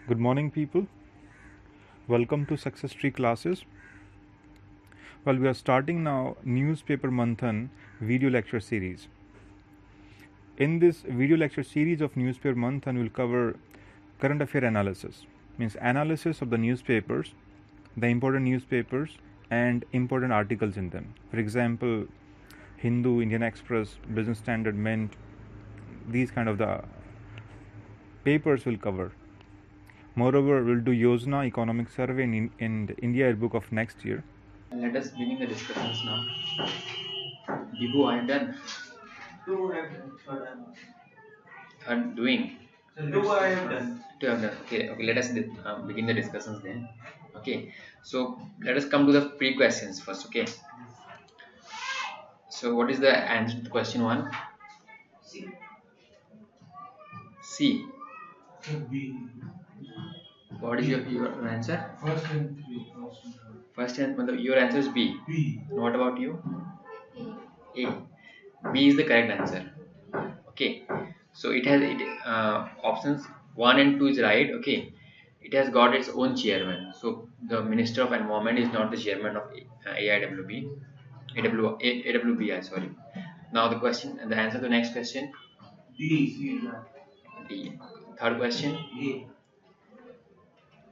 Good morning, people. Welcome to Success Tree classes. Well, we are starting now Newspaper Manthan video lecture series. In this video lecture series of Newspaper Manthan, we'll cover current affair analysis, means analysis of the newspapers, the important newspapers, and important articles in them. For example, Hindu, Indian Express, Business Standard, Mint, these kind of the papers will cover. Moreover, we'll do Yojana economic survey in India Yearbook of next year. Let us begin the discussions now. Dibu, I have done. Two I have done. Third I am not. Doing. Two I have done. Two have done. Okay. Let us begin the discussions then. Okay. So let us come to the pre-questions first. Okay. So what is the answer to question 1? C. C. B. What is your answer? First and three. First and your answer is B. B. What about you? A. B is the correct answer. Okay. So it has options 1 and 2 is right. Okay. It has got its own chairman. So the Minister of Environment is not the chairman of AIWB. AWBI, sorry. Now the answer to the next question. D. C is that. D. Third question. A.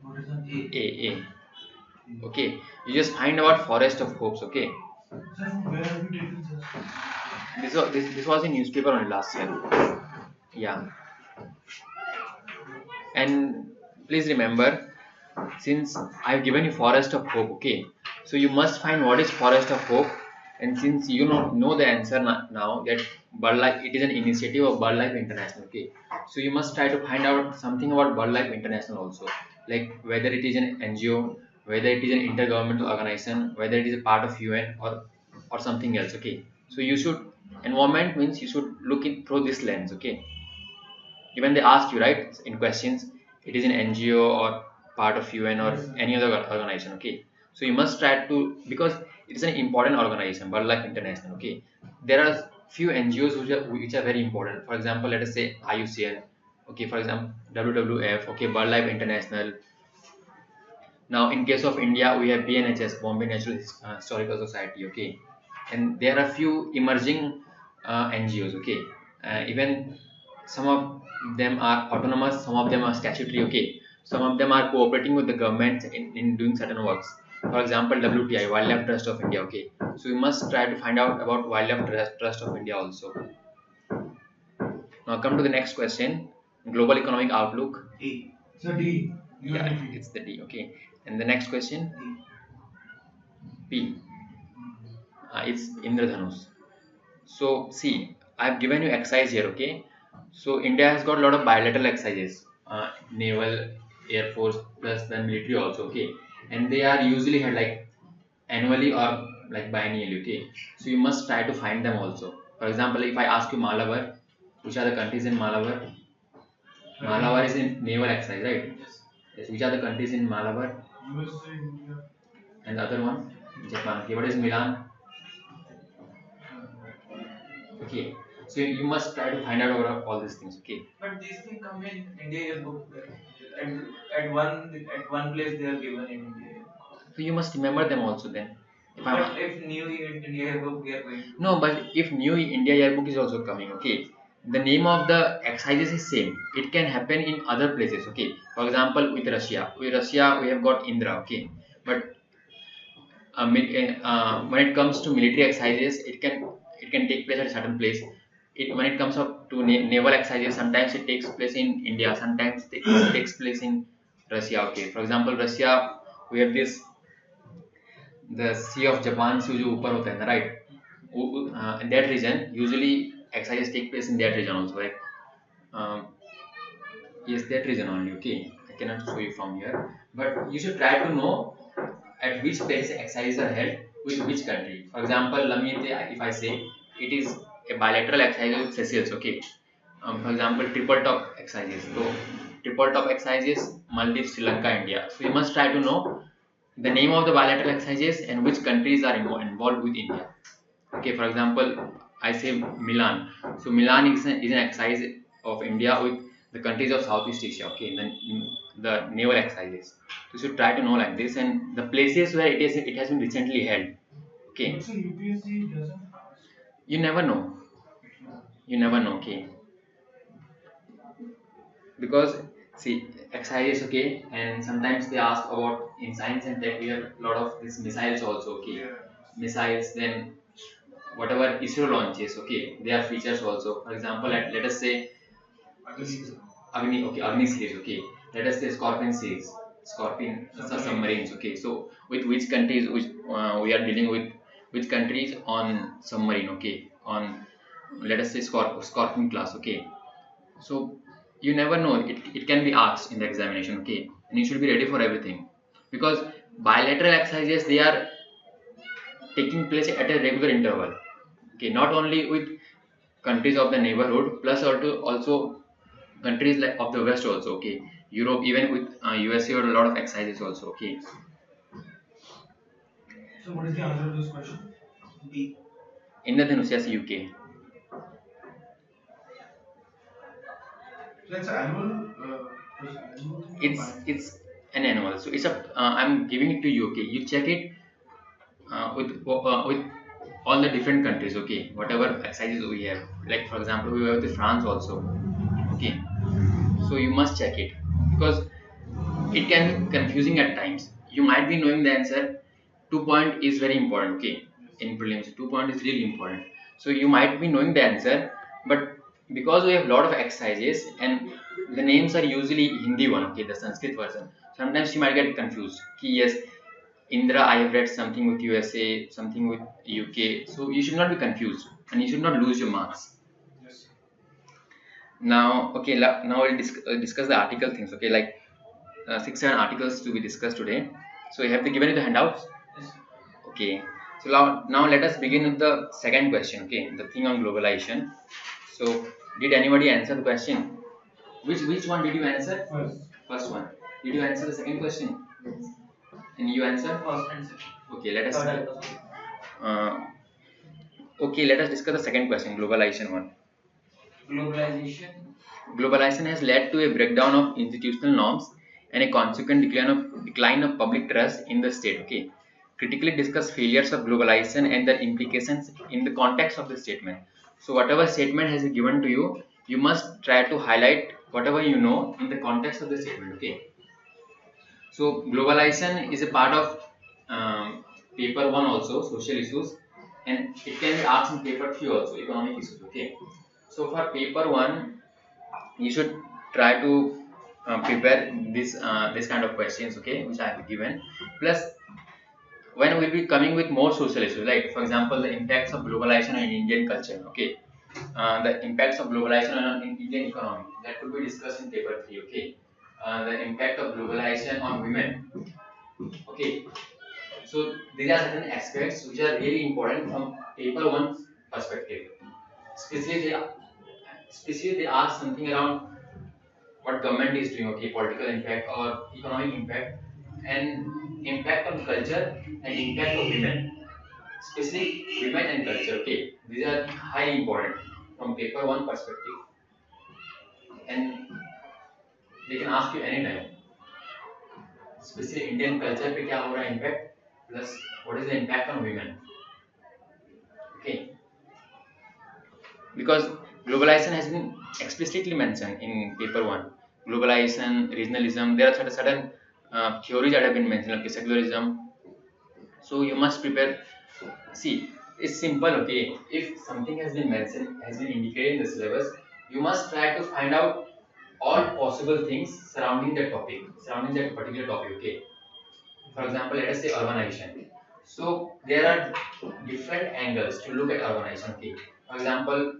What is an A? A. Okay. You just find about Forest of Hopes. Okay. Sir, where have you taken this? This was in newspaper only last year. Yeah. And please remember, since I've given you Forest of Hope, okay, so you must find what is Forest of Hope. And since you know the answer now, that BirdLife, it is an initiative of BirdLife International, okay, so you must try to find out something about BirdLife International also, like whether it is an NGO, whether it is an intergovernmental organization, whether it is a part of UN or something else, okay. So you should, environment means you should look in through this lens, okay. Even they ask you, right, in questions, it is an NGO or part of UN or any other organization, okay. So you must try to, because it is an important organization, BirdLife International, okay. There are few NGOs which are very important. For example, let us say IUCN, okay. For example, WWF, okay, BirdLife International. Now, in case of India, we have BNHS, Bombay Natural Historical Society, okay. And there are few emerging NGOs, okay. Even some of them are autonomous, some of them are statutory, okay. Some of them are cooperating with the government in doing certain works. For example, WTI, Wildlife Trust of India, okay. So you must try to find out about Wildlife Trust of India also. Now come to the next question, Global Economic Outlook. A. So D. Yeah, it's the D, okay. And the next question, P. It's Indradhanush. So see, I've given you exercise here, okay. So India has got a lot of bilateral exercises, naval, air force, plus the military also, okay. And they are usually held like annually or like biennially, okay. So you must try to find them also. For example, if I ask you Malabar, which are the countries in Malabar? Malabar is in naval exercise, right? Yes. Which are the countries in Malabar? USA, India. And the other one, Japan. Okay, what is Milan? Okay, so you must try to find out about all these things, okay. But these things come in India Yearbook. At one place they are given in India. So you must remember them also then. But if New India Yearbook we are going to. No, but if New India Yearbook is also coming, okay, the name of the exercises is same. It can happen in other places, okay. For example, with Russia we have got Indra, okay. But when it comes to military exercises, it can take place at a certain place. When it comes up to naval exercises, sometimes it takes place in India, sometimes it takes place in Russia, okay. For example, Russia, we have this, the Sea of Japan से जो ऊपर होता है ना, right? In that region, usually exercises take place in that region also, right? Yes, that region only, okay. I cannot show you from here, but you should try to know at which place exercises are held with which country. For example, if I say it is a bilateral exercise with Seychelles, okay. For example, triple top exercises. So triple top exercises, Maldives, Sri Lanka, India. So you must try to know the name of the bilateral exercises and which countries are involved with India. Okay, for example, I say Milan. So Milan is an exercise of India with the countries of Southeast Asia, okay, the naval exercises. So you should try to know like this, and the places where it has been recently held. Okay. So UPSC doesn't ask. You never know. You never know. Okay. Because see, exercises, okay, and sometimes they ask about in science and tech we have a lot of these missiles also, okay. Yeah. Missiles, then whatever ISRO launches, okay, they are features also. For example, let us say Agni series, okay. Let us say Scorpion series, Scorpion submarines, okay. So with which countries, which we are dealing with, which countries on submarine, okay, on let us say Scorpion class, okay. So you never know, it can be asked in the examination, okay, and you should be ready for everything, because bilateral exercises, they are taking place at a regular interval, okay, not only with countries of the neighborhood, plus also countries like of the west also, okay, Europe, even with USA, or a lot of exercises also, okay. So what is the answer to this question? B. Indonesia's UK. That's annual. Annual thing or It's an annual, so it's a I'm giving it to you, okay, you check it with all the different countries, okay, whatever exercises we have, like for example we have the France also, okay. So you must check it, because it can be confusing at times. You might be knowing the answer. 2 point is very important, okay. In prelims, 2 point is really important. So you might be knowing the answer, but because we have a lot of exercises and the names are usually Hindi one, okay, the Sanskrit version. Sometimes you might get confused. Yes, Indra, I have read something with USA, something with UK. So you should not be confused and you should not lose your marks. Yes. Now, okay, now we'll discuss the article things, okay, like 6-7 articles to be discussed today. So you have to given you the handouts. Yes. Okay. So now let us begin with the second question. Okay, the thing on globalization. So did anybody answer the question? Which one did you answer? First one. Did you answer the second question? Yes. And you answer? First and second. Okay. Let us. Third and first. Uh, okay. Let us discuss the second question. Globalization one. Globalization. Globalization has led to a breakdown of institutional norms and a consequent decline of public trust in the state. Okay. Critically discuss failures of globalization and their implications in the context of the statement. So whatever statement has been given to you, you must try to highlight whatever you know in the context of the statement. Okay. So globalization is a part of paper one also, social issues, and it can be asked in paper three also, economic issues. Okay. So for paper one, you should try to prepare this kind of questions, okay, which I have given. Plus, when we'll be coming with more social issues, like for example, the impacts of globalization on Indian culture, okay, the impacts of globalization on Indian economy, that could be discussed in paper three, okay. The impact of globalization on women, okay. So these are certain aspects which are really important from paper one perspective. Especially they ask something around what government is doing, okay, political impact or economic impact, and impact on culture and impact of women, especially women and culture, okay. These are highly important from paper one perspective, and they can ask you anytime, especially Indian culture पे क्या हो रहा है impact, plus what is the impact on women, okay. Because globalization has been explicitly mentioned in paper one. Globalization, regionalism, there are certain theories that have been mentioned, okay, secularism. So you must prepare. See, it's simple, okay. If something has been mentioned, has been indicated in the syllabus, you must try to find out all possible things surrounding that topic, surrounding that particular topic, okay. For example, let us say urbanization. So there are different angles to look at urbanization, okay. For example,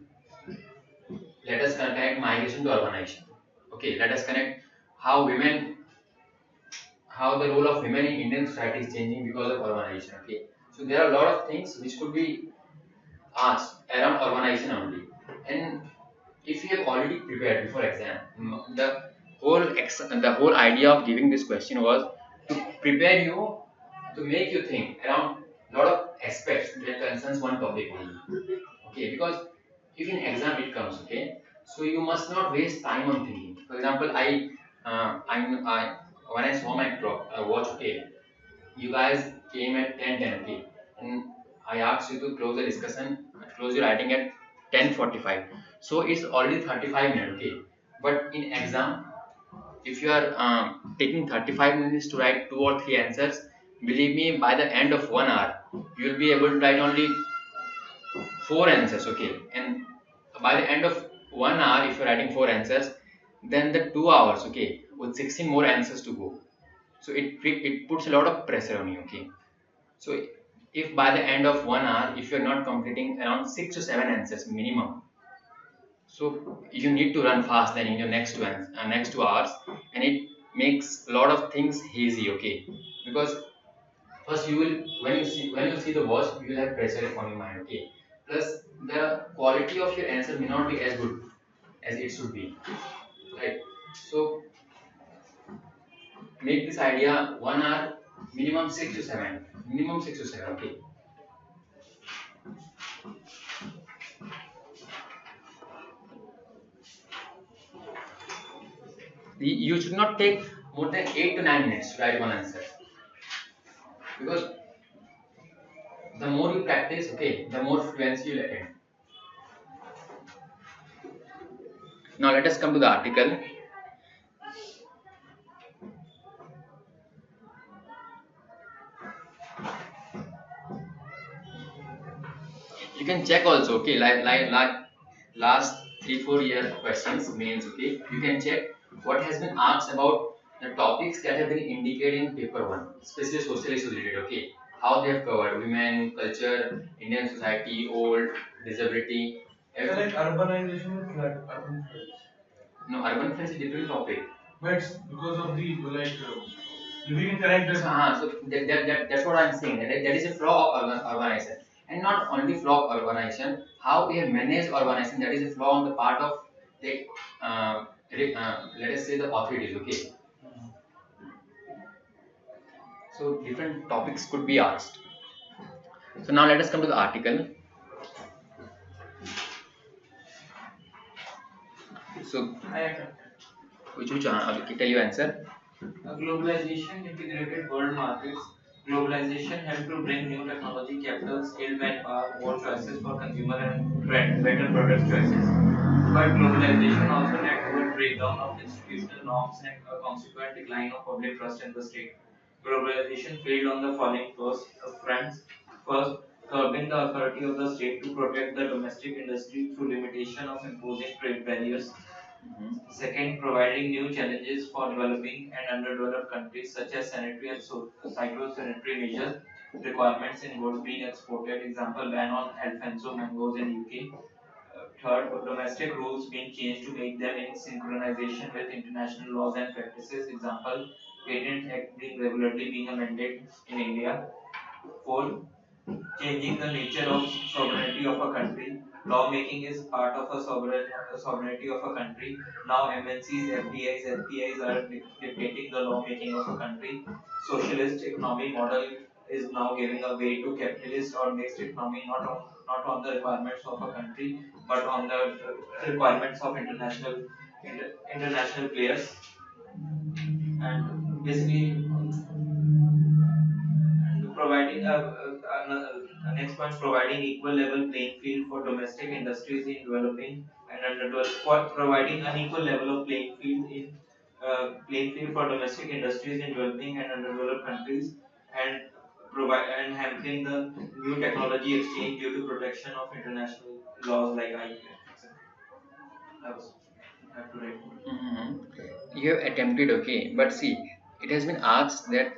let us connect migration to urbanization. Okay, let us connect how women, how the role of women in Indian society is changing because of urbanization. Okay, so there are a lot of things which could be asked around urbanization only. And if you have already prepared before exam, the whole idea of giving this question was to prepare you, to make you think around a lot of aspects that concerns one topic only. Okay, because if in exam it comes, okay, So you must not waste time on thinking. For example, I when I saw my clock, watch, okay, you guys came at 10:10, okay, and I asked you to close the discussion, close your writing at 10:45. So it's already 35 minutes, okay. But in exam, if you are taking 35 minutes to write two or three answers, believe me, by the end of 1 hour, you will be able to write only four answers, okay. And by the end of 1 hour, if you're writing four answers, then the 2 hours, okay, with 16 more answers to go. So it puts a lot of pressure on you, okay. So if by the end of 1 hour, if you're not completing around 6 to 7 answers minimum, so you need to run fast then in your next 2 hours, and it makes a lot of things hazy, okay. Because first you will, when you see the watch, you will have pressure on your mind, okay. Plus the quality of your answer may not be as good as it should be, right? So make this idea 1 hour, minimum 6 to 7, minimum 6 to 7, okay. You should not take more than 8 to 9 minutes to write one answer, because the more you practice, okay, the more fluency you'll attain. Now let us come to the article. You can check also, okay, like last 3 4 year questions mains, okay. You can check what has been asked about the topics that have been indicated in paper one, especially socialist related, okay. How they have covered women, culture, Indian society, old, disability, So like everything. urbanization and flood, urban floods. No, urban affairs is a different topic. But it's because of the living in connected. So that's what I'm saying. That is a flaw of urbanization, and not only flaw of urbanization. How we have managed urbanization, that is a flaw on the part of the let us say the authorities. Okay, so different topics could be asked. So now let us come to the article. So which okay, tell you answer. Globalization integrated world markets. Globalization helped to bring new technology, capital, skilled manpower, more choices for consumer and better product choices. But globalization also led to a breakdown of institutional norms and a consequent decline of public trust in the state. Globalization failed on the following fronts. First, curbing the authority of the state to protect the domestic industry through limitation of imposing trade barriers. Second, providing new challenges for developing and underdeveloped countries such as sanitary and phytosanitary measures, requirements in goods being exported, example ban on Alfonso mangoes in UK. Third, domestic rules being changed to make them in synchronization with international laws and practices, example patent act being regularly being amended in India. Fourth, changing the nature of sovereignty of a country. Lawmaking is part of a sovereignty of a country. Now MNCs, FDIs, FPIs are dictating the lawmaking of a country. Socialist economic model is now giving a way to capitalist or mixed economy, not on the requirements of a country, but on the requirements of international players. And basically, and providing next point, providing equal level playing field for domestic industries in developing and underdeveloped, providing unequal level of playing field for domestic industries in developing and underdeveloped countries, and provide and hampering the new technology exchange due to protection of international laws like IUPAC. I have to write more. You have attempted, okay, but see, it has been asked that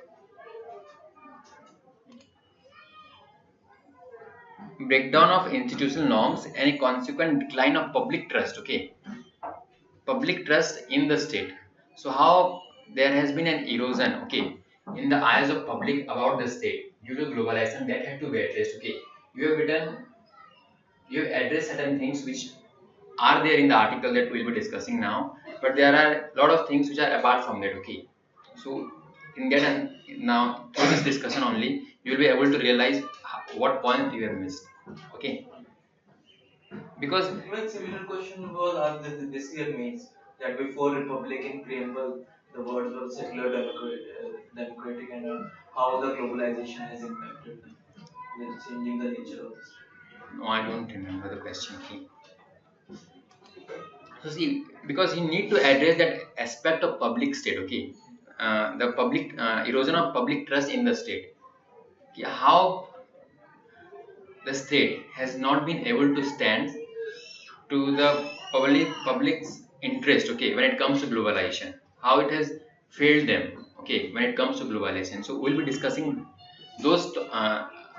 breakdown of institutional norms and a consequent decline of public trust, okay, public trust in the state. So how there has been an erosion, okay, in the eyes of public about the state due to globalization, that had to be addressed, okay. You have written, you have addressed certain things which are there in the article that we'll be discussing now, but there are a lot of things which are apart from that, okay. So in that, and now through this discussion only, you will be able to realize what point you have missed, okay. because Even similar question was asked this year means that before Republican preamble, the words were secular, democratic, and how the globalization has impacted them with changing the nature of this. no, I don't remember the question. Okay. So see, because you need to address that aspect of public state. Okay, the public erosion of public trust in the state. Okay, how the state has not been able to stand to the public's interest, okay, when it comes to globalization, how it has failed them, okay, when it comes to globalization. So we'll be discussing those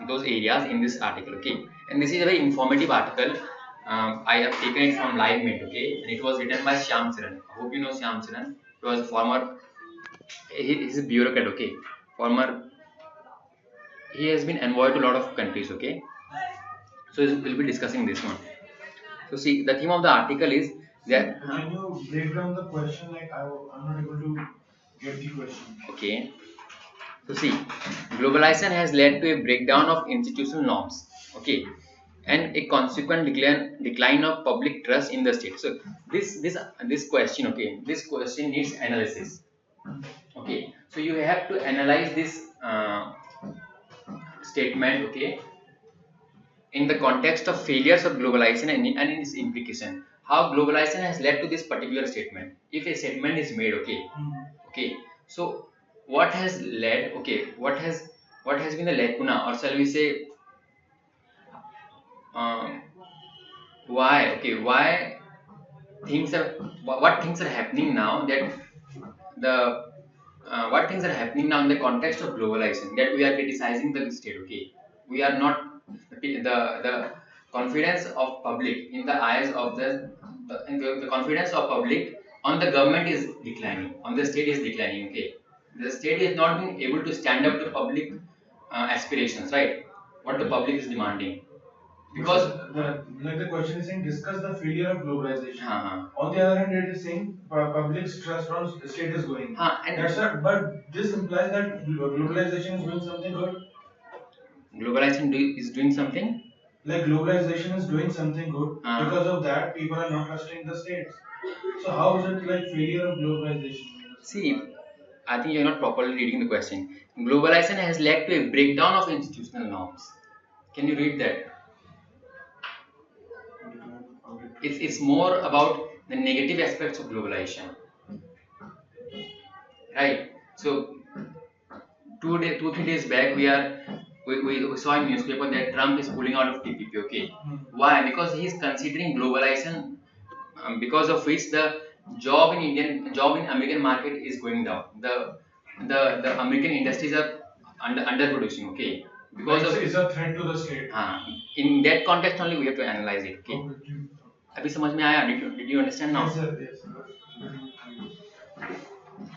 those areas in this article, okay. And this is a very informative article. I have taken it from Live Mint, okay, and it was written by Shyam Saran. I hope you know Shyam Saran. He was a former, he's a bureaucrat, okay, former. He has been envoy to a lot of countries, okay. So we'll be discussing this one. So see, the theme of the article is that. Can you break down the question? Like I'm not able to get the question. Okay. So see, globalization has led to a breakdown of institutional norms. Okay, and a consequent decline of public trust in the state. So this question, okay, this question needs analysis. Okay, so you have to analyze this statement, okay, in the context of failures of globalization and its implication. How globalization has led to this particular statement. If a statement is made, okay, okay, so what has led, okay, what has been the lacuna, or shall we say, um, why, okay, why things are, what things are happening now, that the what things are happening now in the context of globalization, that we are criticizing the state, okay, we are not the confidence of public in the eyes of the confidence of public on the government is declining, on the state is declining, okay. The state is not being able to stand up to public aspirations, right, what the public is demanding, because The question is saying discuss the failure of globalization. uh, On the other hand, it is saying public's trust on state is going. and That's not. But this implies that globalization is doing something good. globalization is doing something. Like globalization is doing something good. Uh, Because of that, people are not trusting the states. So how is it like failure of globalization? See, I think you're not properly reading the question. Globalization has led to a breakdown of institutional norms. Can you read that? It's more about the negative aspects of globalization, right? So 3 days back, we saw in newspaper that Trump is pulling out of TPP. Okay, why? Because he is considering globalization, because of which the job in American market is going down. The American industries are underproducing. Okay, because of It's a threat to the state. in that context only we have to analyze it. Okay, अभी समझ में आया? Did you understand now? Yes, sir. Yes, sir.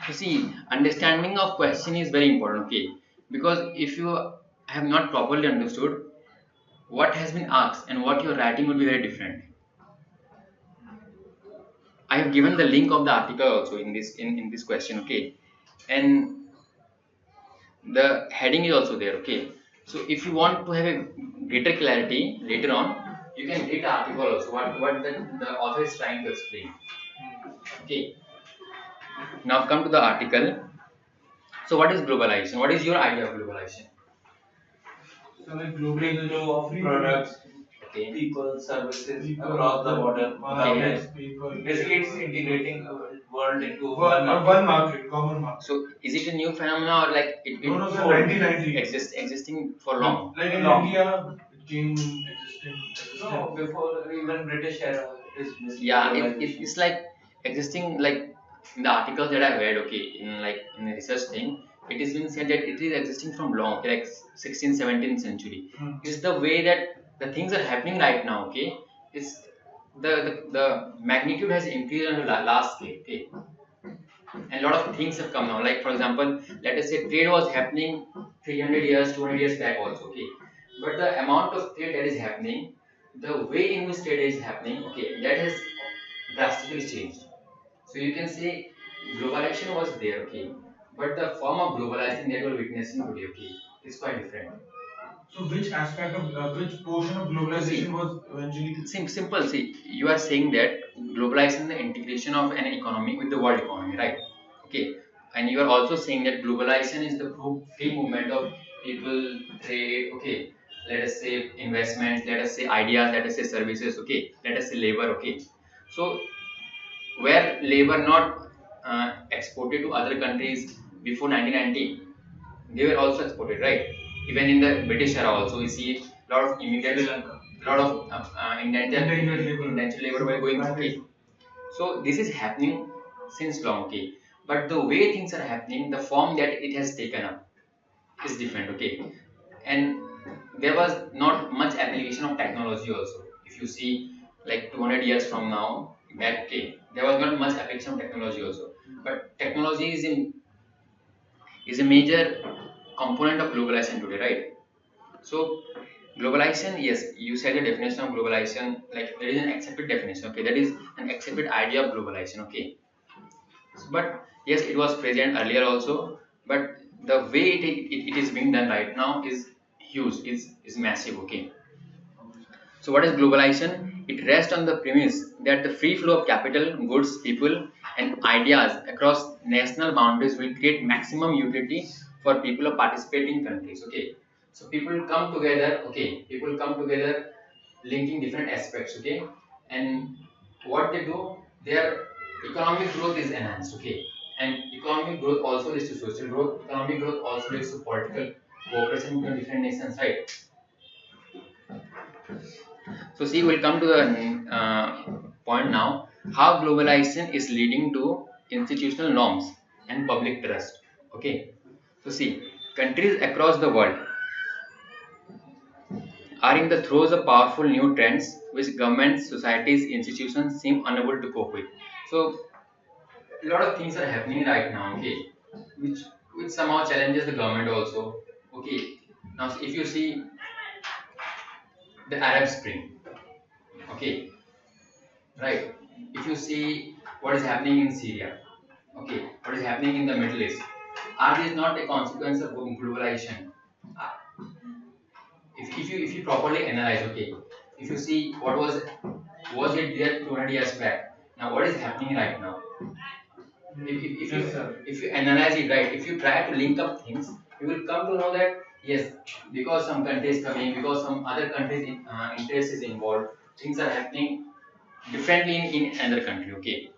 You see, understanding of question is very important, okay? Because if you have not properly understood what has been asked and what you're writing would be very different. I have given the link of the article also in this question, okay? And the heading is also there, okay? So if you want to have a greater clarity later on, you can read the article also, what the author is trying to explain. Okay. Now come to the article. So what is globalization? What is your idea of globalization? So like Free globalization flow of products, Okay. people, services across the border. markets, people. Basically, it's integrating the world into One market, common market. So is it a new phenomenon, or like No, sir, 1990. existing for long? Like in Long. India, it came existing. No, before even British era, it is basically Yeah, globalization. it's like existing, like in the articles that I've read, okay, in the research thing, it is being said that it is existing from long, okay, like 16th, 17th century. It's the way that the things are happening right now, okay. It's the magnitude has increased on the last scale, okay. And a lot of things have come now. Like for example, let us say trade was happening 300 years, 200 years back also, okay. But the amount of trade that is happening, the way in which trade is happening, okay, that has drastically changed. So you can say globalization was there, okay, but the form of globalization that we're witnessing today, okay, is quite different. So which aspect of which portion of globalization was eventually? Simple. See, you are saying that globalization is the integration of an economy with the world economy, right? Okay, and you are also saying that globalization is the free movement of people, trade. Okay, let us say investments, let us say ideas, let us say services. Okay, let us say labor. Okay, so where labor not exported to other countries before 1990, they were also exported, right? Even in the British era, also we see a lot of immigrants, a lot of indentured labor were going. Okay, so this is happening since long. Okay, but the way things are happening, the form that it has taken up is different. Okay, and there was not much application of technology also. If you see, like 200 years from now back, okay, there was not much application of technology also. But technology is a major component of globalization today, right? So globalization, yes, you said the definition of globalization, like there is an accepted definition, okay, that is an accepted idea of globalization, okay. But yes, it was present earlier also, but the way it is being done right now is huge, is massive, okay. So what is globalization? It rests on the premise that the free flow of capital, goods, people, and ideas across national boundaries will create maximum utility for people of participating countries. Okay. So people come together, okay, people come together linking different aspects, okay, and what they do, their economic growth is enhanced, okay, and economic growth also leads to social growth, economic growth also leads to political cooperation between different nations, right? So see, we'll come to the point now. How globalization is leading to institutional norms and public trust. Okay. So see, countries across the world are in the throes of powerful new trends which governments, societies, institutions seem unable to cope with. So a lot of things are happening right now. Okay, which somehow challenges the government also. Okay. Now, if you see the Arab Spring, okay, right? If you see what is happening in Syria, okay, what is happening in the Middle East, are these not a consequence of globalization? If you properly analyze, okay, if you see what was it there 200 years back, now what is happening right now? If you analyze it right, if you try to link up things, you will come to know that yes, because some country is coming, because some other countries interest is involved, things are happening differently in another country. Okay.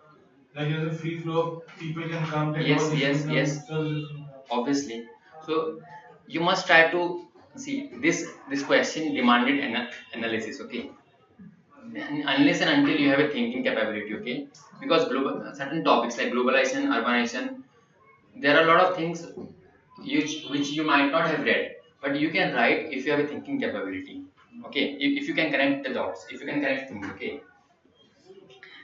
Like there's a free flow of people can come, Yes, technology yes, can come, yes. services can come. Obviously. So you must try to see this question demanded analysis. Okay. Unless and until you have a thinking capability. Okay. Because global certain topics like globalization, urbanization, there are a lot of things which you might not have read, but you can write if you have a thinking capability. Okay. If you can connect the dots, if you can connect things. Okay.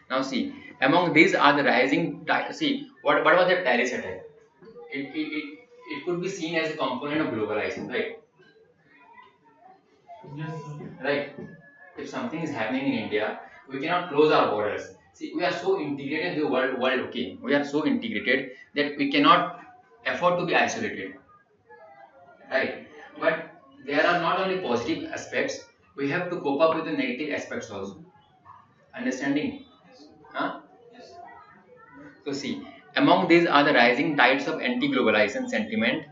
Now see, among these are the rising. See, what was the Paris attack? It could be seen as a component of globalization, right? Yes, sir. Right. If something is happening in India, we cannot close our borders. See, we are so integrated in the world. Okay, we are so integrated that we cannot afford to be isolated, right? But there are not only positive aspects. We have to cope up with the negative aspects also. Understanding? Huh? So see, among these are the rising tides of anti-globalization sentiment,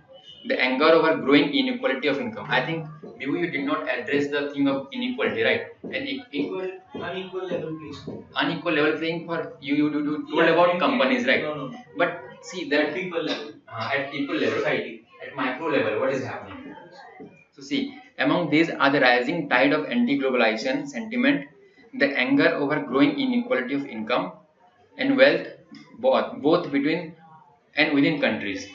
the anger over growing inequality of income. I think maybe you did not address the thing of inequality, right? And Equal, unequal level playing. unequal level playing for you told about companies, right? No. But see that People level. at people level, right? At micro level, what is happening? So see, among these are the rising tide of anti-globalization sentiment, the anger over growing inequality of income and wealth, both between and within countries,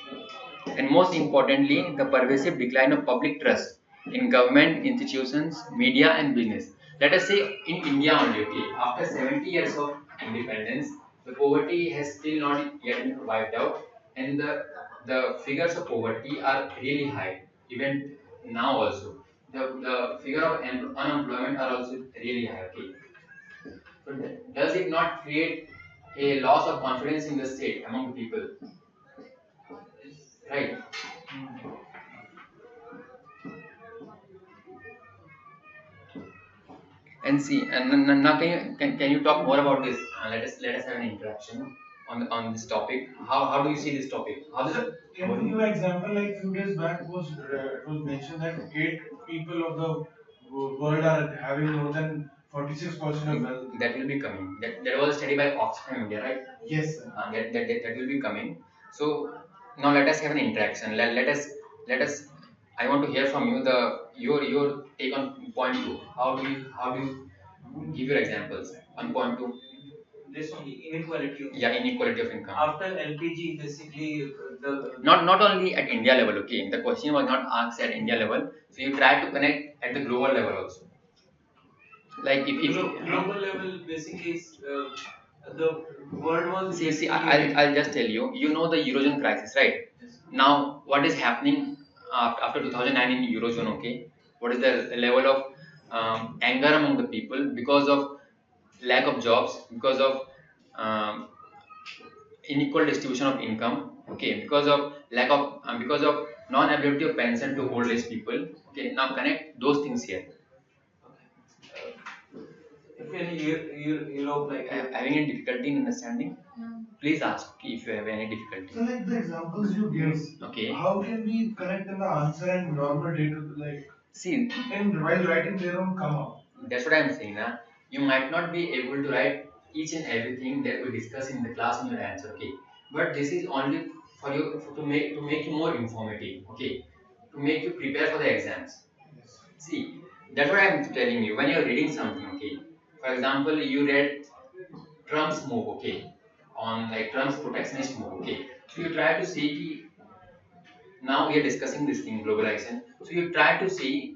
and most importantly, the pervasive decline of public trust in government, institutions, media, and business. Let us say in India only, okay, after 70 years of independence, the poverty has still not yet been wiped out, and the figures of poverty are really high, even now also. The figure of unemployment are also really high. Okay. So does it not create a loss of confidence in the state among the people? Right. And see, and now can you talk more about this? Let us have an interaction on this topic. How do you see this topic? How does So, can you give an example? Like few days back it was mentioned that 8 people of the world are having more than 46% of wealth. that will be coming? That was a study by Oxfam India, right? Yes, sir. That will be coming. So now let us have an interaction. Let us. I want to hear from you your take on point two. How do you give your examples on point two? This only inequality. Yeah, inequality of income. After LPG, basically the Not only at India level. Okay, the question was not asked at India level. So you try to connect at the global level also. Like if global level basically is, the world was see, I'll just tell you. You know the Eurozone crisis, right? Yes. Now, what is happening after 2009 in Eurozone? Okay, what is the level of anger among the people because of lack of jobs, because of um, unequal distribution of income? Okay, because of lack of because of non-ability of pension to old age people. Okay, now connect those things here. If you know like Having any difficulty in understanding? Please ask if you have any difficulty. So, like the examples you give, Okay. how can we connect in the answer and normal day to like See, and while writing they don't come up. That's what I'm saying. Nah? You might not be able to write each and everything that we discuss in the class in your answer. Okay, but this is only for you to make you more informative. Okay, to make you prepare for the exams. See, that's what I'm telling you. When you're reading something, okay. For example, you read Trump's move, okay, on like Trump's protectionist move, okay. So you try to see. Now we are discussing this thing, globalization. So you try to see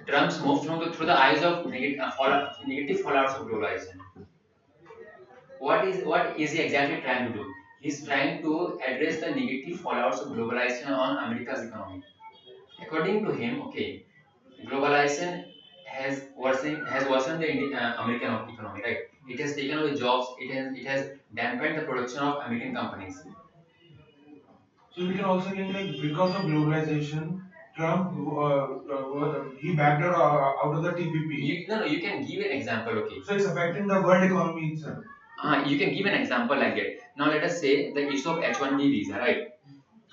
Trump's move through the eyes of negative fallouts of globalization. What is he exactly trying to do? He's trying to address the negative fallouts of globalization on America's economy. According to him, okay, globalization has worsened the American economy, right? It has taken away jobs. It has dampened the production of American companies. So we can also get like because of globalization, Trump he backed out of the TPP. No, you can give an example, okay. So it's affecting the world economy itself. You can give an example like that. Now let us say the issue of H1B visa, right?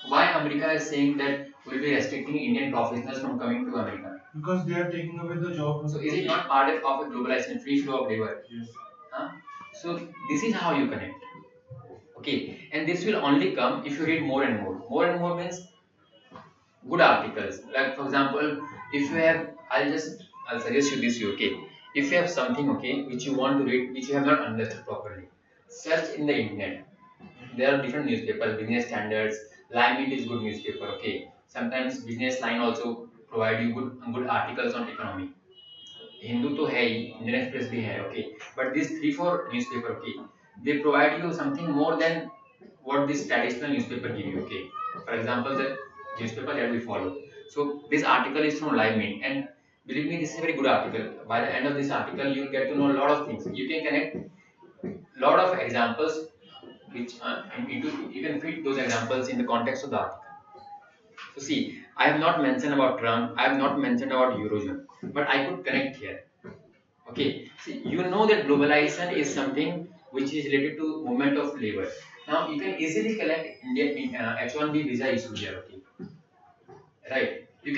Why America is saying that we'll be restricting Indian professionals from coming to America? Because they are taking away the job. So is it not part of a globalization, free flow of labor? Yes. Huh? So this is how you connect. Okay, and this will only come if you read more and more. More and more means good articles. Like for example, if you have, I'll suggest you this. Okay, if you have something okay which you want to read, which you have not understood properly, search in the internet. There are different newspapers, business standards. Limit is good newspaper. Okay, sometimes business line also provide you good articles on economy. Hindu तो है ही, Indian express भी है, okay, but these 3-4 newspaper, okay, they provide you something more than what this traditional newspaper give you, okay. For example, the newspaper that we follow. So this article is from Live Mint, and believe me, this is a very good article. By the end of this article, you will get to know a lot of things. You can connect lot of examples, which you can fit those examples in the context of the article. So see, I have not mentioned about Trump, I have not mentioned about Eurozone, but I could connect here. Okay, see, you know that globalization is something which is related to movement of labor. Now you can easily collect Indian H1B visa issue here. Okay, right? We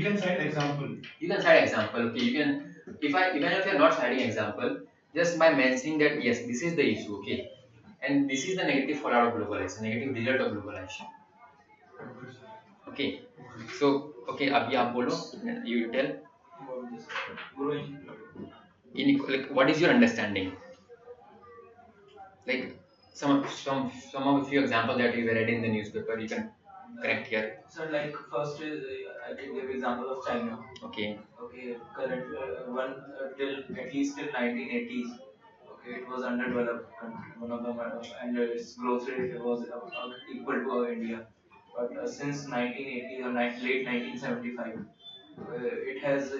can cite example. You can cite example. Okay, you can even if you are not citing example, just by mentioning that yes, this is the issue. Okay, and this is the negative fallout of globalization, negative result of globalization. Okay, so okay, अभी आप बोलो, you tell. Like, what is your understanding? Like some of a few examples that you read in the newspaper, you can connect here. So like first is I can give example of China. Okay. Okay, current one till at least till 1980s. Okay, it was underdeveloped country, one of them, and its growth rate was equal to India. But since 1980 or late 1975, it has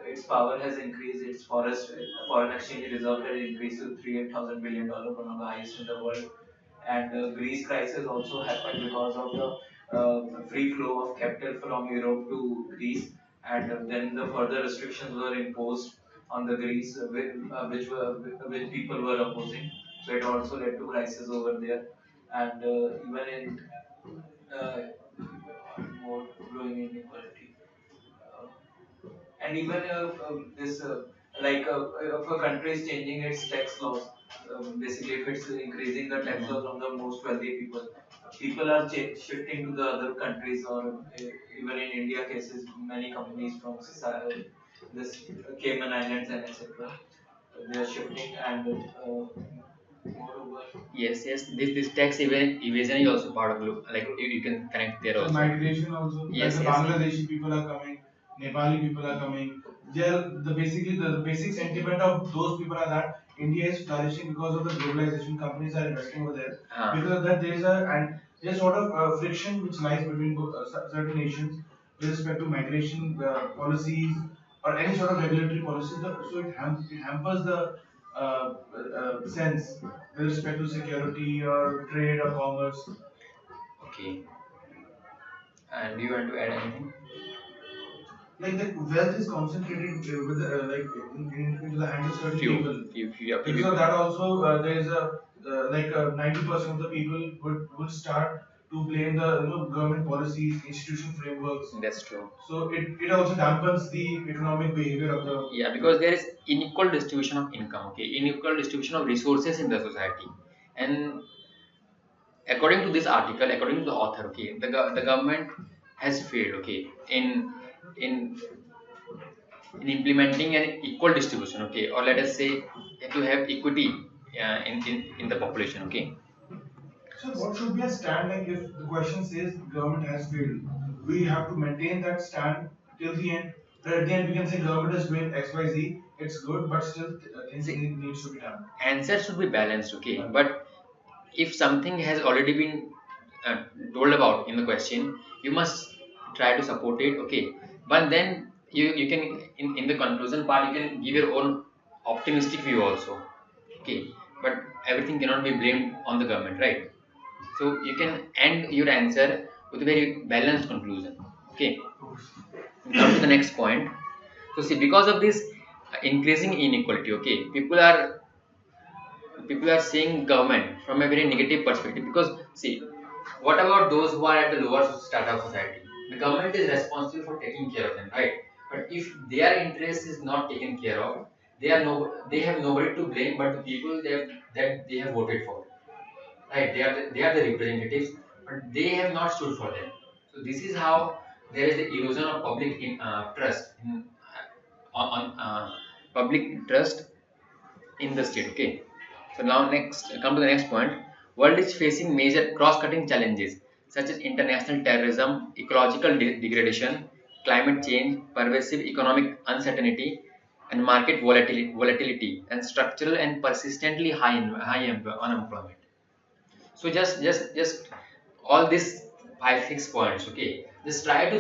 its power has increased. Its foreign exchange reserve has increased to $3,000 billion, one of the highest in the world. And Greece crisis also happened because of the free flow of capital from Europe to Greece, and then the further restrictions were imposed, on the Greece, which people were opposing. So it also led to crisis over there, and even in uh, more growing inequality. Uh, and even this like if a country is changing its tax laws, basically if it's increasing the tax laws on the most wealthy people, people are shifting to the other countries, or even in India cases, many companies from this Cayman Islands and etc. They are shifting, and moreover, Yes, yes. This tax evasion is also part of like you can connect there So also. migration also, like Yes, the yes. Bangladeshi people are coming, Nepali people are coming. They're the basic sentiment of those people are that India is flourishing because of the globalization. Companies are investing over there. Because of that, there's sort of friction which lies between certain nations with respect to migration policies or any sort of regulatory policies. So it hampers the sense with respect to security or trade or commerce. Okay. And do you want to add anything? Like the wealth is concentrated with into the hands of certain people. Yeah, Because of that also there is a 90% of the people would start to blame the government policies, institutional frameworks. That's true. So it also dampens the economic behavior of the Yeah, because there is unequal distribution of income, okay, unequal distribution of resources in the society, and according to this article, according to the author, okay, the government has failed, okay, in in implementing an equal distribution, okay, or let us say to have equity in the population, okay. So what should be a stand like if the question says government has failed? We have to maintain that stand till the end. But at the end, we can say government is doing X, Y, Z. It's good, but still things See, needs to be done. answer should be balanced, okay, but if something has already been uh, told about in the question, you must try to support it, okay, but then you can in the conclusion part you can give your own optimistic view also, okay, but everything cannot be blamed on the government, right? So you can end your answer with a very balanced conclusion, okay. Come to the next point. So see, because of this increasing inequality, okay, people are seeing government from a very negative perspective, because see, what about those who are at the lower strata of society? The government is responsible for taking care of them, right? But if their interest is not taken care of, they have nobody to blame but the people that they have voted for, right? They are the representatives, but they have not stood for them. So this is how there is the erosion of public trust on public trust in the state, okay. So now next, come to the next point. World is facing major cross-cutting challenges such as international terrorism, ecological degradation, climate change, pervasive economic uncertainty, and market volatility, and structural and persistently high unemployment. So just all these 5 6 points, okay, just try to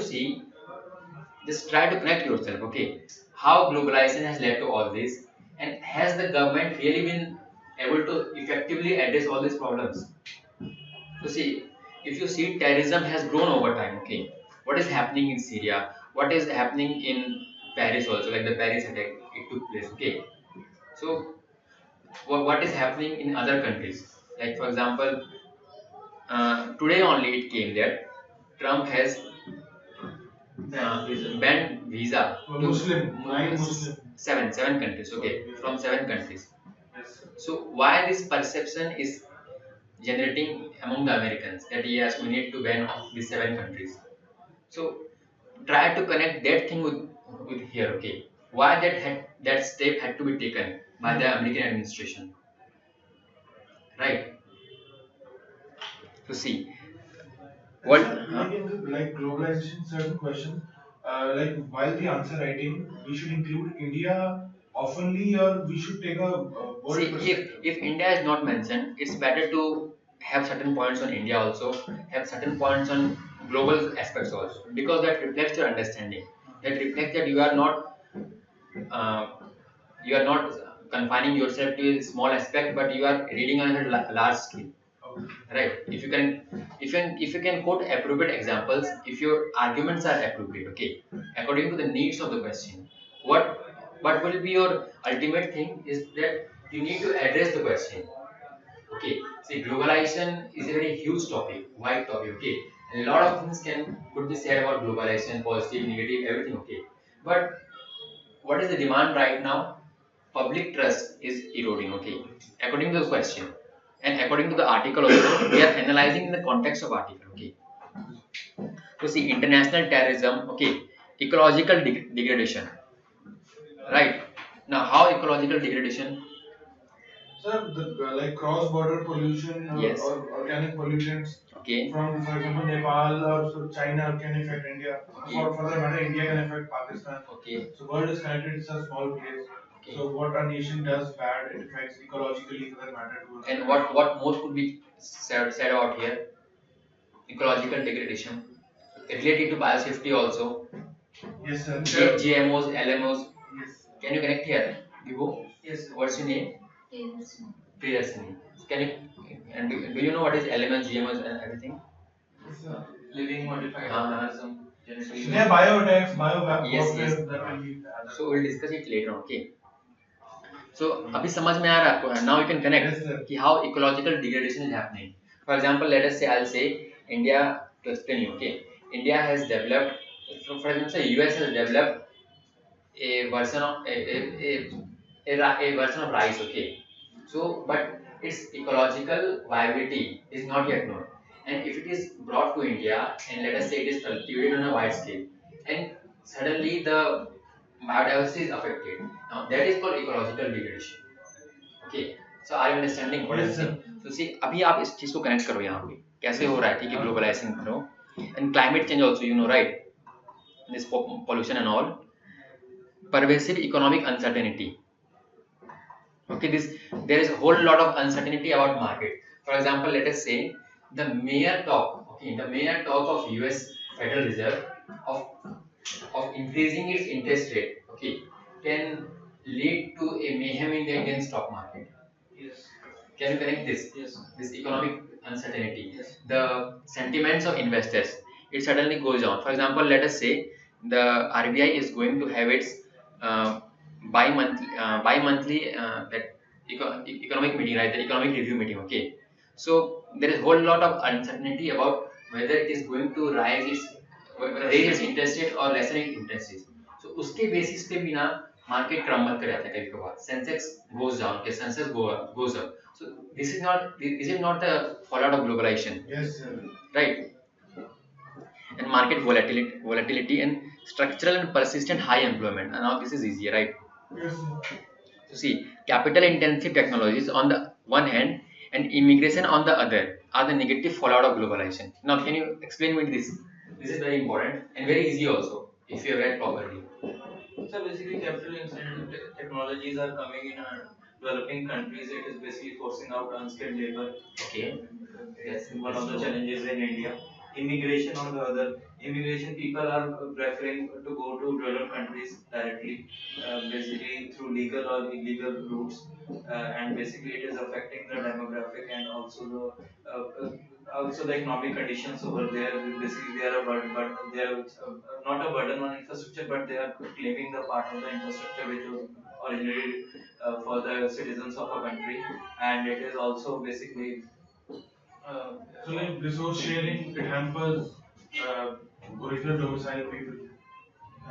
connect yourself, okay, how globalization has led to all this, and has the government really been able to effectively address all these problems. So see, if you see, terrorism has grown over time, okay. What is happening in Syria, what is happening in Paris also, like the Paris attack, it took place, okay. So what is happening in other countries, like for example, today only it came that Trump has banned visa to seven countries, okay, from 7 countries. So why this perception is generating among the Americans that yes, we need to ban these 7 countries. So try to connect that thing with here, okay. Why that step had to be taken by the American administration, right? So see, what Like in like globalization, certain questions, like while the answer writing, we should include India oftenly, or we should take a world see, perspective. if India is not mentioned, it's better to have certain points on India also, have certain points on global aspects also, because that reflects your understanding, that reflects that uh, you are not confining yourself to a small aspect, but you are reading on a large scale, right? If you can quote appropriate examples, if your arguments are appropriate, okay, according to the needs of the question, what what will be your ultimate thing is that you need to address the question. Okay, see, globalization is a very huge topic, wide topic. Okay, and a lot of things could be said about globalization, positive, negative, everything. Okay, but what is the demand right now? Public trust is eroding. Okay, according to the question, and according to the article also, we are analyzing in the context of article. Okay, so see, international terrorism. Okay, ecological degradation. Right now, how ecological degradation? Sir, like cross-border pollution Yes. or organic pollutants Okay. from, for example, Nepal or China can affect India. Okay. For that matter, India can affect Pakistan. Okay. So world is connected. It's a small place. Okay. So what a nation does bad, it affects ecologically for that matter too. And what more could be said about here? Ecological degradation related to biosafety also. Yes, sir. GMOs, LMOs. Yes. Can you connect here? Vivo? Yes. What's your name? Priyasini. Can you and do you know what is elements, GMOs, and everything? Yes, sir. Living modified organism. They are bioattacks, Yes, yes. that will be. So we'll discuss it later on. Okay. So अभी समझ में आ रहा है आपको? Now you can connect कि how ecological degradation is happening. For example, let us say I'll say India to explain you. Okay, India has developed. For example, say US has developed a version of a version of rice. Okay, so but its ecological viability is not yet known. And if it is brought to India and let us say it is cultivated on a wide scale, and suddenly the biodiversity is affected. Now that is called ecological degradation. Okay, so are you understanding what I'm saying? So see, अभी आप इस चीज को connect करो यहाँ पे कैसे हो रहा है, ठीक है, globalization करो and climate change also, you know, right? This pollution and all, pervasive economic uncertainty. Okay, there is a whole lot of uncertainty about market. For example, let us say the mere talk, okay, the mere talk of US Federal Reserve of increasing its interest rate, okay, can lead to a mayhem in the Indian stock market. Yes. Can you connect this? Yes. This economic uncertainty. Yes. The sentiments of investors, it suddenly goes down. For example, let us say the RBI is going to have its bi-monthly that economic meeting, right? The economic review meeting. Okay. So there is a whole lot of uncertainty about whether it is going to raise its interest rate or lessen its interest rate. So उसके basis पे भी ना market crumble कर जाता है कभी कभार. Sensex goes down, okay, Sensex goes up. So this is not the fallout of globalization. Yes, sir. Right? And market volatility and structural and persistent high employment. And now this is easier, right? Yes, sir. So see, capital intensive technologies on the one hand and immigration on the other are the negative fallout of globalization. Now can you explain me this? This is very important and very easy also if you have read properly. So basically, capital intensive technologies are coming in developing countries. It is basically forcing out unskilled labor. Okay. That's one of the challenges in India. Immigration on the other, immigration people are preferring to go to developed countries directly, basically through legal or illegal routes, and basically it is affecting the demographic and also the economic conditions over there. Basically, they are a burden, but they are not a burden on infrastructure, but they are claiming the part of the infrastructure which was originally for the citizens of a country, and it is also basically. So like resource sharing, it hampers original domicile people.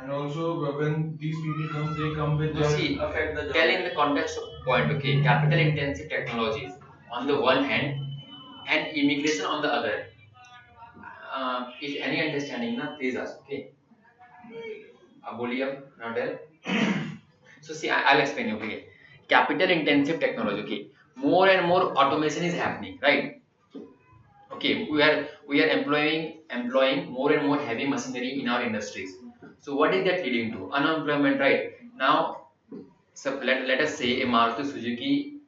And also when these people come, they come with their See, tell in the context of point, okay, capital intensive technologies on the one hand and immigration on the other. If any understanding, na, please ask, okay. Abolium, Nadal. So see, I'll explain you, okay. Capital intensive technology, okay. More and more automation is happening, right? Okay, we are employing more and more heavy machinery in our industries. So what is that leading to? Unemployment, right? Now, so let us say a Maruti Suzuki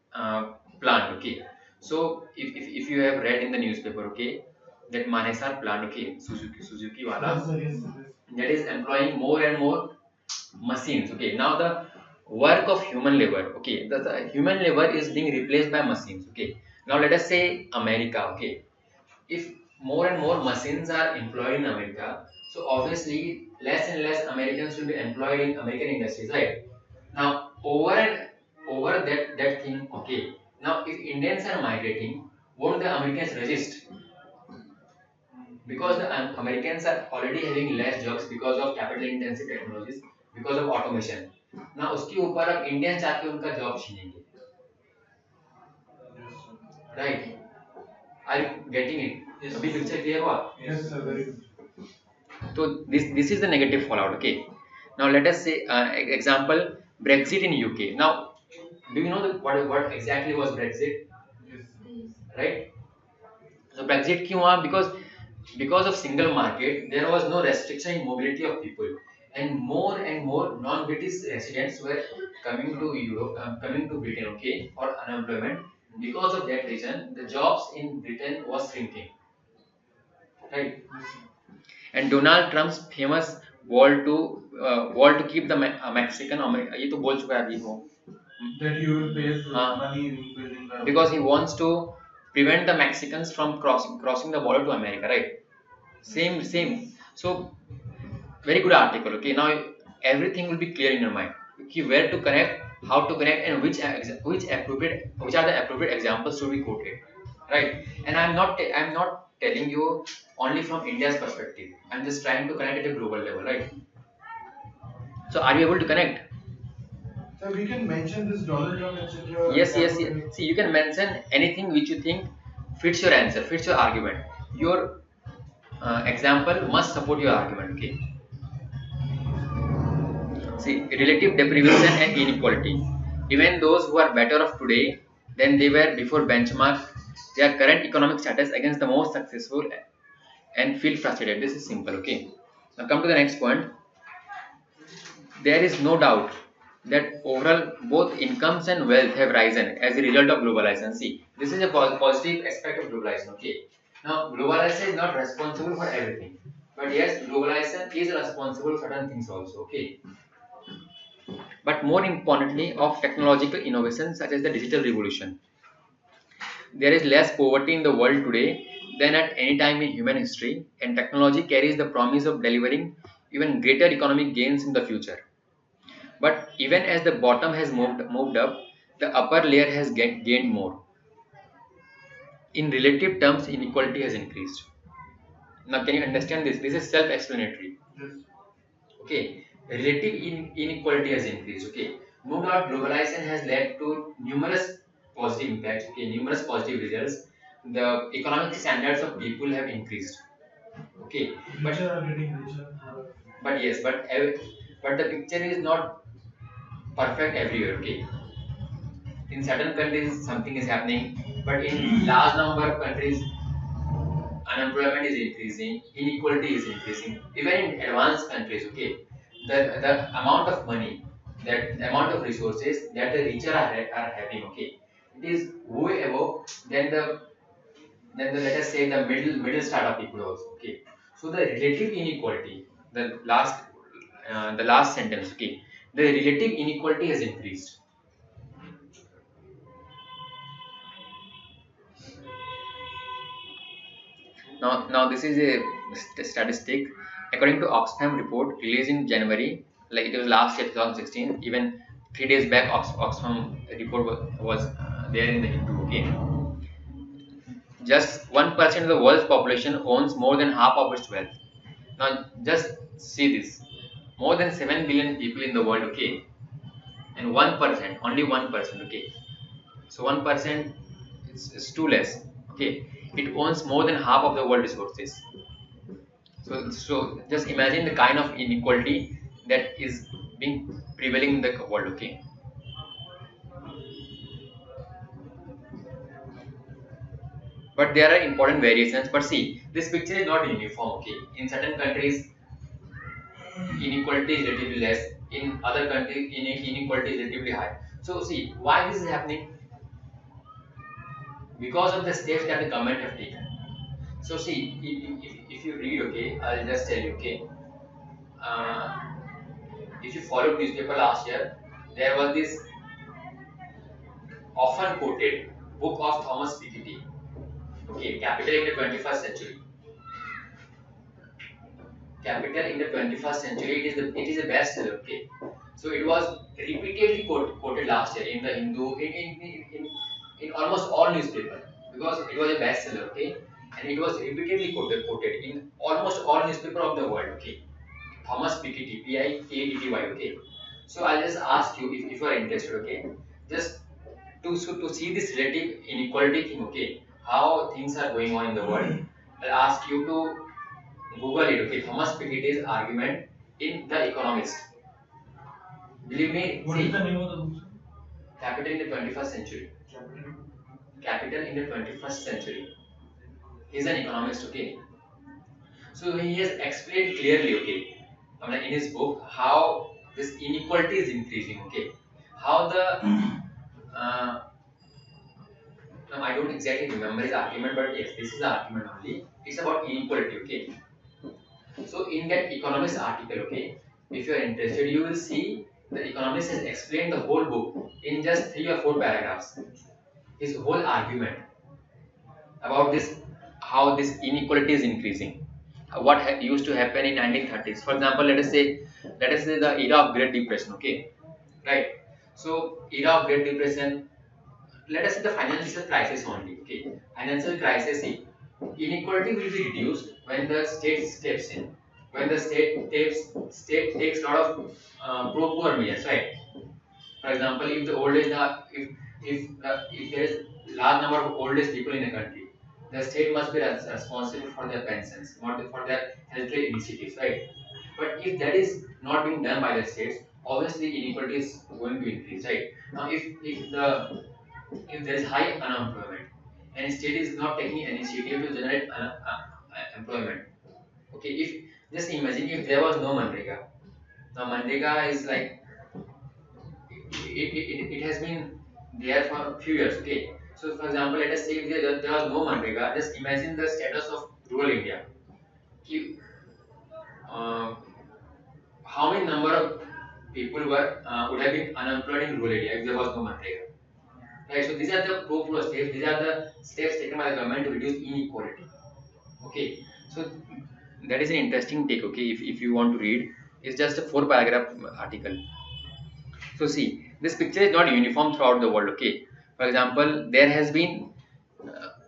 plant, okay. So if you have read in the newspaper, okay, that Manesar plant, okay, Suzuki wala, that is employing more and more machines, okay. Now the work of human labor, okay, the human labor is being replaced by machines, okay. Now let us say America, okay. If more and more machines are employed in America, so obviously less and less Americans will be employed in American industries, right? Now over that thing, okay. Now if Indians are migrating, won't the Americans resist? Because the Americans are already having less jobs because of capital intensive technologies, because of automation. Now उसके ऊपर अब Indians आके उनका job छीनेंगे, right? Are you getting it? Yes. अभी picture clear हुआ? Yes, sir. Very good. So this is the negative fallout. Okay. Now let us say example Brexit in UK. Now do you know what exactly was Brexit? Yes. Right? So Brexit क्यों हुआ? Because of single market, there was no restriction in mobility of people, and more non-British residents were coming to Europe, coming to Britain, okay, for unemployment. Because of that reason, the jobs in Britain was shrinking, right? And Donald Trump's famous wall to keep the Mexican, ये तो बोल चुका है अभी वो, That you will pay हाँ. money in building the. because he wants to prevent the Mexicans from crossing the border to America, right? Same. So very good article. Okay, now everything will be clear in your mind. Okay, where to connect, how to connect, and which are the appropriate examples to be quoted, right? And I'm not telling you only from India's perspective. I'm just trying to connect at a global level, right? So are you able to connect? So we can mention this Donald Trump, etc. Yes. See, you can mention anything which you think fits your answer, fits your argument. Your example must support your argument. Okay. See, relative deprivation and inequality. Even those who are better off today than they were before benchmark their current economic status against the most successful and feel frustrated. This is simple. Okay. Now come to the next point. There is no doubt that overall both incomes and wealth have risen as a result of globalization. See, this is a positive aspect of globalization. Okay. Now, globalization is not responsible for everything, but yes, globalization is responsible for certain things also. Okay. But more importantly, of technological innovation such as the digital revolution. There is less poverty in the world today than at any time in human history, and technology carries the promise of delivering even greater economic gains in the future. But even as the bottom has moved up, the upper layer has gained more. In relative terms, inequality has increased. Now, can you understand this? This is self-explanatory. Yes. Okay, relative inequality has increased. Okay, no doubt globalization has led to numerous positive impacts. Okay, numerous positive results. The economic standards of people have increased. Okay, Richer are getting richer. but yes, but the picture is not perfect everywhere. Okay, in certain countries something is happening, but in large number of countries unemployment is increasing, inequality is increasing. Even in advanced countries, okay, the amount of money, that amount of resources that the richer are having, okay, it is way above than the let us say the middle strata people also, okay. So the relative inequality, the last sentence, okay, the relative inequality has increased. Now this is a statistic according to Oxfam report released in January, like it was last year 2016. Even 3 days back, Oxfam report was there in the Hindu. Okay, just 1% of the world's population owns more than half of its wealth. Now just see this: more than 7 billion people in the world. Okay, and 1%, only 1%. Okay, so 1% is too less. Okay, it owns more than half of the world resources. So just imagine the kind of inequality that is being prevailing in the world. Okay, but there are important variations. But see, this picture is not uniform. Okay, in certain countries inequality is relatively less. In other countries inequality is relatively high. So see why this is happening, because of the steps that the government have taken. So see, if you read, okay, I'll just tell you, okay. If you followed newspaper last year, there was this often quoted book of Thomas Piketty, okay, Capital in the 21st Century. Capital in the 21st Century, it is the bestseller, okay. So it was repeatedly quoted last year in the Hindu, in almost all newspapers, because it was a bestseller, okay, and it was repeatedly quoted in almost all newspapers of the world, okay. Thomas Piketty, Piketty, okay. So I'll just ask you if you are interested, okay, just to see this relative inequality thing, okay, how things are going on in the world. I'll ask you to Google it, okay, Thomas Piketty's argument in The Economist. Believe me, What is the name of the book? Capital in the 21st Century. Capital in the 21st Century. He's an economist, okay. So he has explained clearly, okay, in his book, how this inequality is increasing, okay. How the now I don't exactly remember his argument, but yes, this is the argument only. It's about inequality, okay. So in that Economist article, okay, if you are interested, you will see the Economist has explained the whole book in just 3 or 4 paragraphs. His whole argument about this, how this inequality is increasing, what used to happen in 1930s. For example, let us say the era of Great Depression, okay, right? So era of Great Depression, let us say the financial crisis only, okay. Financial crisis, inequality will be reduced when the state steps in, when the state takes a lot of pro-poor measures, right? For example, if the old age, if there is large number of old age people in the country, the state must be responsible for their pensions, not for their healthcare initiatives, right? But if that is not being done by the states, obviously inequality is going to increase, right? Now, if there is high unemployment and state is not taking initiative to generate employment, okay, if just imagine if there was no Manrega. Now Manrega is like it has been there for a few years, okay. So for example, let us say if there was no Manrega, just imagine the status of rural India. How many number of people would have been unemployed in rural area if there was no Manrega? Right, so these are the pro steps. These are the steps taken by the government to reduce inequality. Okay, so that is an interesting take. Okay, if you want to read, it's just a 4 paragraph article. So see, this picture is not uniform throughout the world. Okay, for example, there has been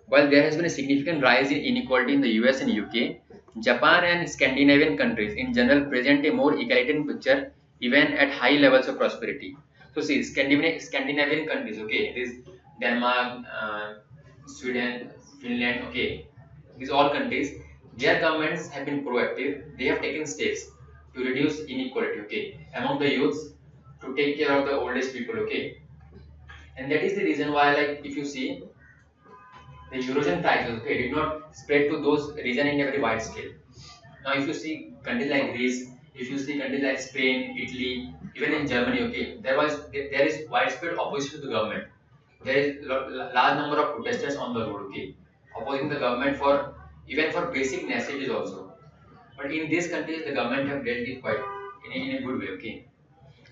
while there has been a significant rise in inequality in the US and UK, Japan and Scandinavian countries in general present a more egalitarian picture even at high levels of prosperity. So see, Scandinavian countries, okay, it is Denmark, Sweden, Finland, okay, these all countries, their governments have been proactive. They have taken steps to reduce inequality, okay, among the youths, to take care of the oldest people, okay, and that is the reason why, like, if you see, the Eurozone crisis, okay, did not spread to those regions in a very wide scale. Now, if you see countries like Greece, if you see countries like Spain, Italy, even in Germany, okay, there is widespread opposition to the government. There is large number of protesters on the road, okay, opposing the government for even for basic necessities also. But in these countries, the government have dealt it quite in a good way, okay.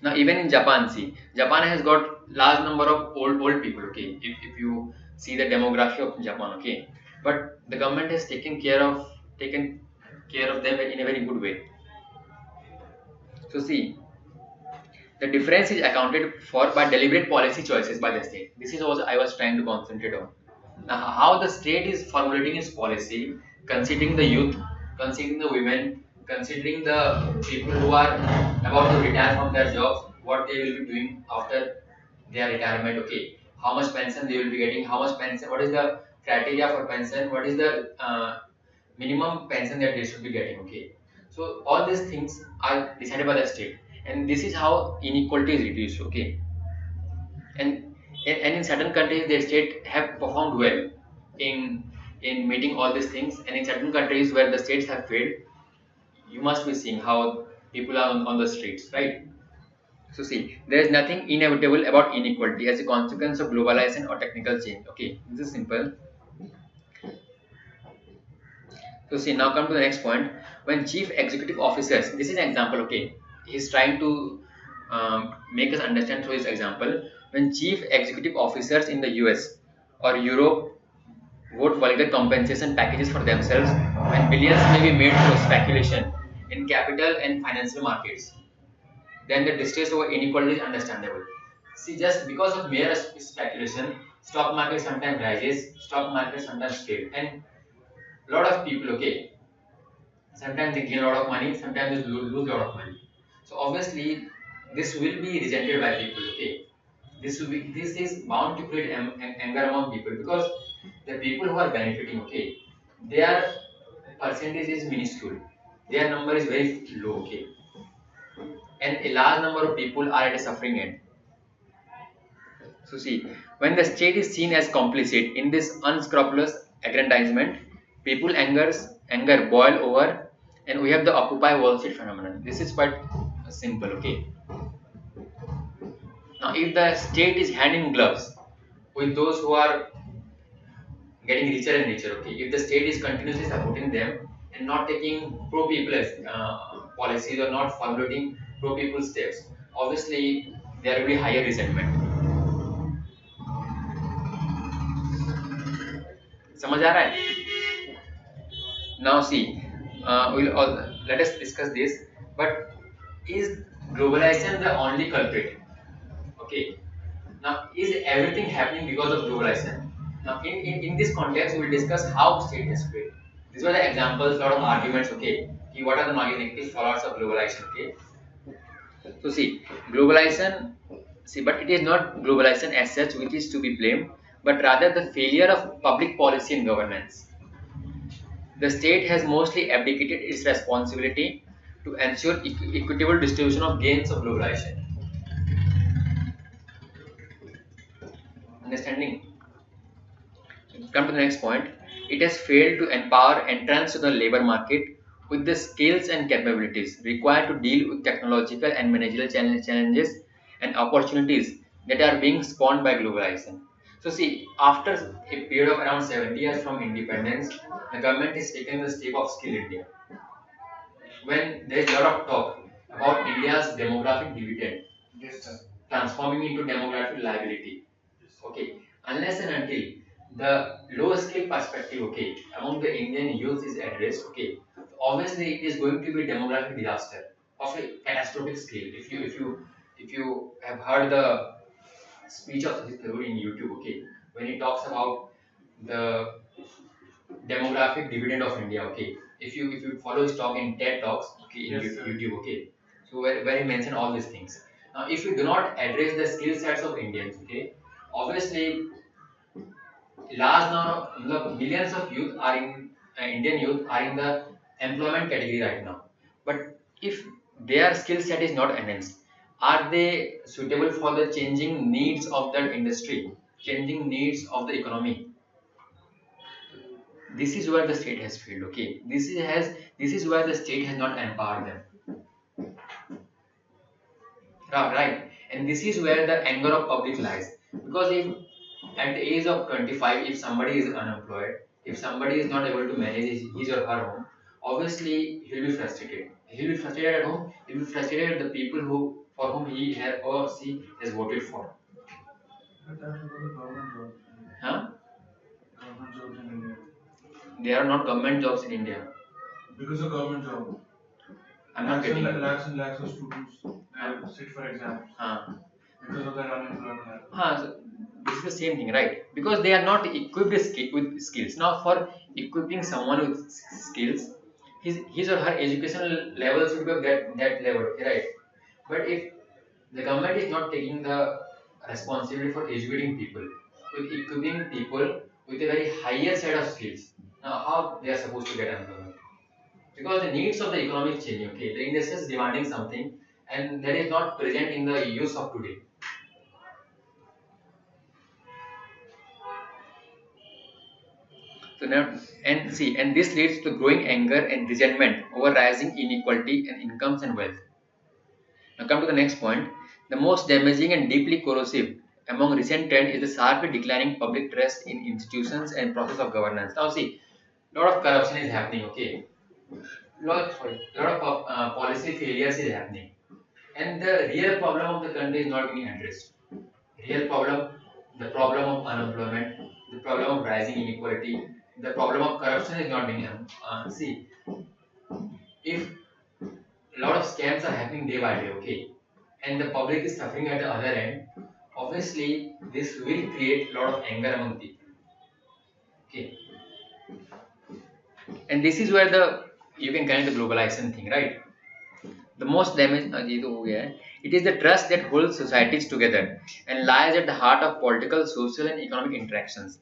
Now, even in Japan, see, Japan has got large number of old people, okay. If you see the demography of Japan, okay, but the government has taken care of them in a very good way. So see, the difference is accounted for by deliberate policy choices by the state. This is what I was trying to concentrate on. Now, how the state is formulating its policy, considering the youth, considering the women, considering the people who are about to retire from their jobs, what they will be doing after their retirement, okay, how much pension they will be getting, how much pension, what is the criteria for pension, what is the minimum pension that they should be getting, okay. So all these things are decided by the state, and this is how inequality is reduced, okay. And in certain countries, the state have performed well in meeting all these things, and in certain countries where the states have failed, you must be seeing how people are on the streets, right? So see, there is nothing inevitable about inequality as a consequence of globalization or technical change. Okay, this is simple. So see, now come to the next point. When chief executive officers, this is an example, okay, he's trying to make us understand through this example. When chief executive officers in the US or Europe vote vulgar compensation packages for themselves, when billions may be made through speculation in capital and financial markets. then the distress over inequality is understandable. See, just because of mere speculation, stock market sometimes rises, stock market sometimes fail, and a lot of people, okay, sometimes they gain a lot of money, sometimes they lose a lot of money. So obviously, this will be resented by people, okay. This is bound to create anger among people, because the people who are benefiting, okay, their percentage is minuscule, their number is very low, okay, and a large number of people are at a suffering end. So see, when the state is seen as complicit in this unscrupulous aggrandizement, people anger boil over, and we have the Occupy Wall Street phenomenon. This is quite simple, okay. Now, if the state is hand in gloves with those who are getting richer and richer, okay, if the state is continuously supporting them and not taking pro people policies or not formulating pro people steps, obviously there will be higher resentment. समझ आ रहा है? Now see, let us discuss this. But is globalization the only culprit? Okay. Now, is everything happening because of globalization? Now, in this context, we will discuss how state has failed. These were the examples, lot of arguments. Okay, what are the negative fallouts of globalization? Okay. So see, globalization. See, but it is not globalization as such which is to be blamed, but rather the failure of public policy and governance. The state has mostly abdicated its responsibility to ensure equitable distribution of gains of globalization. Understanding? Come to the next point. It has failed to empower entrants to the labor market with the skills and capabilities required to deal with technological and managerial challenges and opportunities that are being spawned by globalization. So see, after a period of around 70 years from independence, the government has taken the step of Skill India. When there is a lot of talk about India's demographic dividend, transforming into demographic liability, okay, unless and until the low skill perspective, okay, among the Indian youth is addressed, okay, obviously it is going to be demographic disaster of a catastrophic scale. If you have heard the speech of Satish Tharoor in YouTube, okay, when he talks about the demographic dividend of India, okay, if you follow his talk in TED Talks, okay, in YouTube, okay, so where he mentioned all these things. Now, if we do not address the skill sets of Indians, okay, obviously large number of millions of youth are in Indian youth are in the employment category right now. But if their skill set is not enhanced, are they suitable for the changing needs of that industry, changing needs of the economy? This is where the state has failed. Okay, this is where the state has not empowered them. Right, and this is where the anger of public lies. Because if at the age of 25, if somebody is unemployed, if somebody is not able to manage his or her home, obviously he will be frustrated. He will be frustrated at home. He will be frustrated at the people who for whom he or she has voted for. But that's because of government jobs. Huh? Government jobs in India. There are not government jobs in India. Because of government job. I'm not getting it. Lakhs and lakhs of students sit for exams. Because of that unemployment. So this is the same thing, right? Because they are not equipped with skills. Now, for equipping someone with skills, his or her educational level should be of that level, okay, right? But if the government is not taking the responsibility for educating people, with equipping people with a very higher set of skills, now how they are supposed to get employment? Because the needs of the economy is changing, okay? The industry is demanding something, and that is not present in the use of today. So now, and this leads to growing anger and resentment over rising inequality in incomes and wealth. Now come to the next point. The most damaging and deeply corrosive among recent trend is the sharply declining public trust in institutions and process of governance. Now see, a lot of corruption is happening, okay? Lot of policy failures is happening. And the real problem of the country is not being addressed. Real problem, the problem of unemployment, the problem of rising inequality, the problem of corruption is not being see. If a lot of scams are happening day by day, okay, and the public is suffering at the other end, obviously this will create a lot of anger among people. Okay, and this is where the you can connect the globalization thing, right? The most damage ये तो हो गया है. It is the trust that holds societies together and lies at the heart of political, social, and economic interactions.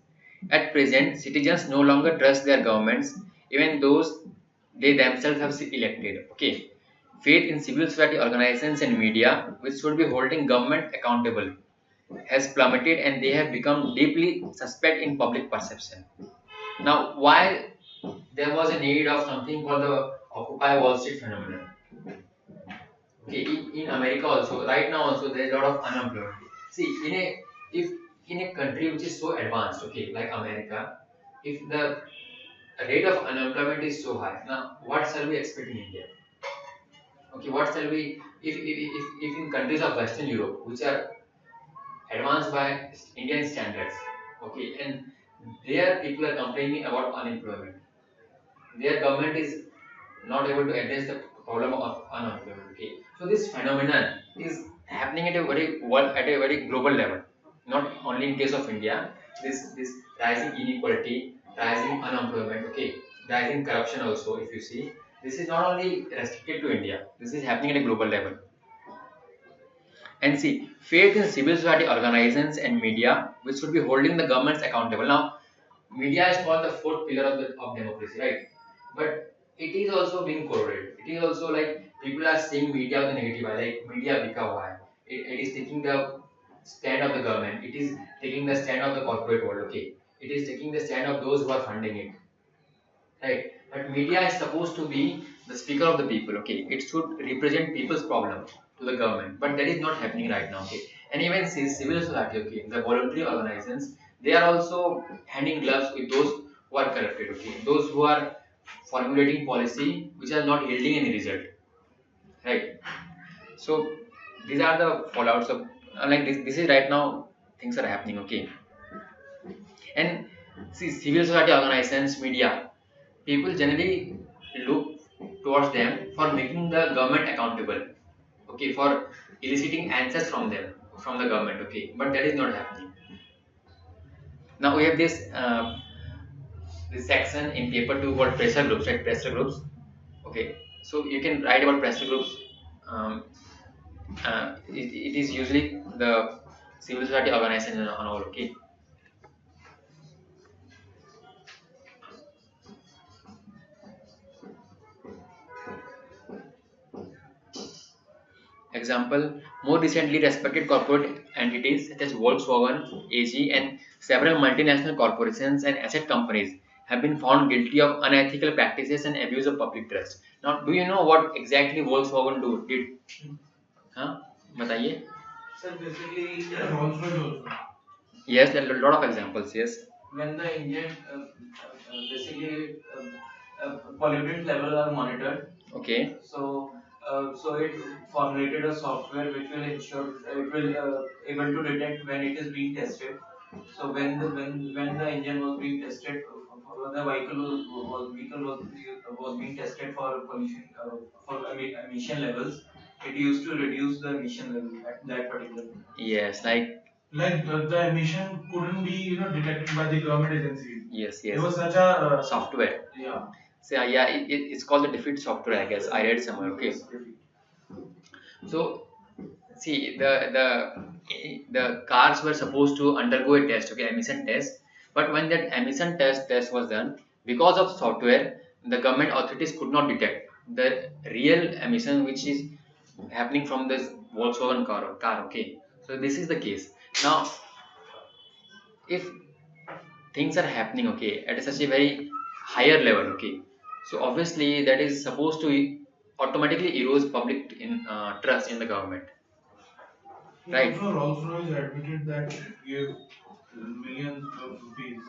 At present, citizens no longer trust their governments, even those they themselves have elected. Okay, faith in civil society organizations and media, which should be holding government accountable, has plummeted, and they have become deeply suspect in public perception. Now, why there was a need of something called the Occupy Wall Street phenomenon. Okay, in America also, right now also there is a lot of unemployment. See, if in a country which is so advanced, okay, like America, if the rate of unemployment is so high, now what shall we expect in India? Okay, what shall we if in countries of Western Europe which are advanced by Indian standards, okay, and there people are complaining about unemployment. Their government is not able to address the problem of unemployment. Okay, so this phenomenon is happening at a very global level, not only in case of India. This rising inequality, rising unemployment, okay, rising corruption also. If you see, this is not only restricted to India. This is happening at a global level. And see, faith in civil society organizations and media, which should be holding the governments accountable. Now, media is called the fourth pillar of democracy, right? But it is also being corroded. It is also like people are seeing media with a negative eye, like media bika hua hai. It is taking the stand of the government. It is taking the stand of the corporate world. Okay, it is taking the stand of those who are funding it, right? But media is supposed to be the speaker of the people. Okay, it should represent people's problem to the government, but that is not happening right now. Okay, and even civil society, okay, the voluntary organizations, they are also handing gloves with those who are corrupted. Okay, those who are formulating policy which are not yielding any result, right? So these are the fallouts of like this is right now things are happening. Okay, and see, civil society organizations, media, people generally look towards them for making the government accountable, okay, for eliciting answers from them, from the government, okay, but that is not happening. Now we have this section in paper 2 called pressure groups, right? Pressure groups, okay, so you can write about pressure groups. It is usually the civil society organization and all, okay. Example, more recently respected corporate entities such as Volkswagen AG and several multinational corporations and asset companies have been found guilty of unethical practices and abuse of public trust. Now, do you know what exactly Volkswagen did? Huh? बताइए. So basically, Rolls-Royce also. Yes, there are a lot of examples. Yes. when the Indian basically pollutant level are monitored, Okay. so it formulated a software which will ensure it will able to detect when it is being tested. So when the engine was being tested, the vehicle was being tested for pollution for emission levels. It used to reduce the emission level at that particular point. Yes, like the emission couldn't be detected by the government agencies. yes, It yes. was such a Software. yeah. So yeah, it's called the defeat software, I guess. I read somewhere. Okay. So see, the cars were supposed to undergo a test, okay, emission test. But when that emission test was done, because of software, the government authorities could not detect the real emission which is happening from this Volkswagen car. Okay, so this is the case. Now, if things are happening, okay, at such a very higher level, okay, so obviously that is supposed to automatically erodes public trust in the government. Right. Also, Rolls-Royce admitted that it gave millions of rupees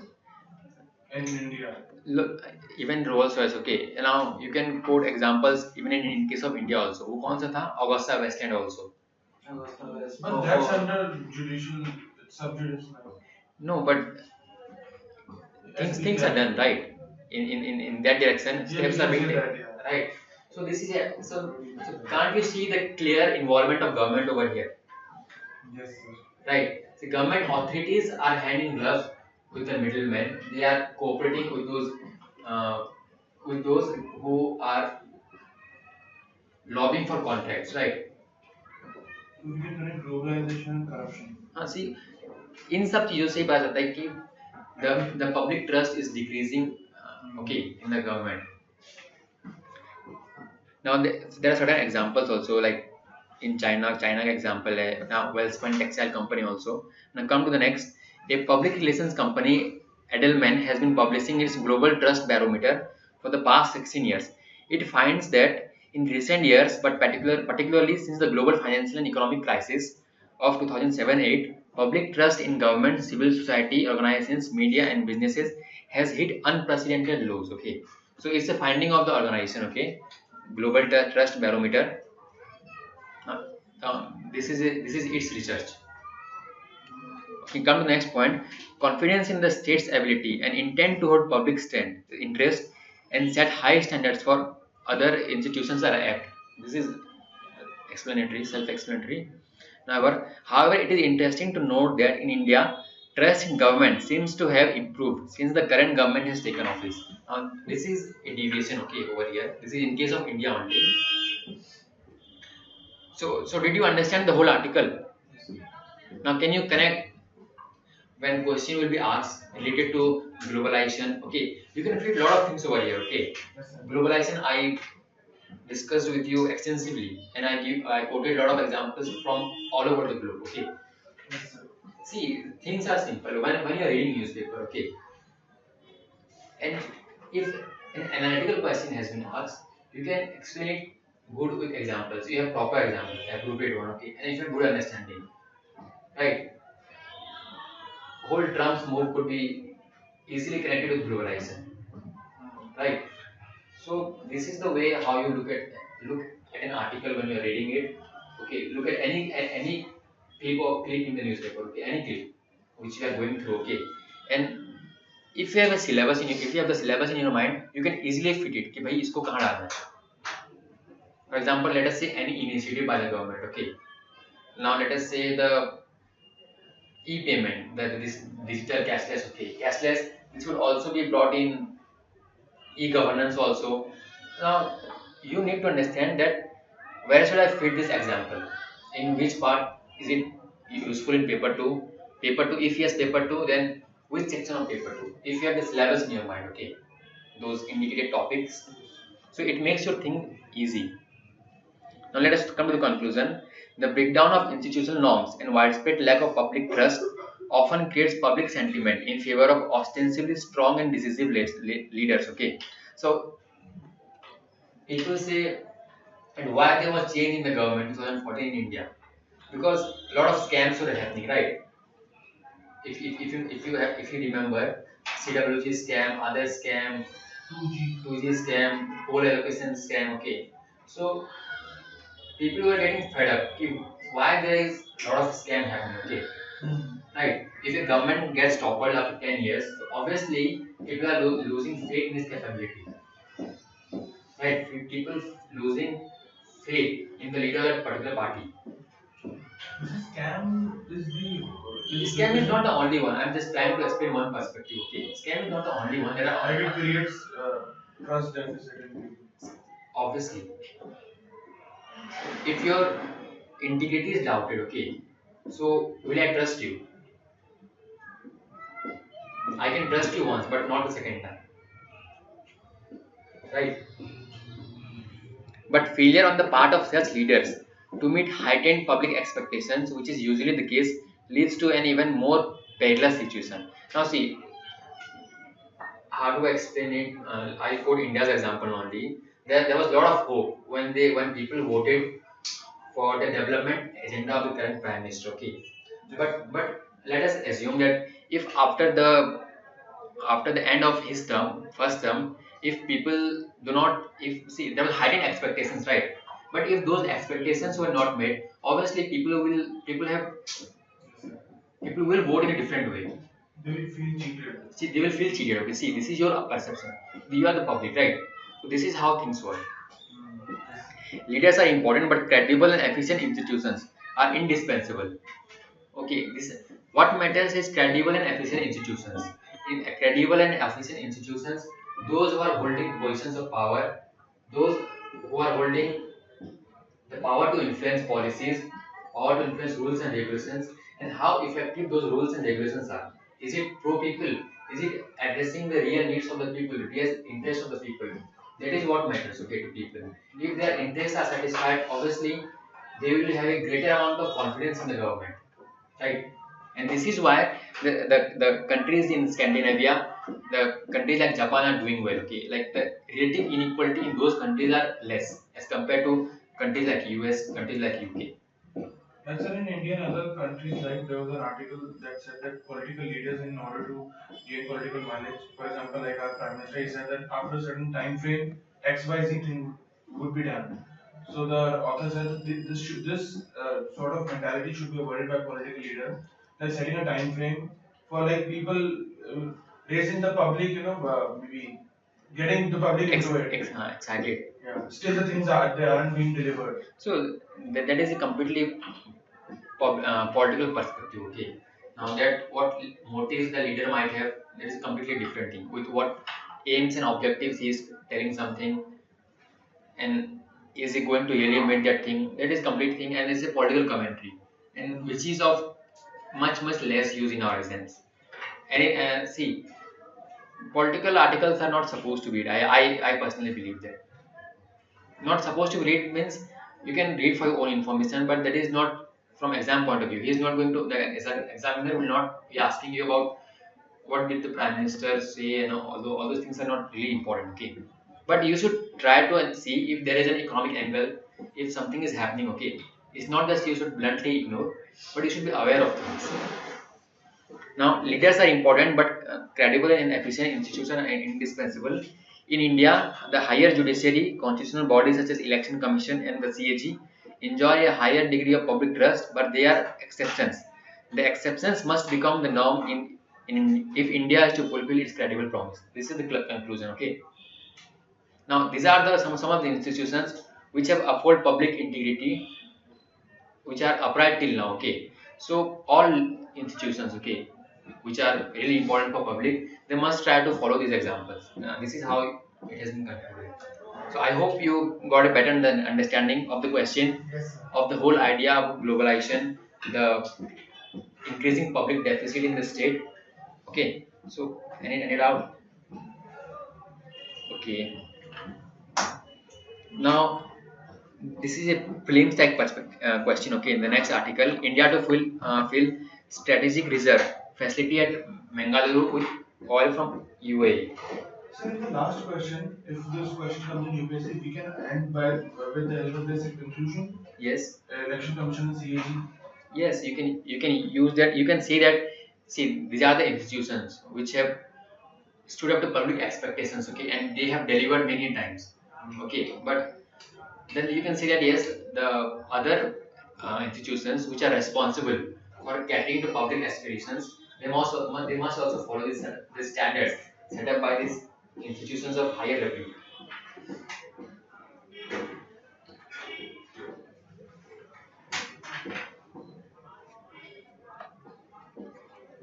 in India. Look, even Rolls-Royce, okay. Now you can quote examples even in case of India also. वो कौन सा था? Augusta Westland also. But that's under judicial subjudice now. No, but things are done right in that direction. Steps are being taken, right. So this is so can't you see the clear involvement of government over here? Yes, sir. Right. The government authorities are hand in glove with the middlemen. They are cooperating with those who are lobbying for contracts, right? So we can connect globalization and corruption. See, इन सब चीजों से ही पता चलता है कि the public trust is decreasing, okay, in the government. Now there are certain examples also, like in China का example है. Now Welspun textile company also. Now come to the next. A public relations company, Edelman, has been publishing its global trust barometer for the past 16 years. It finds that in recent years, but particularly since the global financial and economic crisis of 2007-8, public trust in government, civil society organizations, media, and businesses has hit unprecedented lows. Okay, so it's a finding of the organization. Okay, global trust barometer. This is its research. We come to the next point. Confidence in the state's ability and intent to hold public interest and set high standards for other institutions or act. This is explanatory, self-explanatory. However, it is interesting to note that in India, trust in government seems to have improved since the current government has taken office. Now, this is a deviation, okay, over here. This is in case of India only. So did you understand the whole article? Now, can you connect when question will be asked related to globalization? Okay, you can fit a lot of things over here. Okay, globalization I discussed with you extensively, and I quoted a lot of examples from all over the globe. Okay, see, things are simple when you are reading newspaper. Okay, and if an analytical question has been asked, you can explain it good with examples. You have proper examples, appropriate one. Okay, and if you have good understanding, right? Whole Trump's move could be easily connected with globalization, right? So this is the way how you look at an article when you are reading it. Okay, look at any clip in the newspaper. Okay, any clip which you are going through. Okay, and if you have a syllabus if you have the syllabus in your mind, you can easily fit it. कि भाई इसको कहाँ डालना है? For example, let us say any initiative by the government. Okay, now let us say the e-payment, this digital cashless. Okay, cashless. This will also be brought in e-governance also. Now you need to understand that where should I fit this example? In which part is it useful in paper 2? Paper 2, if yes, paper 2, then which section of paper 2? If you have the syllabus in your mind, okay, those indicated topics, so it makes your thing easy. Now let us come to the conclusion. The breakdown of institutional norms and widespread lack of public trust often creates public sentiment in favor of ostensibly strong and decisive leaders. Okay, so people say, and why there was change in the government in 2014 in India? Because a lot of scams were happening, right? If you remember, CWG scam, other scam, 2G scam, whole allocation scam. Okay, so people were getting fed up. Why there is a lot of scam happening? Okay, right? If the government gets toppled after 10 years, so obviously people are losing faith in its capability. Right? People losing faith in the leader of a particular party. Scam is not the only one. I'm just trying to explain one perspective. Okay, scam is not the only one. There are it creates trust deficit in people. Obviously, if your integrity is doubted, okay, so will I trust you? I can trust you once, but not the second time, right? But failure on the part of such leaders to meet heightened public expectations, which is usually the case, leads to an even more perilous situation. Now see, how do I explain it? I quote India's example only. There was a lot of hope when people voted for the development agenda of the current prime minister. Okay, but let us assume that if after the end of his first term, if people do not, if see there were heightened expectations, right? But if those expectations were not met, obviously people will vote in a different way. They will feel cheated. See, they will feel cheated. Okay, see, this is your perception. You are the public, right? So this is how things work. Leaders are important, but credible and efficient institutions are indispensable. Okay, this what matters is credible and efficient institutions. In credible and efficient institutions, those who are holding positions of power, those who are holding the power to influence policies, power to influence rules and regulations, and how effective those rules and regulations are. Is it pro people? Is it addressing the real needs of the people, real interests of the people? That is what matters, okay, to people. If their interests are satisfied, obviously they will have a greater amount of confidence in the government, right? And this is why the countries in Scandinavia, the countries like Japan are doing well. Okay, like the relative inequality in those countries are less as compared to countries like US, countries like UK. And sir, in India and other countries, like there was an article that said that political leaders, in order to gain political mileage, for example, like our prime minister, he said that after a certain time frame, XYZ thing would be done. So the author said that this sort of mentality should be avoided by political leaders, like setting a time frame for like people raising the public, maybe getting the public into it. Exactly. Yeah. Still, the things are they aren't being delivered. So that is a completely political perspective. Okay. Now that what motives the leader might have, that is a completely different thing. With what aims and objectives he is telling something, and is he going to really make that thing? That is complete thing, and it's a political commentary, and which is of much less use in our sense. And see, political articles are not supposed to be read. I personally believe that not supposed to read means you can read for your own information, but that is not from exam point of view. He is not going to, the examiner will not be asking you about what did the prime minister say, and although all those things are not really important. Okay, but you should try to see if there is an economic angle, if something is happening. Okay, it's not just you should bluntly ignore, but you should be aware of things. Now, leaders are important, but credible and efficient institutions are indispensable. In India, the higher judiciary, constitutional bodies such as Election Commission and the CAG enjoy a higher degree of public trust, but they are exceptions. The exceptions must become the norm in if India is to fulfill its credible promise. This is the conclusion. Okay. Now, these are the some of the institutions which have uphold public integrity, which are upright till now. Okay, so all institutions, okay, which are really important for public, they must try to follow these examples. This is how it has been concluded. So I hope you got a better understanding of the question, of the whole idea of globalization, the increasing public deficit in the state. Okay, so any doubt? Okay, now this is a film type question. Okay, in the next article, India to fill strategic reserve facility at Mangaluru with oil from UAE. So in the last question, if this question comes in UPSC, we can end by with the help of this conclusion. Yes. Election Commission and CAG. Yes, you can use that. You can say that. See, these are the institutions which have stood up to public expectations. Okay, and they have delivered many times. Okay, but then you can say that yes, the other institutions which are responsible for catering to public aspirations, they must also follow this standards set up by these institutions of higher repute.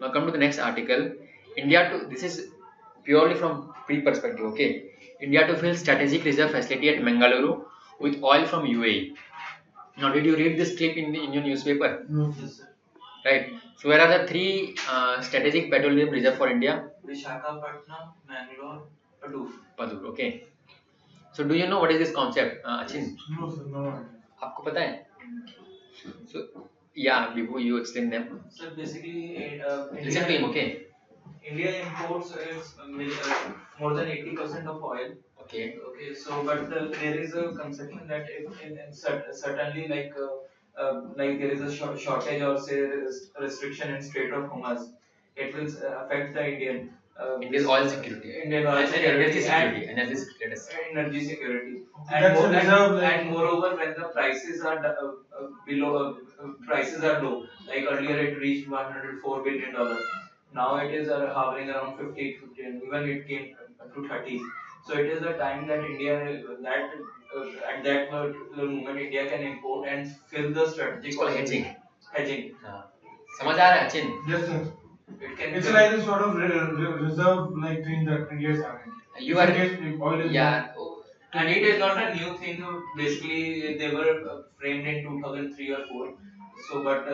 Now come to the next article. India to this is purely from pre perspective. Okay, India to fill strategic reserve facility at Mangaluru with oil from UAE. Now, did you read this clip in your newspaper? No, yes, sir. Right. So, where are the three strategic petroleum reserve for India? Visakhapatnam, Mangalore, Padur. Okay. So, do you know what is this concept, Achin? No, sir, no. आपको पता है? So, yeah, Vibhu, you explain them. So basically, Listen to him, okay? India imports more than 80% of oil. Okay. Okay. So, but there is a conception that certainly like there is a shortage or say restriction in Strait of Hormuz, it will affect the India's oil security. Indian oil security energy security. And moreover, when the prices are below, prices are low. Like earlier, it reached $104 billion. Now it is hovering around 50, and even it came to 30. So it is a time that India that at that particular moment India can import and fill the strategic. It's called hedging. Hedging. समझ आ रहा है Achin? Yes, sir. It can. It's like a sort of reserve like thing that India is having. You are. Oil is Yeah. And it is not a new thing. Basically, they were framed in 2003 or 4. So, but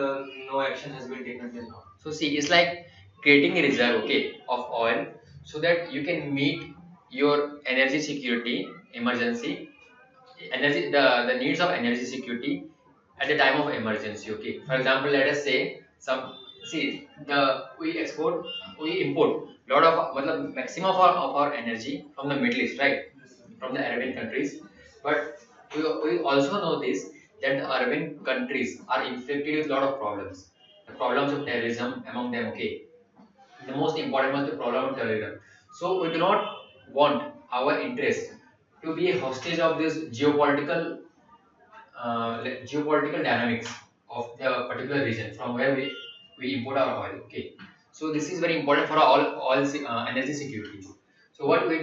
no action has been taken till now. So see, it's like creating a reserve, okay, of oil, so that you can meet your energy security emergency, the needs of energy security at the time of emergency. Okay, for example, let us say we import lot of maximum of our energy from the Middle East, right, from the Arabian countries, but we also know this that the Arabian countries are inflicted with a lot of problems, the problems of terrorism among them. Okay, the most important was the problem of terrorism. So we do not want our interest to be a hostage of this geopolitical dynamics of the particular region from where we import our oil. Okay, so this is very important for all energy security. So what we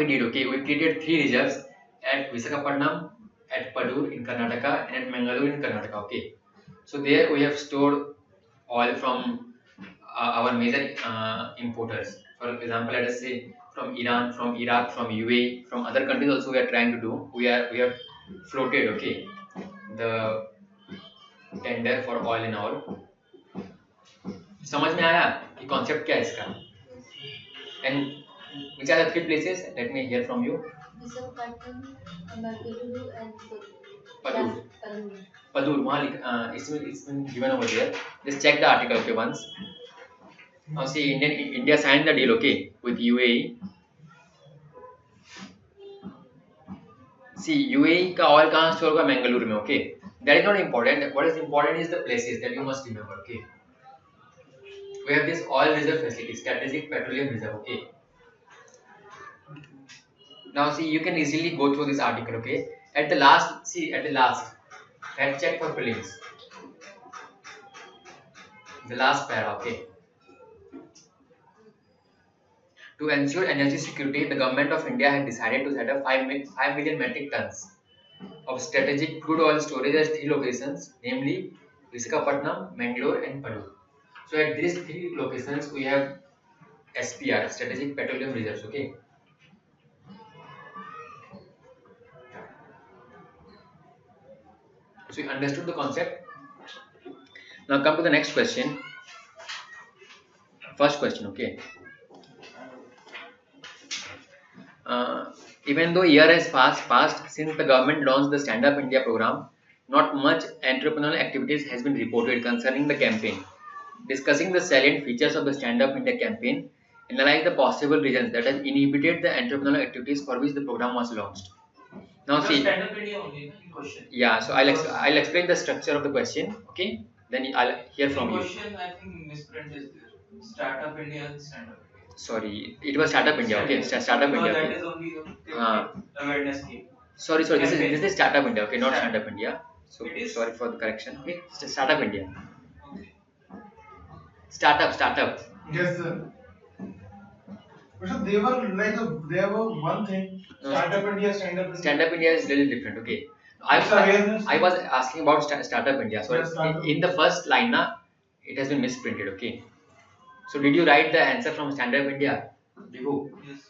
did, okay, we created 3 reserves at Visakhapatnam, at Padur in Karnataka, and at Mangalore in Karnataka. Okay, so there we have stored oil from our major importers. For example, let us say from Iran, from Iraq, from UAE, from other countries also we are trying to do. We have floated, okay, the tender for oil and all. समझ में आया कि concept क्या है इसका? And which are the 3 places? Let me hear from you. Padur. वहाँ it's been given over there. Just check the article, okay, once. Now see, India signed the deal, okay, with UAE. See, UAE का oil कहाँ store होगा? Mangalore में, okay. That is not important. What is important is the places that you must remember, okay. We have this oil reserve facility, strategic petroleum reserve, okay. Now see, you can easily go through this article, okay. At the last, fact check for prelims. The last para, okay. To ensure energy security, the government of India had decided to set up 5 million metric tons of strategic crude oil storage at 3 locations, namely Visakhapatnam, Mangalore, and Padur. So at these 3 locations, we have SPR, strategic petroleum reserves. Okay. So you understood the concept. Now come to the next question. First question. Okay. Even though a year has passed since the government launched the Stand Up India program, not much entrepreneurial activities has been reported concerning the campaign. Discussing the salient features of the Stand Up India campaign, analyze the possible reasons that have inhibited the entrepreneurial activities for which the program was launched. Now see, Stand Up India only question. Yeah, so I'll explain the structure of the question. Okay, then I'll hear from you. Question, I think misprint is there. Startup India and Stand Up. Sorry, it was Startup India. Okay, Startup India. That okay. is only awareness scheme. Sorry. This is Startup India. Okay, not Stand Up India. So sorry for the correction. Okay, it's Startup India. Okay. Startup. Yes, sir. So they were one thing. Startup India, Stand Up India. Stand Up India is really different. Okay. I was asking about Startup India. So in the first line, it has been misprinted. Okay. So did you write the answer from Stand Up India? Yes.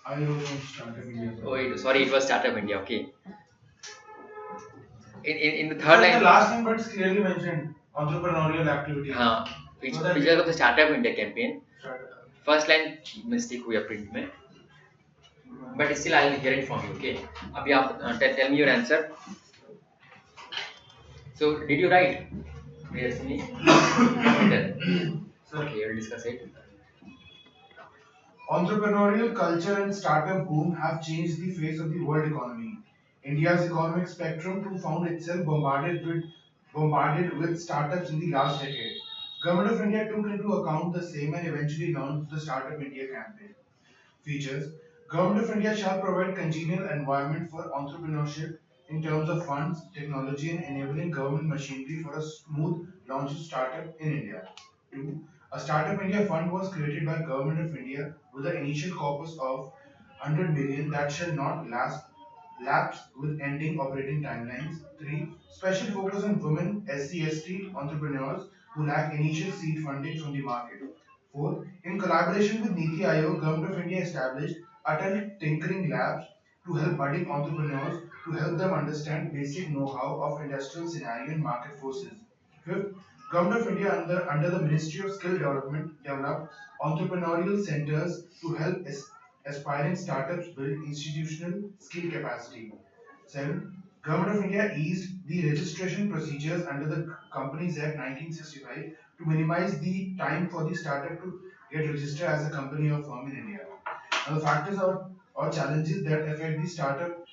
I wrote from Startup India. Oh, sorry, it was Startup India. Okay. In the third line. The last line, but it's clearly mentioned entrepreneurial activities. Features of the Startup India campaign. First line mistake हुई print में. But still I will hear it from you. Okay. अभी आप tell me your answer. So did you write? Yes. Okay, we'll discuss it. Entrepreneurial culture and startup boom have changed the face of the world economy. India's economic spectrum too found itself bombarded with startups in the last decade. Government of India took into account the same and eventually launched the Startup India campaign. Features: Government of India shall provide congenial environment for entrepreneurship in terms of funds, technology, and enabling government machinery for a smooth launch of startup in India. 2. A Startup India fund was created by Government of India with an initial corpus of 100 million that shall not lapse with ending operating timelines. 3. Special focus on women SC/ST entrepreneurs who lack initial seed funding from the market. 4. In collaboration with Niti Aayog, Government of India established Atal Tinkering Labs to help budding entrepreneurs to help them understand basic know-how of industrial scenario and market forces. Fifth, Government of India under the Ministry of Skill Development developed entrepreneurial centers to help aspiring startups build institutional skill capacity. 7. Government of India eased the registration procedures under the Companies Act 1965 to minimize the time for the startup to get registered as a company or firm in India. Now, the factors or challenges that affect the Startup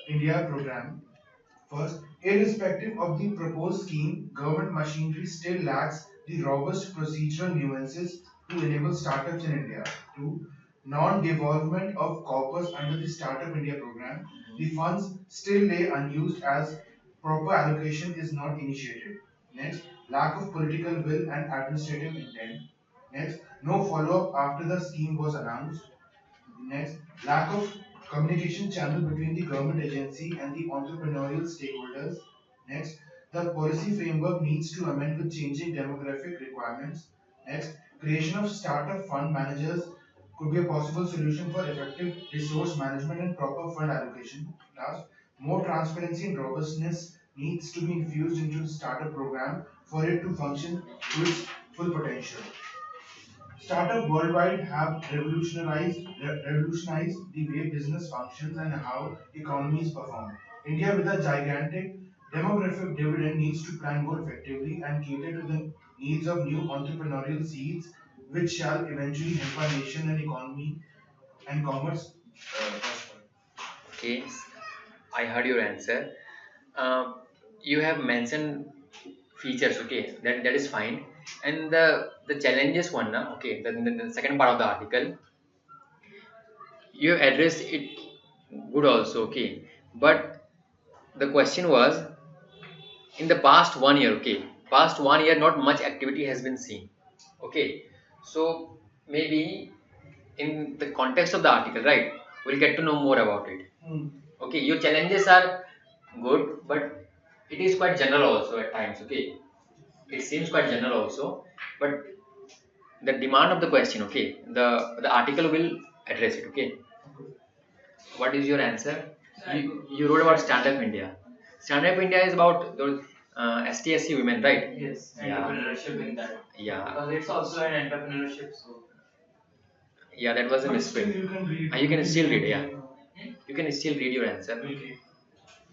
India program. First, irrespective of the proposed scheme, government machinery still lacks the robust procedural nuances to enable startups in India. 2. Non-devolvement of corpus under the Startup India program. The funds still lay unused as proper allocation is not initiated. Next, lack of political will and administrative intent. Next, no follow-up after the scheme was announced. Next, lack of communication channel between the government agency and the entrepreneurial stakeholders. Next, the policy framework needs to amend with changing demographic requirements. Next, creation of startup fund managers could be a possible solution for effective resource management and proper fund allocation. Last, more transparency and robustness needs to be infused into the startup program for it to function to its full potential. Startup worldwide have revolutionized the way business functions and how economies perform. India, with a gigantic demographic dividend, needs to plan more effectively and cater to the needs of new entrepreneurial seeds, which shall eventually help our nation and economy and commerce prosper. Okay, I heard your answer. Um, you have mentioned features, okay, that is fine. And the challenges one, na, okay, the second part of the article, you have addressed it good also, okay. But the question was, in the past 1 year, okay, past 1 year, not much activity has been seen, okay. So maybe in the context of the article, right, we'll get to know more about it. Okay, your challenges are good, but it is quite general also at times, okay. It seems quite general also, but the demand of the question, okay, the article will address it, okay. What is your answer? You wrote about Stand Up India. Stand Up India is about those STSC women, right? Yes, Yeah. entrepreneurship in that. Yeah. Because it's also an entrepreneurship. So Yeah, that was a But still misprint. you can read. You can still read, yeah. You can still read your answer. okay.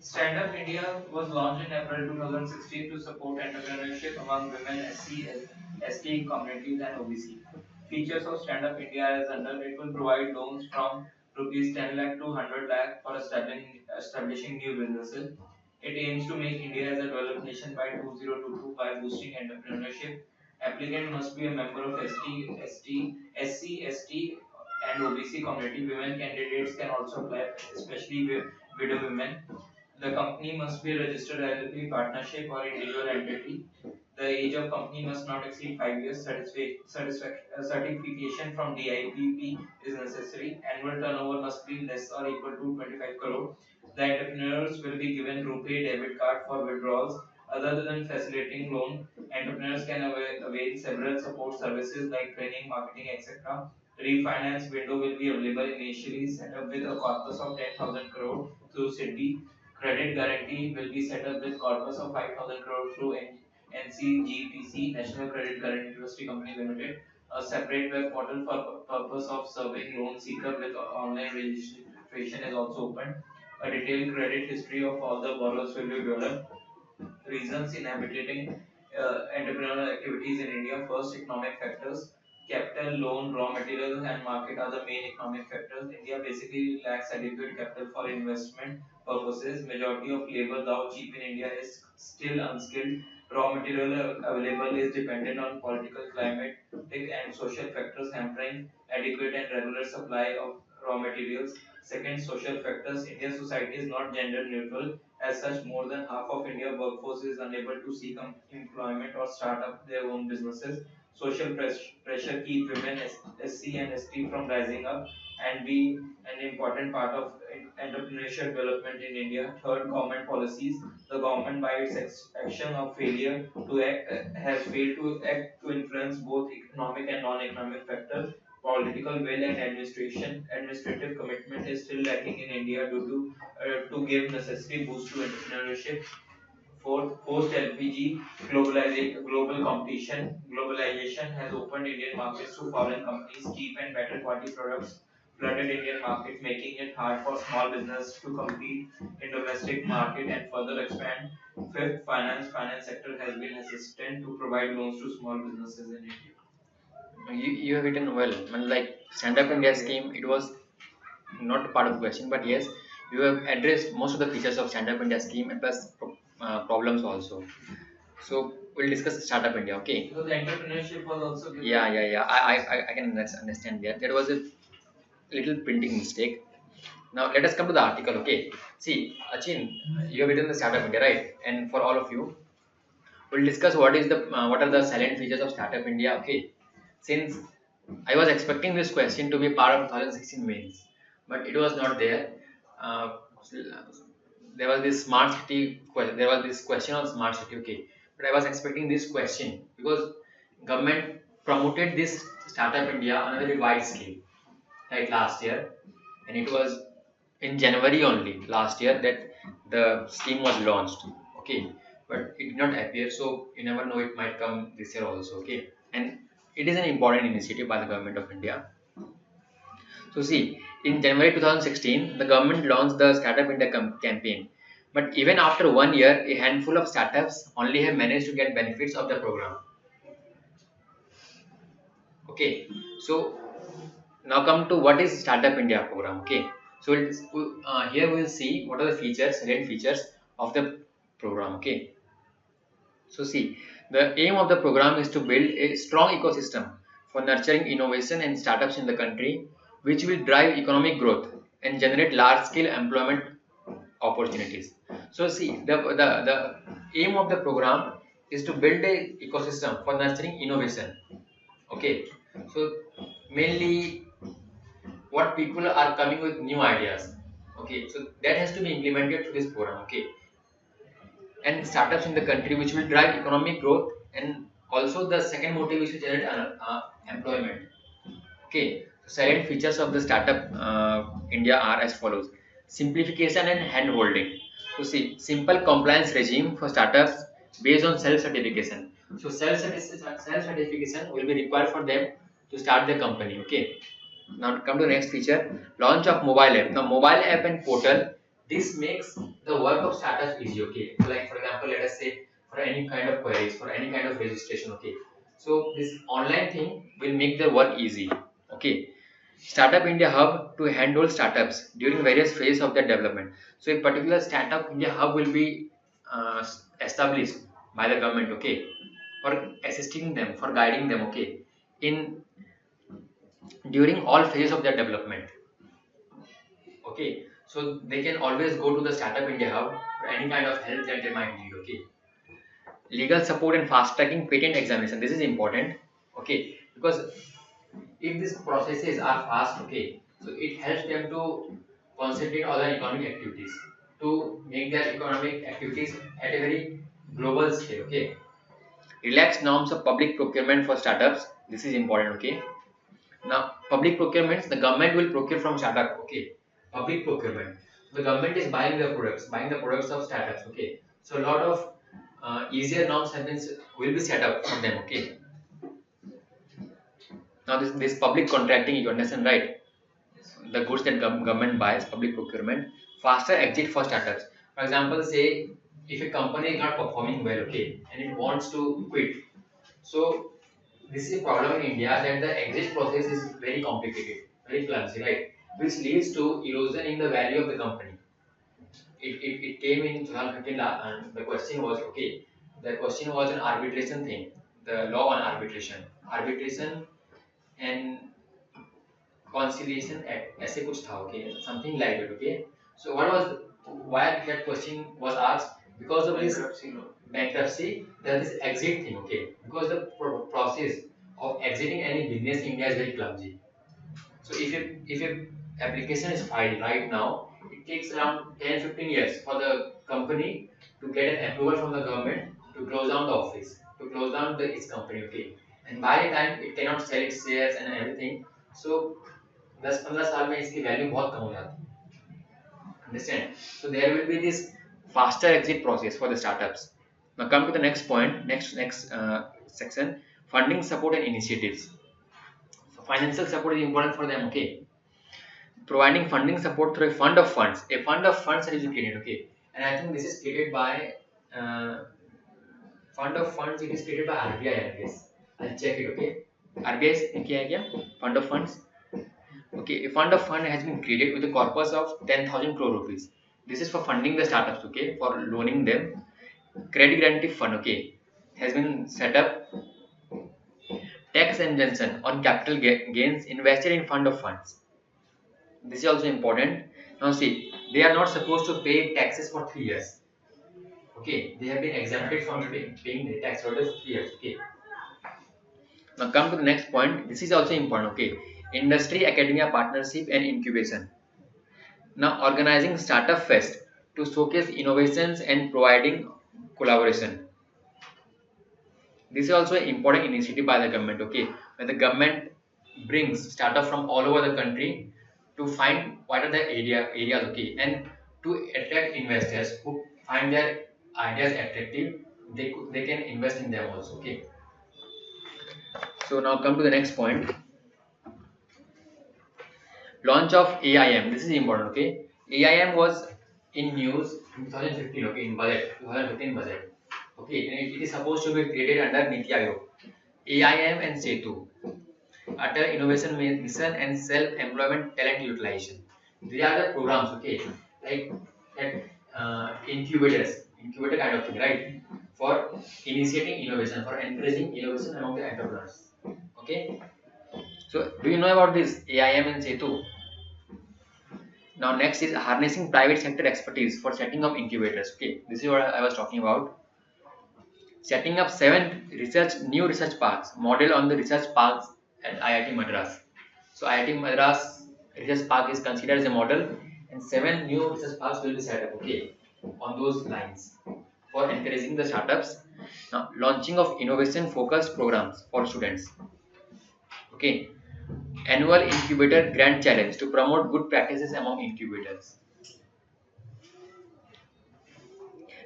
Stand Up India was launched in April 2016 to support entrepreneurship among women, SC, ST communities, and OBC. Features of Stand Up India as under it will provide loans from rupees 10 lakh to 100 lakh for establishing new businesses. It aims to make India as a developed nation by 2022 by boosting entrepreneurship. Applicant must be a member of SC, ST, and OBC community. Women candidates can also apply, especially widow women. The company must be a registered LLP partnership or individual entity. The age of company must not exceed 5 years. Certification from DIPP is necessary. Annual turnover must be less or equal to 25 crore. The entrepreneurs will be given RuPay debit card for withdrawals. Other than facilitating loan, entrepreneurs can avail several support services like training, marketing, etc. Refinance window will be available initially, set up with a corpus of 10,000 crore through Citi. Credit guarantee will be set up with corpus of 5,000 crore through NCGTC, National Credit Guarantee Trustee Company Limited. A separate web portal for purpose of serving loan seeker with online registration is also open. A detailed credit history of all the borrowers will be developed. Reasons inhibiting entrepreneurial activities in India. First, economic factors. Capital, loan, raw materials, and market are the main economic factors. India basically lacks adequate capital for investment purposes. Majority of labor, though cheap in India, is still unskilled. Raw material available is dependent on political, climatic, and social factors hampering adequate and regular supply of raw materials. Second, social factors. Indian society is not gender neutral. As such, more than half of India workforce is unable to seek employment or start up their own businesses. Social pressure keep women, SC and ST from rising up and be an important part of entrepreneurship development in India. Third, government policies. The government, by its action of failure to act, has failed to act to influence both economic and non-economic factors. Political will and administrative commitment is still lacking in India due to give necessary boost to entrepreneurship. Fourth, post LPG global competition. Globalization has opened Indian markets to foreign companies. Cheap and better quality products flooded Indian market, making it hard for small business to compete in domestic market and further expand. Fifth, finance sector has been hesitant to provide loans to small businesses in India. You have written well. I mean, like Stand Up India scheme, it was not part of the question, but yes, you have addressed most of the features of Stand Up India scheme and plus problems also. So we'll discuss Startup India. Okay. So the entrepreneurship was also given. Yeah. I can understand that. There was a little printing mistake. Now let us come to the article. Okay. See, Achin, you have written the Startup India, right? And for all of you, we'll discuss what are the silent features of Startup India. Okay. Since I was expecting this question to be part of 2016 mains, but it was not there. Uh, there was this smart city question. There was this question on smart city. Okay, but I was expecting this question because government promoted this Startup India on a very wide scale, like last year, and it was in January only last year that the scheme was launched. Okay, but it did not appear, so you never know, it might come this year also. Okay, and it is an important initiative by the government of India. So see, in January 2016, the government launched the Startup India campaign. But even after 1 year, a handful of startups only have managed to get benefits of the program. Okay, so now come to what is Startup India program. Okay, so here we will see what are the features, salient features of the program. Okay, so see, the aim of the program is to build a strong ecosystem for nurturing innovation and startups in the country, which will drive economic growth and generate large-scale employment opportunities. So see, the aim of the program is to build a ecosystem for nurturing innovation. Okay, so mainly what people are coming with new ideas. Okay, so that has to be implemented through this program. Okay, and startups in the country, which will drive economic growth, and also the second motive is to generate employment. Okay, so silent features of the Startup India are as follows: simplification and hand holding. So see, simple compliance regime for startups based on self certification. So self certification will be required for them to start the company. Okay, now come to the next feature: launch of mobile app. Now mobile app and portal, this makes the work of startups easy. Okay, like for example, let us say for any kind of queries, for any kind of registration. Okay, so this online thing will make the work easy. Okay, Startup India Hub to handle startups during various phases of their development. So a particular Startup India Hub will be established by the government. Okay, for assisting them, for guiding them. Okay, in during all phases of their development. Okay, so they can always go to the Startup India Hub for any kind of help that they might need. Okay, legal support and fast tracking patent examination, this is important. Okay, because if these processes are fast, okay, so it helps them to concentrate on their economic activities, to make their economic activities at a very global scale. Okay, relaxed norms of public procurement for startups, this is important. Okay, now public procurements, the government will procure from startup. Okay, public procurement, the government is buying the products of startups. Okay, so a lot of easier norms will be set up for them. Okay, now this public contracting, you understand, right? The goods that government buys, public procurement, faster exit for startups. For example, say if a company is not performing well, okay, and it wants to quit, so this is a problem in India, that the exit process is very complicated, very clumsy, right? Which leads to erosion in the value of the company. It came in 2015, and the question was, okay, the question was an arbitration thing, the law on arbitration and conciliation act, ऐसे कुछ था. Okay, something like that. Okay, so why that question was asked? Because of this bankruptcy, there is this exit thing. Okay, because the process of exiting any business in India is very clumsy. So if a application is filed right now, it takes around 10-15 years for the company to get an approval from the government to close down the office, to close down its company. Okay, and by the time it cannot sell its shares and everything, so 10-15 साल में इसकी value बहुत कम हो जाती है. Understand? So there will be this faster exit process for the startups. Now come to the next point, next section, funding support and initiatives. So financial support is important for them. Okay, providing funding support through a fund of funds. A fund of funds that is created. Okay, and I think this is created by fund of funds. It is created by RBI. I guess I'll check it. Okay, RBI क्या है क्या? Fund of funds. Okay, a fund of fund has been created with a corpus of 10,000 crore rupees. This is for funding the startups, okay, for loaning them. Credit guarantee fund, okay, has been set up. Tax exemption on capital gains invested in fund of funds. This is also important. Now see, they are not supposed to pay taxes for 3 years. Okay, they have been exempted from paying the tax for 3 years. Okay. Now come to the next point. This is also important. Okay, industry academia partnership and incubation. Now organizing startup fest to showcase innovations and providing collaboration. This is also an important initiative by the government. Okay, where the government brings startups from all over the country to find what are the areas. Okay, and to attract investors who find their ideas attractive, they can invest in them also. Okay. So now come to the next point. Launch of AIM. This is important. Okay, AIM was in news in 2015. Okay, in budget 2015 budget. Okay, and it is supposed to be created under Niti Aayog. AIM and Setu, Atal Innovation Mission and Self-Employment Talent Utilization. These are the programs. Okay, like that incubator kind of thing, right? For initiating innovation, for encouraging innovation among the entrepreneurs. Okay. So, do you know about this AIM and Setu? Now, next is harnessing private sector expertise for setting up incubators. Okay, this is what I was talking about. Setting up 7 new research parks, model on the research parks at IIT Madras. So, IIT Madras research park is considered as a model, and 7 new research parks will be set up. Okay, on those lines for encouraging the startups. Now, launching of innovation-focused programs for students. Okay, annual incubator grant challenge to promote good practices among incubators.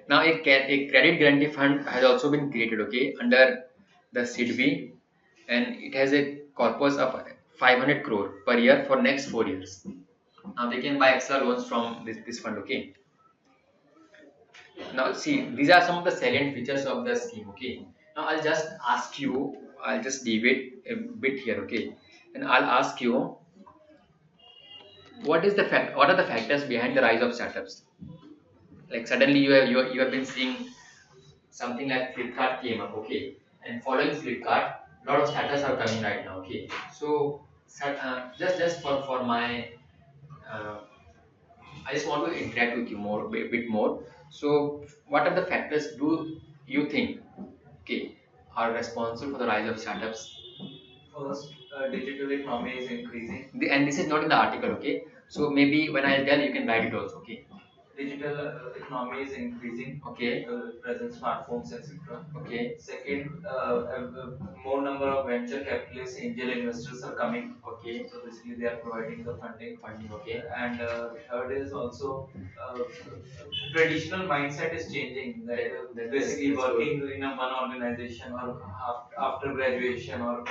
Now a credit guarantee fund has also been created, okay, under the SIDB, and it has a corpus of 500 crore per year for next 4 years. Now they can buy extra loans from this fund. Okay. Now see, these are some of the salient features of the scheme. Okay. Now I'll just ask you, I'll just deviate a bit here. Okay, and I'll ask you, what are the factors behind the rise of startups? Like suddenly you have been seeing something like Flipkart came up. Okay, and following Flipkart, a lot of startups are coming right now. Okay, so just for my I just want to interact with you more, a bit more. So, what are the factors do you think, okay, are responsible for the rise of startups? First, digital economy is increasing. And this is not in the article, okay? So maybe when I tell you can write it also, okay? Digital economy is increasing. Okay. Present smartphones, etc. Okay. Second, more number of venture capitalists, angel investors are coming. Okay. So basically, they are providing the funding. Okay. And third is also traditional mindset is changing. That basically working in a one organization or after graduation or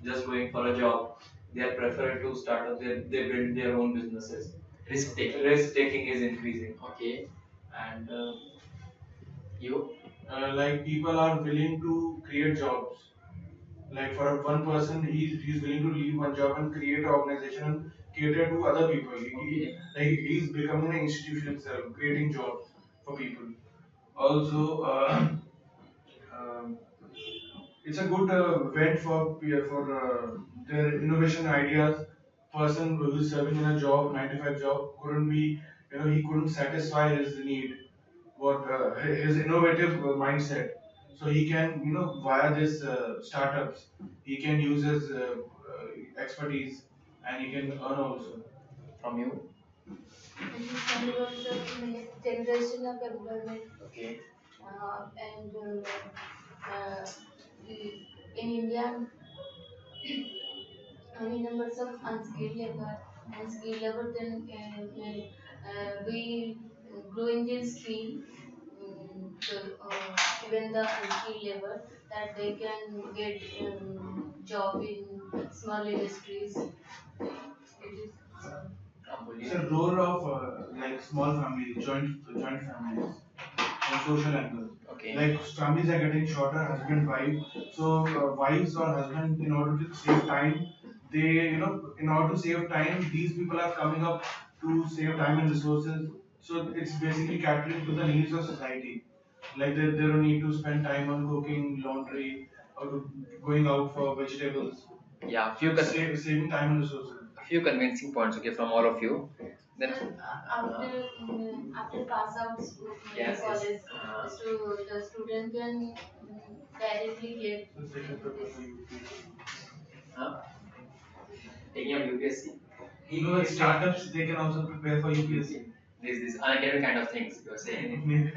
just going for a job, they are preferred to start up. They build their own businesses. Risk taking is increasing. Okay. And you like people are willing to create jobs. Like for one person, he's willing to leave one job and create an organization and cater to other people. He's becoming an institution itself, creating jobs for people. Also, um, it's a good vent for their innovation ideas. Person who is serving in a job, 9 to 5 job, couldn't be, he couldn't satisfy his need, what his innovative mindset. So he can, via this startups, he can use his expertise and he can earn also. from you? It is controls of generation of employment. Okay. And uh, in India, many numbers of unskilled labor and skilled labor then we growing their skill to even the unskilled labor that they can get job in small industries. It is It's a role of like small families, joint families, on social angle. Okay. Like families are getting shorter, husband, wife. So wives or husband, in order to save time, in order to save time, these people are coming up to save time and resources. So it's basically catering to the needs of society. Like they don't need to spend time on cooking, laundry, or going out for vegetables. Yeah, Saving time and resources. few convincing points, okay, from all of you. Then after pass out school, yes, college, yes. so the student can directly get this. Huh? Taking up UPSC. Even with startups, they can also prepare for UPSC. These unacademic kind of things you are saying.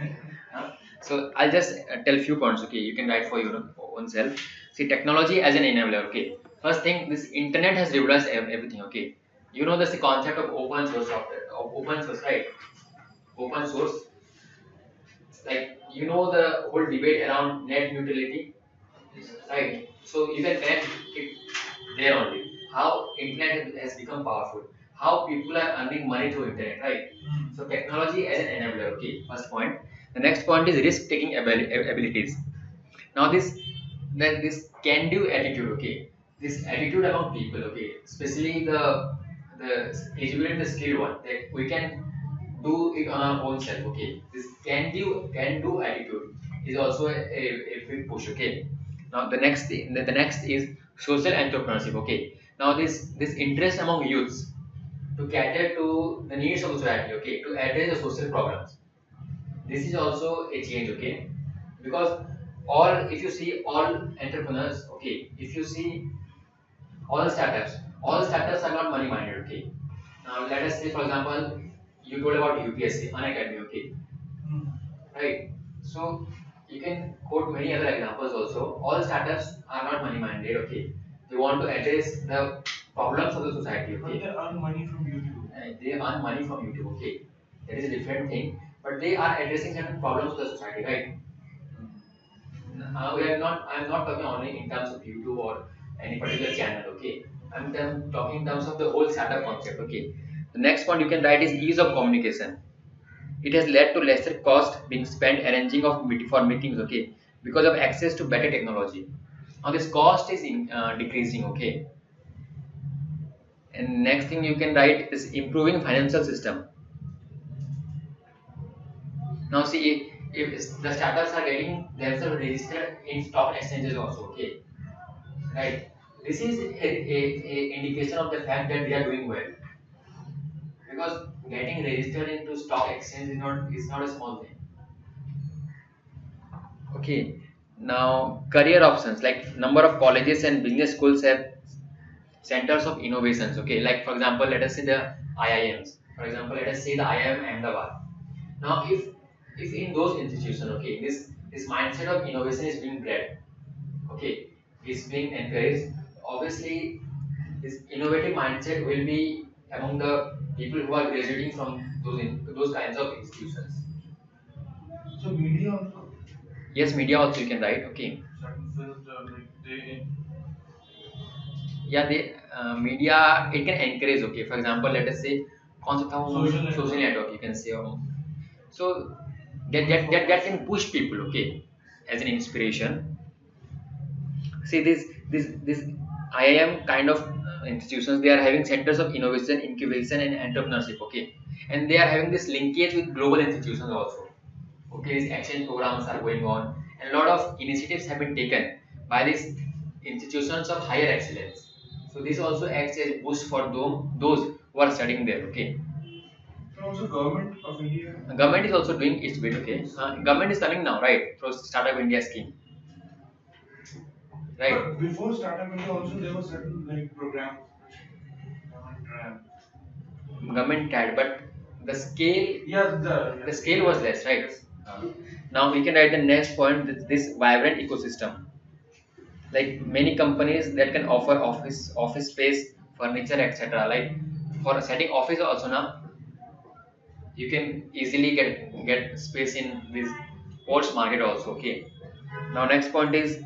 Huh? So I'll just tell few points. Okay, you can write for your own self. See, technology as an enabler. Okay, first thing, this internet has revolutionized everything. Okay, you know this the concept of open source software, of open source, right? Open source, like you know the whole debate around net neutrality, right? So you can connect it there only. How internet has become powerful. How people are earning money through internet, right? So technology as an enabler. Okay, first point. The next point is risk-taking abilities. Now this can-do attitude. Okay, this attitude among people. Okay, especially the eligibility, the skilled one, that we can do it on our own self. Okay, this can do attitude is also a big push. Okay, now the next is social entrepreneurship. Okay, now this interest among youths to cater to the needs of the society. Okay, to address the social problems. This is also a change. Okay, because all if you see all entrepreneurs. Okay, if you see all startups are not money minded. Okay, now let us say for example you told about UPSC Unacademy. Okay, right? So you can quote many other examples also. All startups are not money minded. Okay, they want to address the problems of the society. But Okay, they earn money from YouTube. they earn money from YouTube. Okay, that is a different thing. But they are addressing certain problems of the society, right? We are not. I'm not talking only in terms of YouTube or any particular channel. Okay, talking in terms of the whole startup concept. Okay, the next point you can write is ease of communication. It has led to lesser cost being spent arranging for meetings. Okay, because of access to better technology. Now this cost is decreasing. Okay, and next thing you can write is improving financial system. Now see if the startups are getting themselves registered in stock exchanges also. Okay, right. This is a indication of the fact that they are doing well, because getting registered into stock exchange is not a small thing. Okay, now career options, like number of colleges and business schools have centers of innovations. Okay, like for example, let us say the IIMs. For example, let us say the IIM Ahmedabad. Now, if in those institutions, okay, this mindset of innovation is being bred, okay, is being encouraged. Obviously, this innovative mindset will be among the people who are graduating from those kinds of institutions. So media also. Yes, media also you can write. Okay. Certain films like they. Yeah, they media it can encourage. Okay, for example, let us say concept of social network. You can say so that can push people. Okay, as an inspiration. See this IIM kind of institutions, they are having centers of innovation, incubation, and entrepreneurship. Okay, and they are having this linkage with global institutions also. Okay, these exchange programs are going on, and a lot of initiatives have been taken by these institutions of higher excellence. So this also acts as boost for those who are studying there. Okay, And also government of India. government is also doing its bit. Okay, government is coming now, right, through Startup India scheme, right? But before Startup India also there were certain like programs which government ran. Government had, but the scale was less, right? Now we can write the next point, this vibrant ecosystem. Like many companies that can offer office space, furniture, etc. Like for setting office also now, you can easily get space in this sports market also. Okay. Now next point is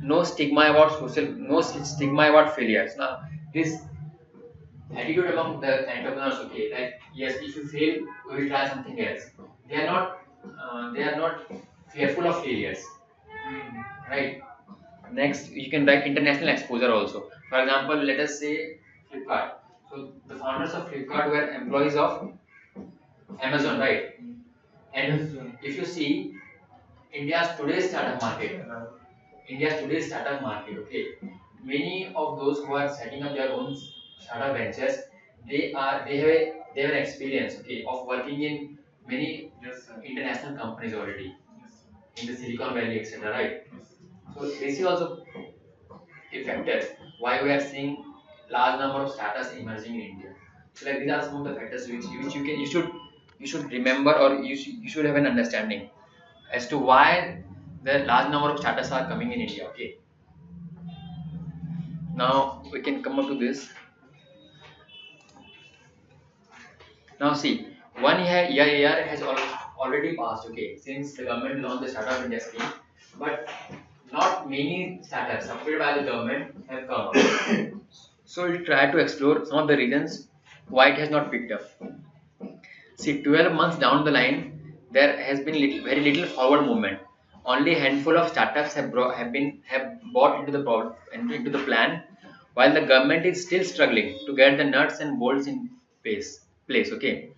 no stigma about failures. Now this attitude among the entrepreneurs, okay, like yes, if you fail, we will try something else. They are not fearful of failures, right? Next, you can write international exposure also. For example, let us say Flipkart. So the founders of Flipkart were employees of Amazon, right? And if you see India's today's startup market, okay, many of those who are setting up their own startup ventures, they have an experience, okay, of working in many international companies already in the Silicon Valley, etc. Right? So this is also a factor why we are seeing large number of startups emerging in India. So like these are some of the factors which you should remember, or you should have an understanding as to why the large number of startups are coming in India. Okay. Now we can come up to this. Now see, 1 year has already passed. Okay, since the government launched the Startup India scheme, but not many startups supported by the government have come up. So we'll try to explore some of the reasons why it has not picked up. See, 12 months down the line, there has been very little forward movement. Only a handful of startups have bought into into the plan, while the government is still struggling to get the nuts and bolts in place. Okay,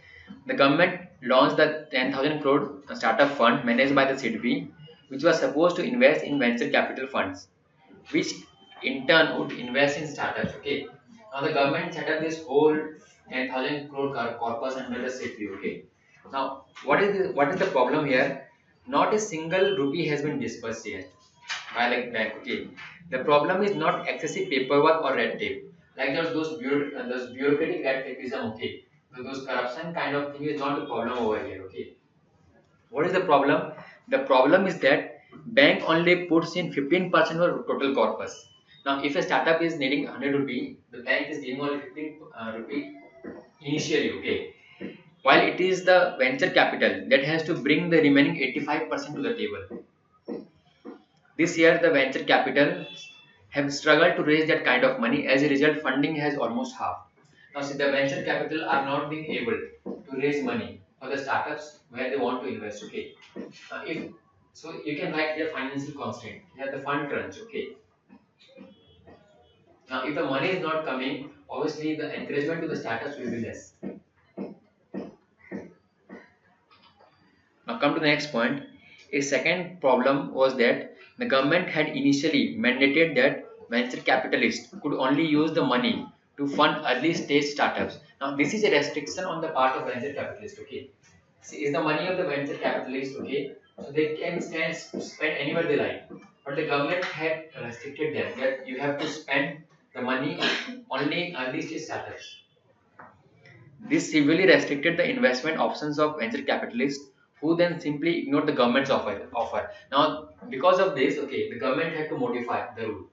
the government launched the 10,000 crore startup fund managed by the CDP, which was supposed to invest in venture capital funds, which in turn would invest in startups. Okay. Now the government set up this whole 10,000 crore corpus under the city. Okay. Now what is the problem here? Not a single rupee has been disbursed yet by like bank. Okay. The problem is not excessive paperwork or red tape. Like there's those bureaucratic red tapeism. Okay. So those corruption kind of thing is not the problem over here. Okay. What is the problem? The problem is that bank only puts in 15% of total corpus. Now, if a startup is needing 100 rupee, the bank is giving only 15 rupee initially, okay. While it is the venture capital that has to bring the remaining 85% to the table. This year, the venture capital have struggled to raise that kind of money. As a result, funding has almost halved. Now, see, the venture capital are not being able to raise money for the startups where they want to invest. Okay, if so, you can write here financial constraint. Here, the fund crunch. Okay. Now, if the money is not coming, obviously the encouragement to the startups will be less. Now, come to the next point. A second problem was that the government had initially mandated that venture capitalists could only use the money to fund early stage startups. Now, this is a restriction on the part of venture capitalists. Okay, see, is the money of the venture capitalists, okay, so they can spend anywhere they like, but the government had restricted them that you have to spend the money only in early stage startups. This severely restricted the investment options of venture capitalists, who then simply ignored the government's offer. Now, because of this, okay, the government had to modify the rule.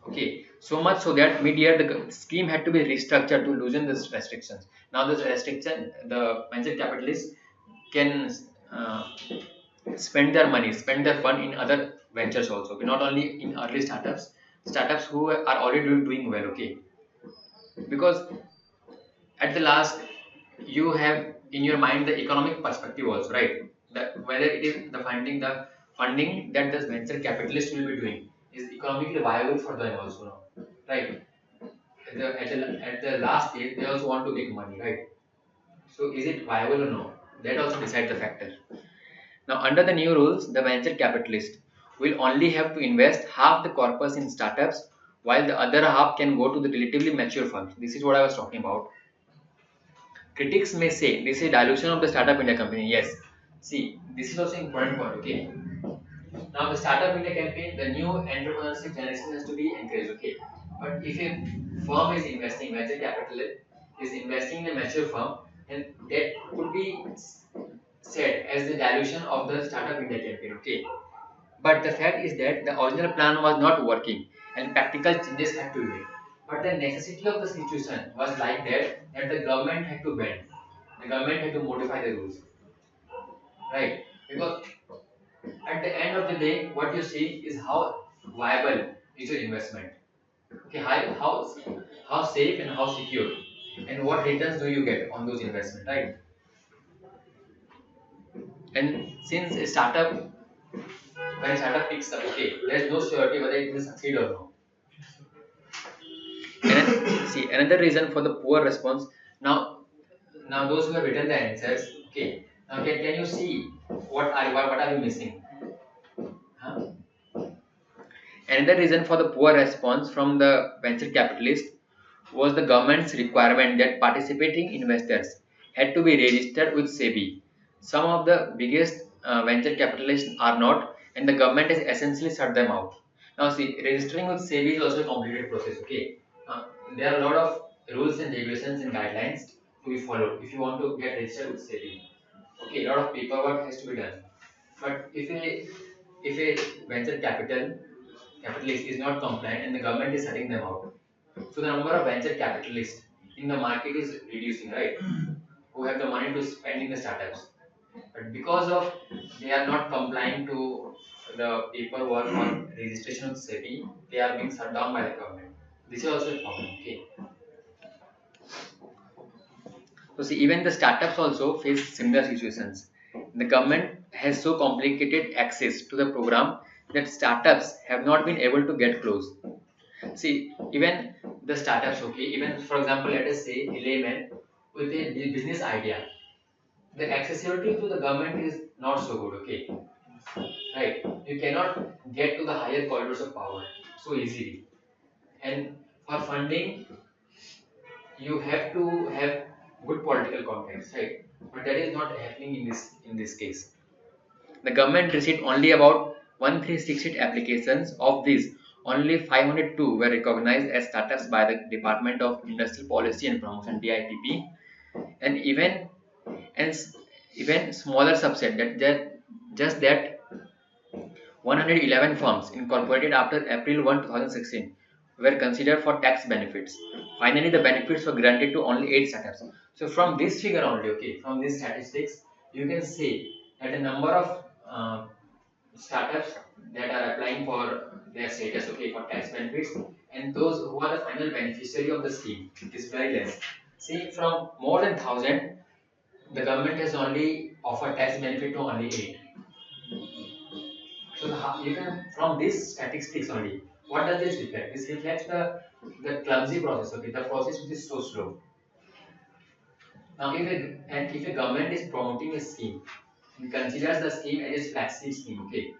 Okay, so much so that mid-year the scheme had to be restructured to loosen these restrictions. Now, this restriction, the venture capitalists can spend their fund in other ventures also. Okay, not only in early startups who are already doing well. Okay, because at the last you have in your mind the economic perspective also, right? That whether it is the funding that the venture capitalist will be doing is economically viable for them also now, right? At the last stage they also want to make money, right? So is it viable or no? That also decides the factor. Now under the new rules, the venture capitalist will only have to invest half the corpus in startups, while the other half can go to the relatively mature firms. This is what I was talking about. Critics may say this is dilution of the startup India company. Yes. See, this is also important point. Okay. Now the startup India campaign, the new entrepreneurship generation has to be encouraged. Okay. But if a firm is investing, venture capital is investing in a mature firm, and that could be said as the dilution of the startup India campaign. Okay, but the fact is that the original plan was not working and practical changes had to be made. But the necessity of the situation was like that the government had to bend. The government had to modify the rules, right? Because at the end of the day, what you see is how viable is your investment. Okay, how safe and how secure, and what returns do you get on those investments, right? And since a startup, when a startup picks up, okay, there's no surety whether it will succeed or not. And see, another reason for the poor response. Now those who have written the answers, okay. Now can you see what are you missing? Huh? Another reason for the poor response from the venture capitalists was the government's requirement that participating investors had to be registered with SEBI. Some of the biggest venture capitalists are not, and the government has essentially shut them out. Now, see, registering with SEBI is also a complicated process. Okay, there are a lot of rules and regulations and guidelines to be followed if you want to get registered with SEBI. Okay, a lot of paperwork has to be done. But if a venture capitalist is not compliant and the government is shutting them out, so the number of venture capitalists in the market is reducing, right? Who have the money to spend in the startups. But because of they are not complying to the paperwork on registration with SEBI, they are being shut down by the government. This is also a problem. Okay. So see, even the startups also face similar situations. The government has so complicated access to the program that startups have not been able to get close. See, even the startups, okay, even for example, let us say a layman with a business idea, the accessibility to the government is not so good, okay, right? You cannot get to the higher corridors of power so easily, and for funding, you have to have good political contacts, right? But that is not happening in this case. The government received only about 1368 applications. Of these, only 502 were recognized as startups by the Department of Industrial Policy and Promotion (DIPP), and and s- even smaller subset that just that 111 firms incorporated after April 1, 2016 were considered for tax benefits. Finally, the benefits were granted to only 8 startups. So from this figure only, okay, from these statistics, you can see that the number of startups that are applying for their status, okay, for tax benefits, and those who are the final beneficiary of the scheme is very less. See, from more than 1,000, the government has only offered tax benefit to only 8. So you can, from these statistics only, what does this reflect? This reflects the clumsy process, okay, the process which is so slow. Now, if a government is promoting a scheme, it considers the scheme as a flagship scheme, okay,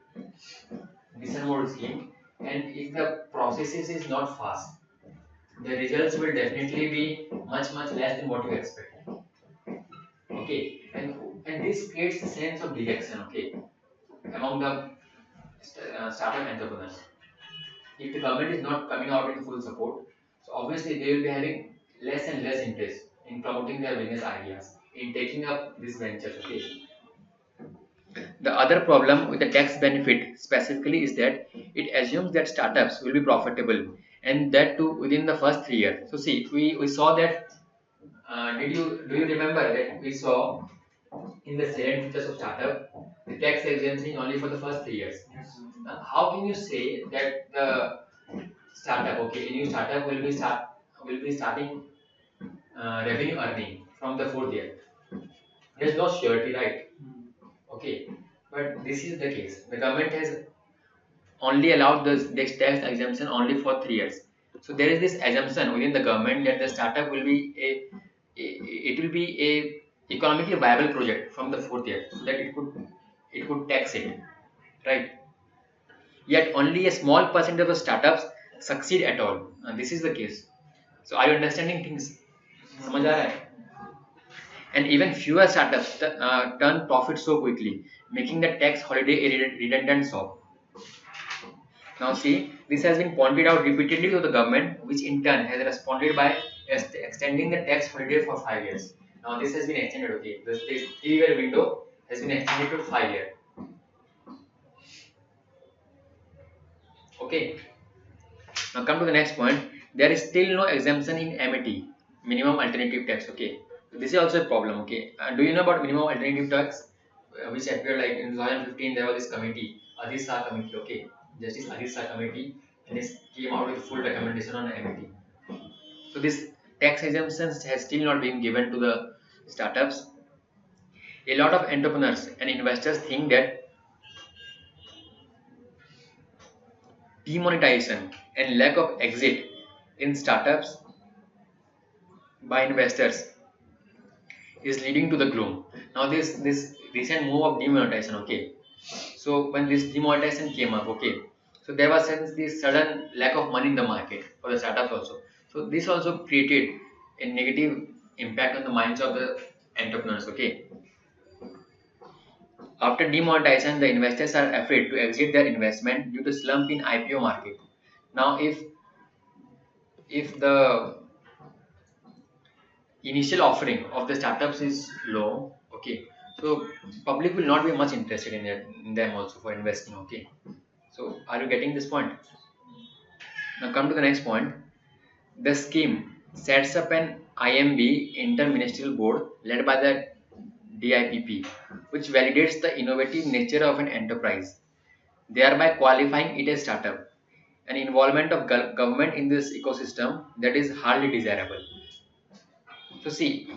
mission mode scheme, and if the processes is not fast, the results will definitely be much less than what you expect. Okay, and this creates a sense of dejection, okay, among the startup entrepreneurs. If the government is not coming out in full support, so obviously they will be having less and less interest in promoting their business ideas, in taking up these ventures. Okay. The other problem with the tax benefit specifically is that it assumes that startups will be profitable, and that too within the first 3 years. So see, we saw that. Do you remember that we saw in the salient features of startup the tax exemption only for the first 3 years? How can you say that the startup, okay, a new startup will be starting revenue earning from the fourth year? There's no surety, right? Okay, but this is the case. The government has only allowed this tax exemption only for 3 years. So there is this assumption within the government that the startup will be it will be a economically viable project from the fourth year, so that it could tax it, right? Yet only a small percent of the startups succeed at all. And this is the case. So are you understanding things? समझ आ रहा है? And even fewer startups turn profit so quickly, making the tax holiday a redundant soap. Now see, this has been pointed out repeatedly to the government, which in turn has responded by extending the tax holiday for 5 years. Now this has been extended. Okay, this 3-year window has been extended to 5 years. Okay. Now come to the next point. There is still no exemption in MAT, minimum alternative tax. Okay, so this is also a problem. Okay, do you know about minimum alternative tax, which appeared like in 2015? There was this committee, Adisa committee. Okay, Justice Adisa committee, and it came out with full recommendation on MAT. So this tax exemptions has still not been given to the startups. A lot of entrepreneurs and investors think that demonetization and lack of exit in startups by investors is leading to the gloom. Now this recent move of demonetization, okay. So when this demonetization came up, okay, so there was this sudden lack of money in the market for the startups also. So this also created a negative impact on the minds of the entrepreneurs, okay. After demonetization, the investors are afraid to exit their investment due to slump in IPO market. Now if the initial offering of the startups is low, okay, so public will not be much interested in them also for investing, okay. So are you getting this point? Now come to the next point. The scheme sets up an IMB, interministerial board, led by the DIPP, which validates the innovative nature of an enterprise, thereby qualifying it as startup. An involvement of government in this ecosystem that is hardly desirable. So see,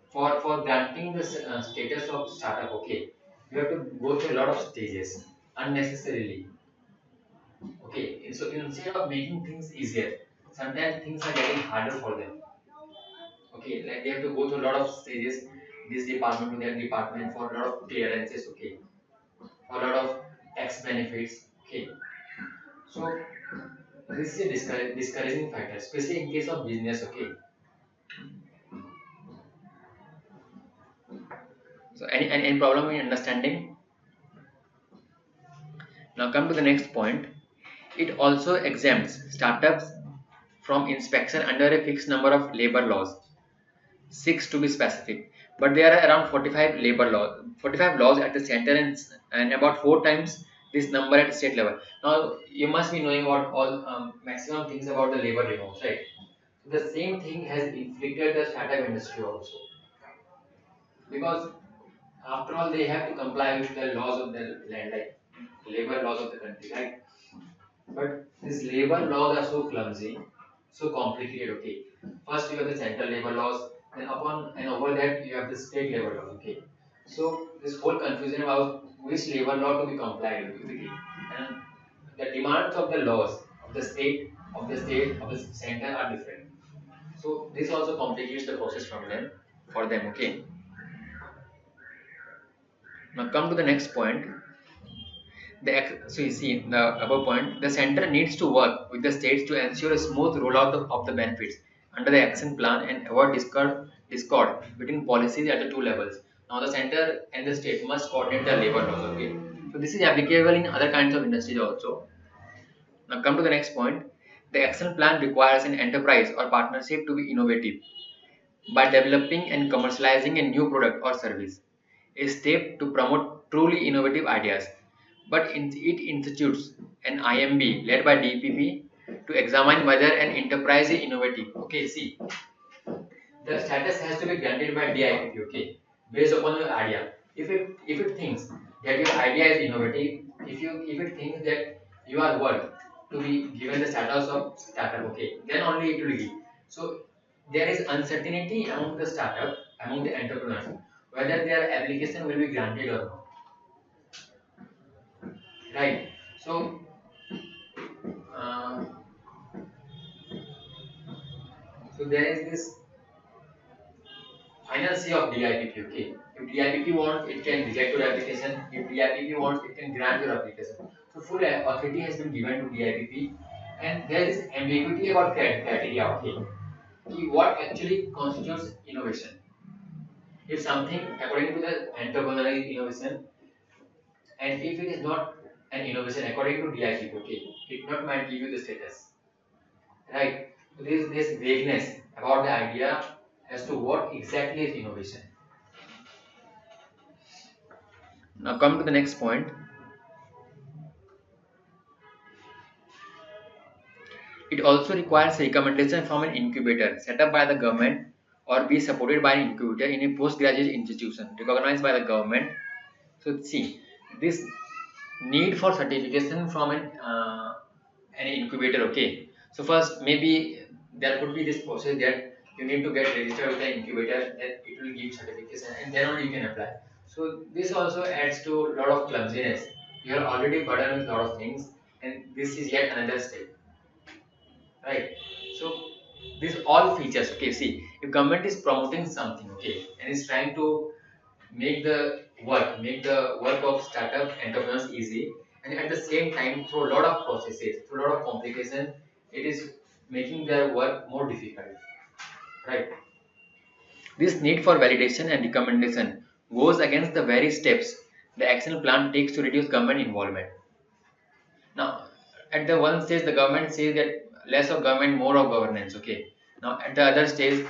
for granting this status of startup, okay, you have to go through a lot of stages unnecessarily. Okay, so instead of making things easier, sometimes things are getting harder for them. Okay, like they have to go through a lot of stages, this department to that department for a lot of clearances, okay, for a lot of tax benefits, okay. So this is a discouraging factor, especially in case of business, okay. So any problem in understanding? Now come to the next point. It also exempts startups from inspection under a fixed number of labor laws, 6 to be specific. But there are around 45 laws at the center and about 4 times this number at state level. Now you must be knowing about all maximum things about the labor reforms, right? The same thing has inflicted the startup industry also, because after all they have to comply with the laws of the land, like labor laws of the country, right? But these labor laws are so clumsy, so complicated. Okay, first you have the central labor laws, then upon and over that you have the state labor laws. Okay, so this whole confusion about which labor law to be complied with, okay, and the demands of the laws of the center are different. So this also complicates the process for them. Okay. Now come to the next point. So you see the above point, the center needs to work with the states to ensure a smooth rollout of the benefits under the action plan and avoid discord between policies at the two levels. Now the center and the state must coordinate their labor laws. Okay, so this is applicable in other kinds of industries also. Now come to the next point. The action plan requires an enterprise or partnership to be innovative by developing and commercializing a new product or service, a step to promote truly innovative ideas. But it institutes an IMB led by DPP to examine whether an enterprise is innovative. Okay, see, the status has to be granted by DIPP. Okay, based upon your idea. If it thinks that your idea is innovative, if it thinks that you are worth to be given the status of startup, okay, then only it will give. So there is uncertainty among the startup, among the entrepreneurs, whether their application will be granted or not. Right. So uh, so there is this final say of DIPP. Okay, if DIPP wants, it can reject your application. If DIPP wants, it can grant your application. So full authority has been given to DIPP, and there is ambiguity about criteria. Okay, what actually constitutes innovation? If something according to the entrepreneurial innovation, and if it is not an innovation according to DIPP, okay, it not might give you the status, right? So there is this vagueness about the idea as to what exactly is innovation. Now come to the next point. It also requires recommendation from an incubator set up by the government or be supported by an incubator in a postgraduate institution recognized by the government. So see, this need for certification from an incubator. Okay, so first maybe there could be this process that you need to get registered with the incubator, and it will give certification, and then only you can apply. So this also adds to a lot of clumsiness. You are already burdened with a lot of things, and this is yet another step, right? So these all features. Okay, see, if government is promoting something, okay, and is trying to make the work of startup entrepreneurs easy, and at the same time through a lot of processes, through a lot of complications, it is making their work more difficult, right? This need for validation and recommendation goes against the very steps the action plan takes to reduce government involvement. Now, at the one stage, the government says that less of government, more of governance. Okay. Now, at the other stage,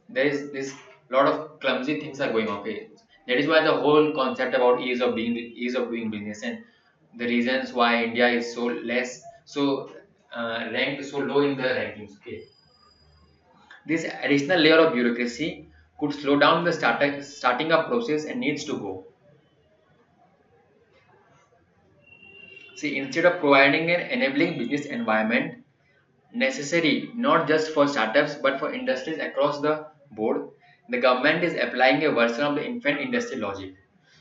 there is this lot of clumsy things are going on. Okay. That is why the whole concept about ease of doing business, and the reasons why India is so less, so ranked so low in the rankings. Okay. This additional layer of bureaucracy could slow down the starting up process and needs to go. See, instead of providing an enabling business environment necessary not just for startups but for industries across the board, the government is applying a version of the infant industry logic.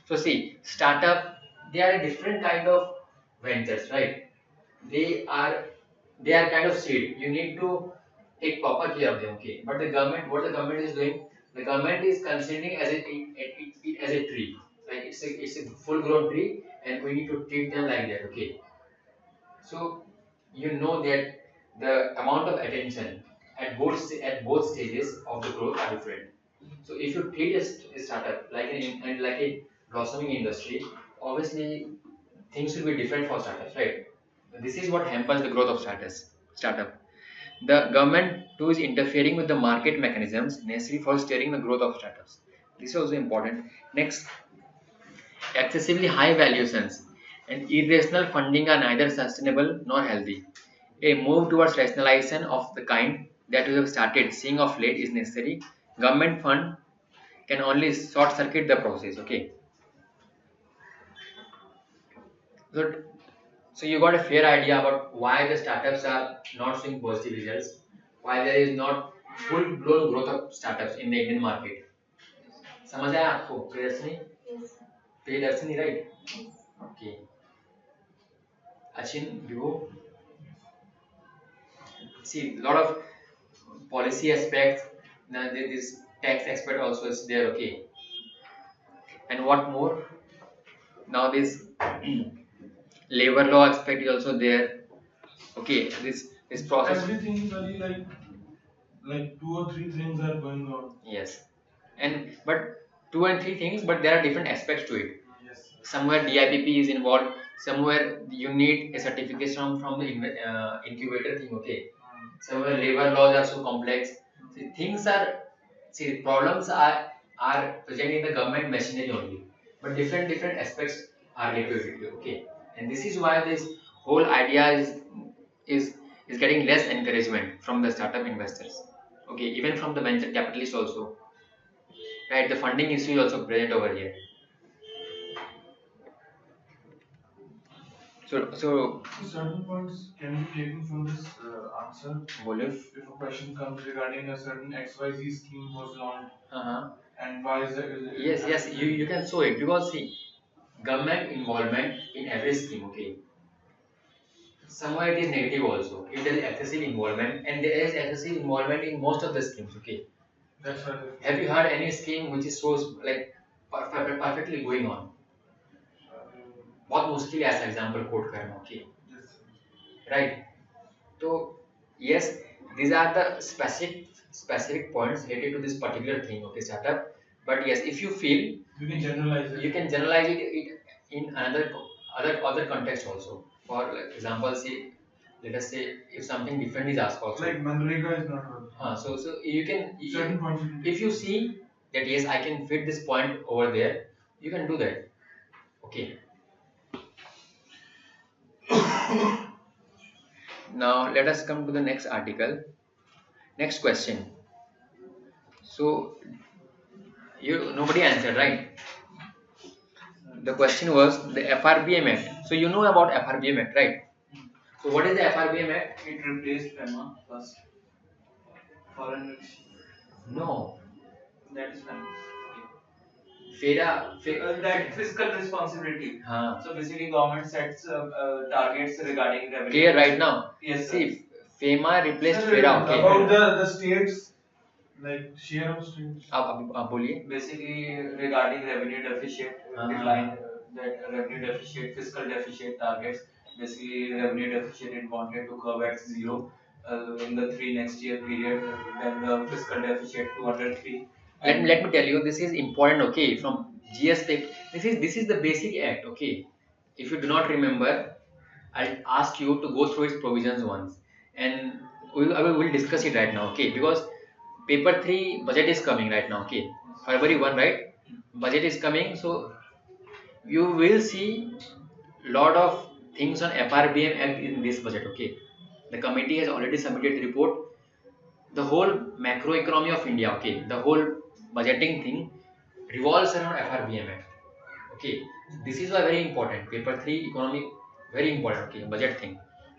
So see, startup, they are a different kind of ventures, right? They are they are kind of seed. You need to take proper care of them, okay? But the government, what the government is doing, the government is considering as it as a tree. Like it's a full grown tree, and we need to treat them like that, okay? So you know that the amount of attention at both stages of the growth are different. So if you treat a startup like like a blossoming industry, obviously things will be different for startups, right? This is what hampers the growth of startup. The government too is interfering with the market mechanisms necessary for steering the growth of startups. This is also important. Next, excessively high valuations and irrational funding are neither sustainable nor healthy. A move towards rationalization of the kind that we have started seeing of late is necessary. Government fund can only short circuit the process. Okay, so, so you got a fair idea about why the startups are not showing positive results, why there is not full blown growth of startups in the Indian market. समझ आया आपको Priyadarshini? Yes. Priyadarshini, right? Okay. Achin, you see a lot of policy aspects. Now this tax aspect also is there. Okay, and what more? Now this labor law aspect is also there. Okay, this process. Everything is very like two or three things are going on. Yes, and but two and three things, but there are different aspects to it. Yes. Somewhere DIPP is involved. Somewhere you need a certification from the incubator thing. Okay, somewhere labor laws are so complex. See, things are problems are present in the government machinery only, but different aspects are related to it. Okay, and this is why this whole idea is is getting less encouragement from the startup investors. Okay, even from the venture capitalists also. Right, the funding issue is also present over here. So certain points can be taken from this answer. If a question comes regarding a certain XYZ scheme was launched, and why is it? Yes, you can show it because see, government involvement in every scheme. Okay, somewhere it is negative also. If there is excessive involvement, and there is excessive involvement in most of the schemes. Okay, That's right. have you heard any scheme which is so like perfectly going on? बहुत मुश्किल है ऐसा example coat करना. Okay, right? So yes, these are the specific points related to this particular thing. Okay, startup. But yes, if you feel you can generalize it. You can generalize it in another other context also. For like example, say let us say if something different is asked also. Like Manrega is not working. So you can Certain points you can if you see that yes I can fit this point over there, you can do that. Okay. Now let us come to the next article. Next question. So nobody answered, right? The question was the FRBM Act. So you know about FRBM Act, right? So what is the FRBM Act? It replaced FEMA first. Foreign. No. That is fine. That fiscal responsibility. Huh. So basically, government sets targets regarding revenue. Clear right now? Yes, sir. See, FEMA replaced Sir, FERA. Okay. About the states, like share of states. आप बोलिए. Basically, regarding revenue deficit, decline, that revenue deficit, fiscal deficit targets. Basically, revenue deficit it wanted to curb at zero in the 3 next year period. Then the fiscal deficit 203. Let me tell you, this is important. Okay, from GS Tech, this is the basic act. Okay, if you do not remember, I'll ask you to go through its provisions once, and I will discuss it right now. Okay, because paper 3 budget is coming right now. Okay, February 1, right? Budget is coming, so you will see lot of things on FRBM Act in this budget. Okay, the committee has already submitted the report. The whole macroeconomy of India, okay, the whole budgeting thing revolves around FRBM Act. Okay, this is why very important. Paper 3 economic very important. Okay, budget thing.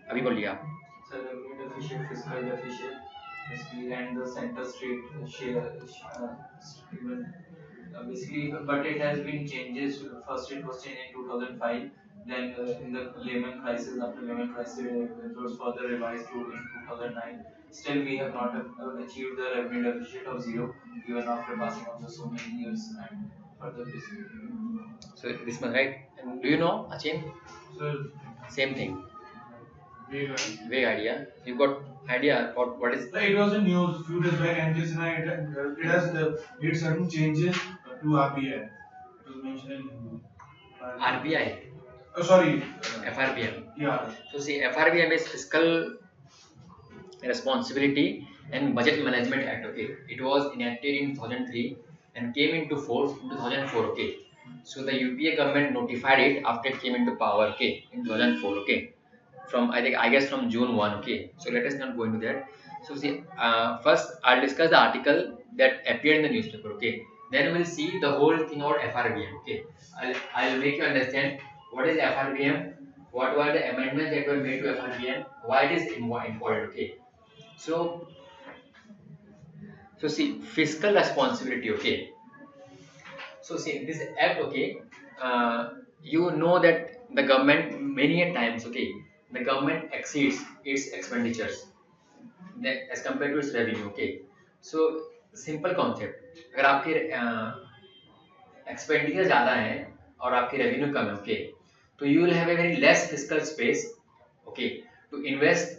अभी बोलिए आप. So revenue deficit, fiscal deficit, basically, and the center state share, even basically, but it has been changes. First, it was changed in 2005. Then in the Lehman crisis, after Lehman crisis, it was further revised to in 2009. Still, we have not achieved the revenue deficit of zero, even after passing on the so many years and further this. So this one, right? And do you know, Achin? So Same thing. vague idea. You got idea about what is? Like it was in news few days back, and this night it has made certain changes to RBI. It was mentioned in RBI. Oh, sorry. FRBM. Yeah. So see, FRBM is Fiscal Responsibility and Budget Management Act. Okay, it was enacted in 2003 and came into force in 2004. Okay, so the UPA government notified it after it came into power. Okay, in 2004. Okay, from I guess from June 1. Okay, so let us not go into that. So see, first I'll discuss the article that appeared in the newspaper. Okay, then we'll see the whole thing about FRBM. Okay, I'll make you understand what is FRBM, what were the amendments that were made to FRBM, why it is important. Okay, so see, fiscal responsibility. Okay, so see this act. Okay, you know that the government many a times. Okay, the government exceeds its expenditures as compared to its revenue. Okay, so simple concept, अगर आपके expenditure ज़्यादा है और आपकी revenue कम है, okay, तो you will have a very less fiscal space, okay, to invest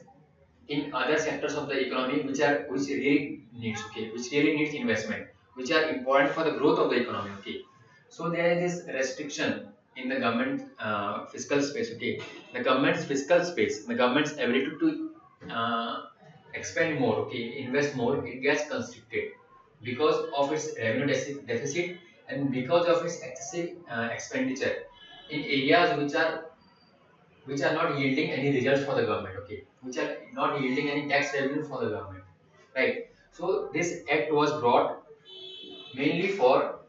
in other sectors of the economy which really needs, okay, which really needs investment, which are important for the growth of the economy. Okay, so there is this restriction in the government fiscal space. Okay, the government's fiscal space, the government's ability to expend more, okay, invest more, it gets constricted because of its revenue deficit and because of its excessive expenditure in areas which are not yielding any results for the government. Okay, which are not yielding any tax revenue for the government, right? So this act was brought mainly for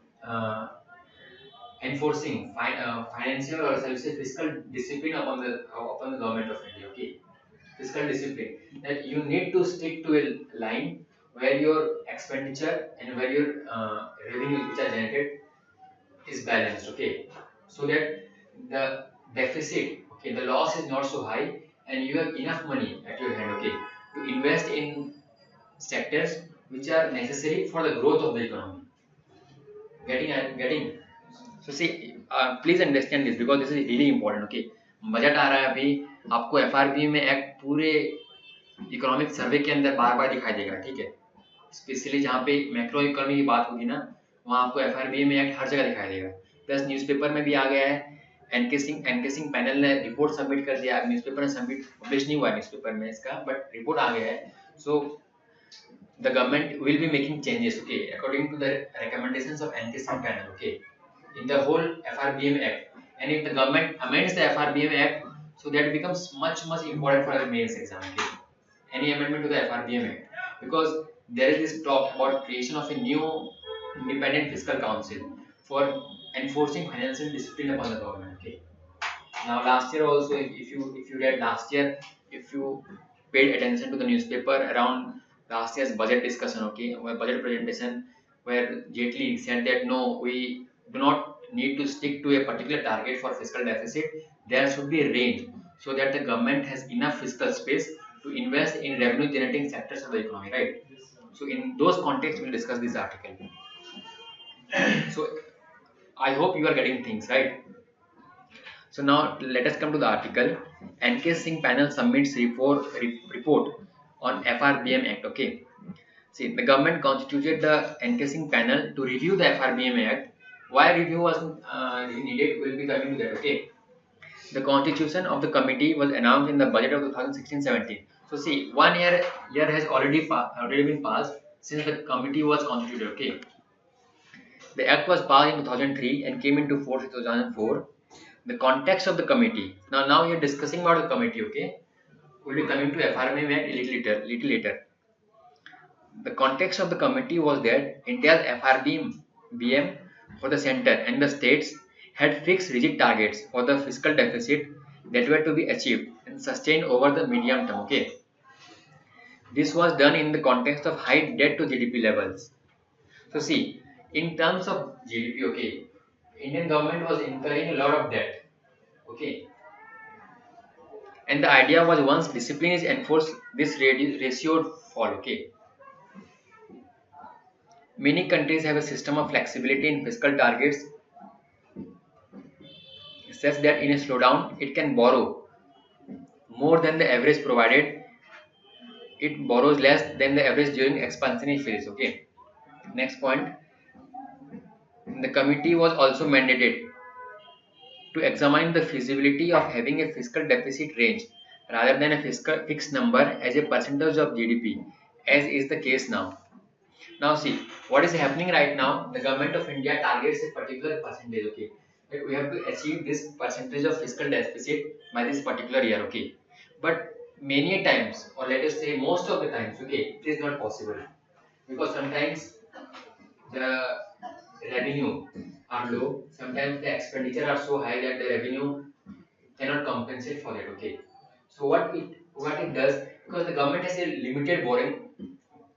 enforcing financial or fiscal discipline upon the government of India. Okay, fiscal discipline, that you need to stick to a line where your expenditure and where your revenue which are generated is balanced. Okay, so that the deficit, okay, the loss is not so high and you have enough money at your hand, okay, to invest in sectors which are necessary for the growth of the economy. Getting so see, please understand this because this is really important. Okay, budget आ रहा है अभी, आपको FRB में act पूरे economic survey के अंदर बार बार दिखाई देगा, ठीक है, स्पेशली जहाँ पे मैक्रो इकोनॉमी की बात होगी ना, वहाँ आपको एफआरबी में एक्ट हर जगह दिखाई देगा, प्लस न्यूज़पेपर में भी आ गया है एनकेसिंग पैनल ने रिपोर्ट सबमिट कर दिया, न्यूज़पेपर में सबमिट पब्लिश नहीं हुआ न्यूज़पेपर में इसका, बट रिपोर्ट आ गया है. सो the government will be making changes, okay, according to the recommendations of enkesing panel, okay, in the whole FRBM Act. And if the government amends the FRBM Act, so that becomes much important for the mains exam, okay, any amendment to the FRBM Act, because there is this talk about creation of a new independent fiscal council for enforcing financial discipline upon the government, okay. Now last year also, if you read last year, if you paid attention to the newspaper around last year's budget discussion, okay, or budget presentation, where Jaitley said that no, we do not need to stick to a particular target for fiscal deficit. There should be a range so that the government has enough fiscal space to invest in revenue generating sectors of the economy, right? So in those contexts, we'll discuss this article. So I hope you are getting things right. So now let us come to the article. Enkesing panel submits report on FRBM Act. Okay. See, the government constituted the Enkesing panel to review the FRBM Act. Why review was needed? Will be coming to that. Okay. The constitution of the committee was announced in the budget of 2016-17. So see, 1 year has already been passed since the committee was constituted. Okay. The act was passed in 2003 and came into force in 2004. The context of the committee. Now we are discussing about the committee, okay? We'll be coming to FRBM Act little later. The context of the committee was that India's FRBM for the center and the states had fixed rigid targets for the fiscal deficit that were to be achieved and sustained over the medium term, okay? This was done in the context of high debt to GDP levels. So see, in terms of GDP, okay, Indian government was incurring a lot of debt, okay, and the idea was once discipline is enforced, this ratio would fall, okay. Many countries have a system of flexibility in fiscal targets such that in a slowdown it can borrow more than the average provided it borrows less than the average during expansionary phase, okay. Next point, the committee was also mandated to examine the feasibility of having a fiscal deficit range rather than a fiscal fixed number as a percentage of GDP, as is the case now. Now see, what is happening right now, the government of India targets a particular percentage, okay, that we have to achieve this percentage of fiscal deficit by this particular year, okay. But many times, or let us say most of the times, okay, it is not possible, because sometimes the revenue are low, sometimes the expenditure are so high that the revenue cannot compensate for that, okay. So what it does, because the government has a limited borrowing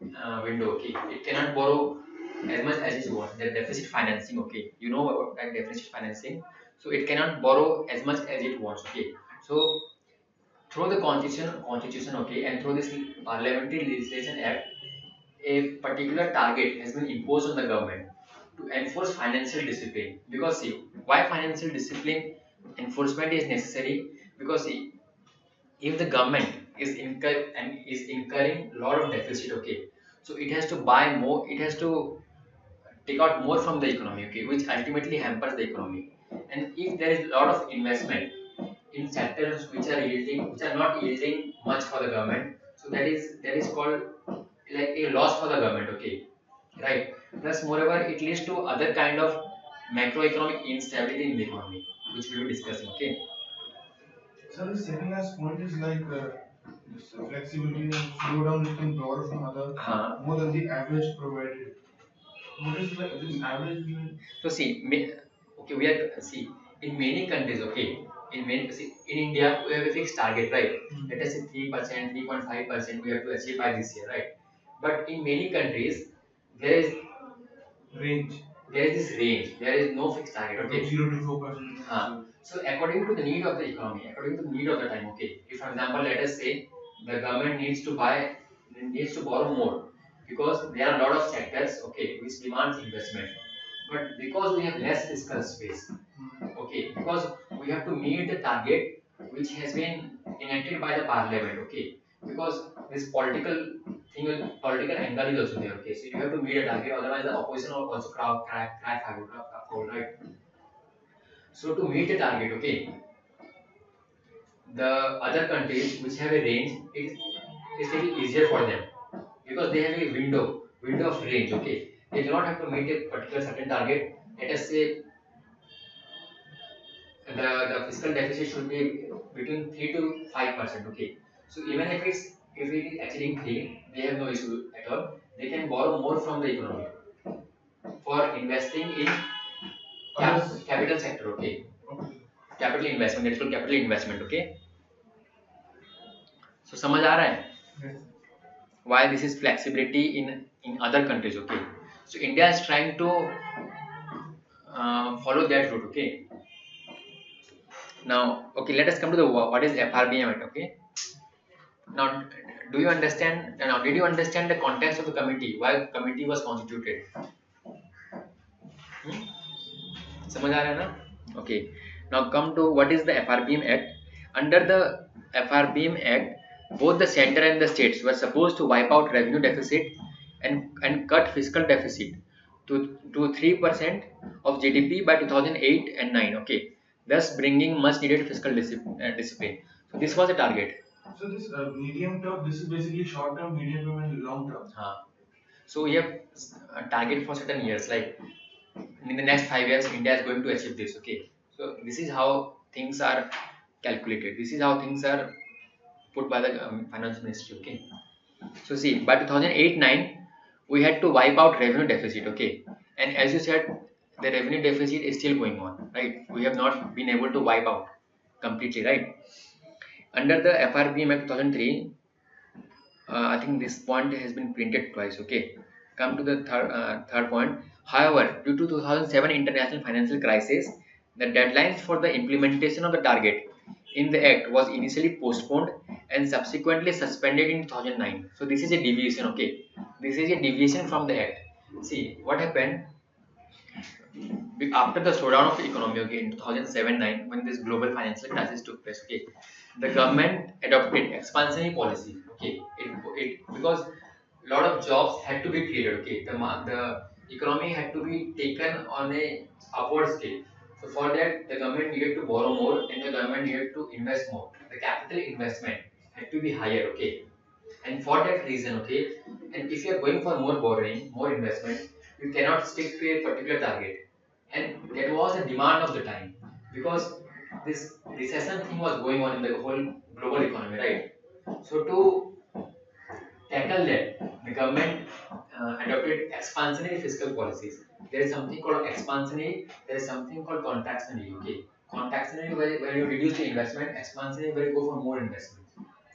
window, okay, it cannot borrow as much as it wants, the deficit financing, okay, you know about that deficit financing. So it cannot borrow as much as it wants, okay. So through the constitution, okay, and through this parliamentary legislation act, a particular target has been imposed on the government to enforce financial discipline. Because see, why financial discipline enforcement is necessary? Because see, if the government is incurring a lot of deficit, okay, so it has to buy more, it has to take out more from the economy, okay, which ultimately hampers the economy. And if there is a lot of investment in sectors which are not yielding much for the government, so that is called like a loss for the government, okay, right. Plus moreover, it leads to other kind of macroeconomic instability in the economy, which we will be discussing, okay. So the second last point is like this flexibility and slowdown you can borrow from other more than the average provided. What is like this average? So see, okay, we are see in many countries, okay, in India we have a fixed target, right? Let us say 3%, 3.5% we have to achieve by this year, right? But in many countries there is Range. there is this range. There is no fixed target, okay. 0 to 4%. So according to the need of the economy, according to the need of the time, okay. If for example, let us say the government needs to borrow more because there are a lot of sectors, okay, which demands investment. But because we have less fiscal space, okay, because we have to meet the target which has been enacted by the parliament, okay, because this political angle is also there, okay, so you have to meet a target, otherwise the opposition will also cry foul, right. So to meet the target, okay, the other countries which have a range, it's little easier for them because they have a window of range. Okay, they do not have to meet a particular certain target. Let us say the fiscal deficit should be between 3 to 5%. Okay, so even if it is exceeding 3, they have no issue at all. They can borrow more from the economy for investing in capital sector. Okay, capital investment. That's called capital investment. Okay, so समझ आ रहा है why this is flexibility in other countries. Okay, so India is trying to follow that route. Okay, now okay, let us come to the what is FRBM Act. Okay, now do you understand? Now did you understand the context of the committee? Why committee was constituted? Hmm? समझ आ रहा है ना? Okay, now come to what is the FRBM Act. Under the FRBM Act, both the center and the states were supposed to wipe out revenue deficit and cut fiscal deficit to 3% of GDP by 2008 and 9. Okay, thus bringing much needed fiscal discipline. So this was a target. So this medium term, this is basically short term, medium term, and long term. So we have a target for certain years, like in the next 5 years, India is going to achieve this. Okay, so this is how things are calculated. This is how things are put by the finance ministry. Okay, so see, by 2008-9 we had to wipe out revenue deficit. Okay, and as you said, the revenue deficit is still going on, right? We have not been able to wipe out completely, right? Under the FRBM Act 2003, I think this point has been printed twice. Okay, come to the third point. However, due to 2007 international financial crisis, the deadlines for the implementation of the target in the act was initially postponed and subsequently suspended in 2009. So this is a deviation. Okay, this is a deviation from the act. See what happened after the slowdown of the economy. Okay, in 2007-9, when this global financial crisis took place. Okay, the government adopted expansionary policy. Okay, it because a lot of jobs had to be created. Okay, the economy had to be taken on a upward scale. So for that, the government needed to borrow more and the government needed to invest more. The capital investment had to be higher. Okay, and for that reason, okay, and if you are going for more borrowing, more investment, you cannot stick to a particular target. And that was the demand of the time because this recession thing was going on in the whole global economy, right? So to tackle that, the government adopted expansionary fiscal policies. There is something called expansionary, there is something called contractionary. Okay, contractionary where you reduce the investment, expansionary where you go for more investment.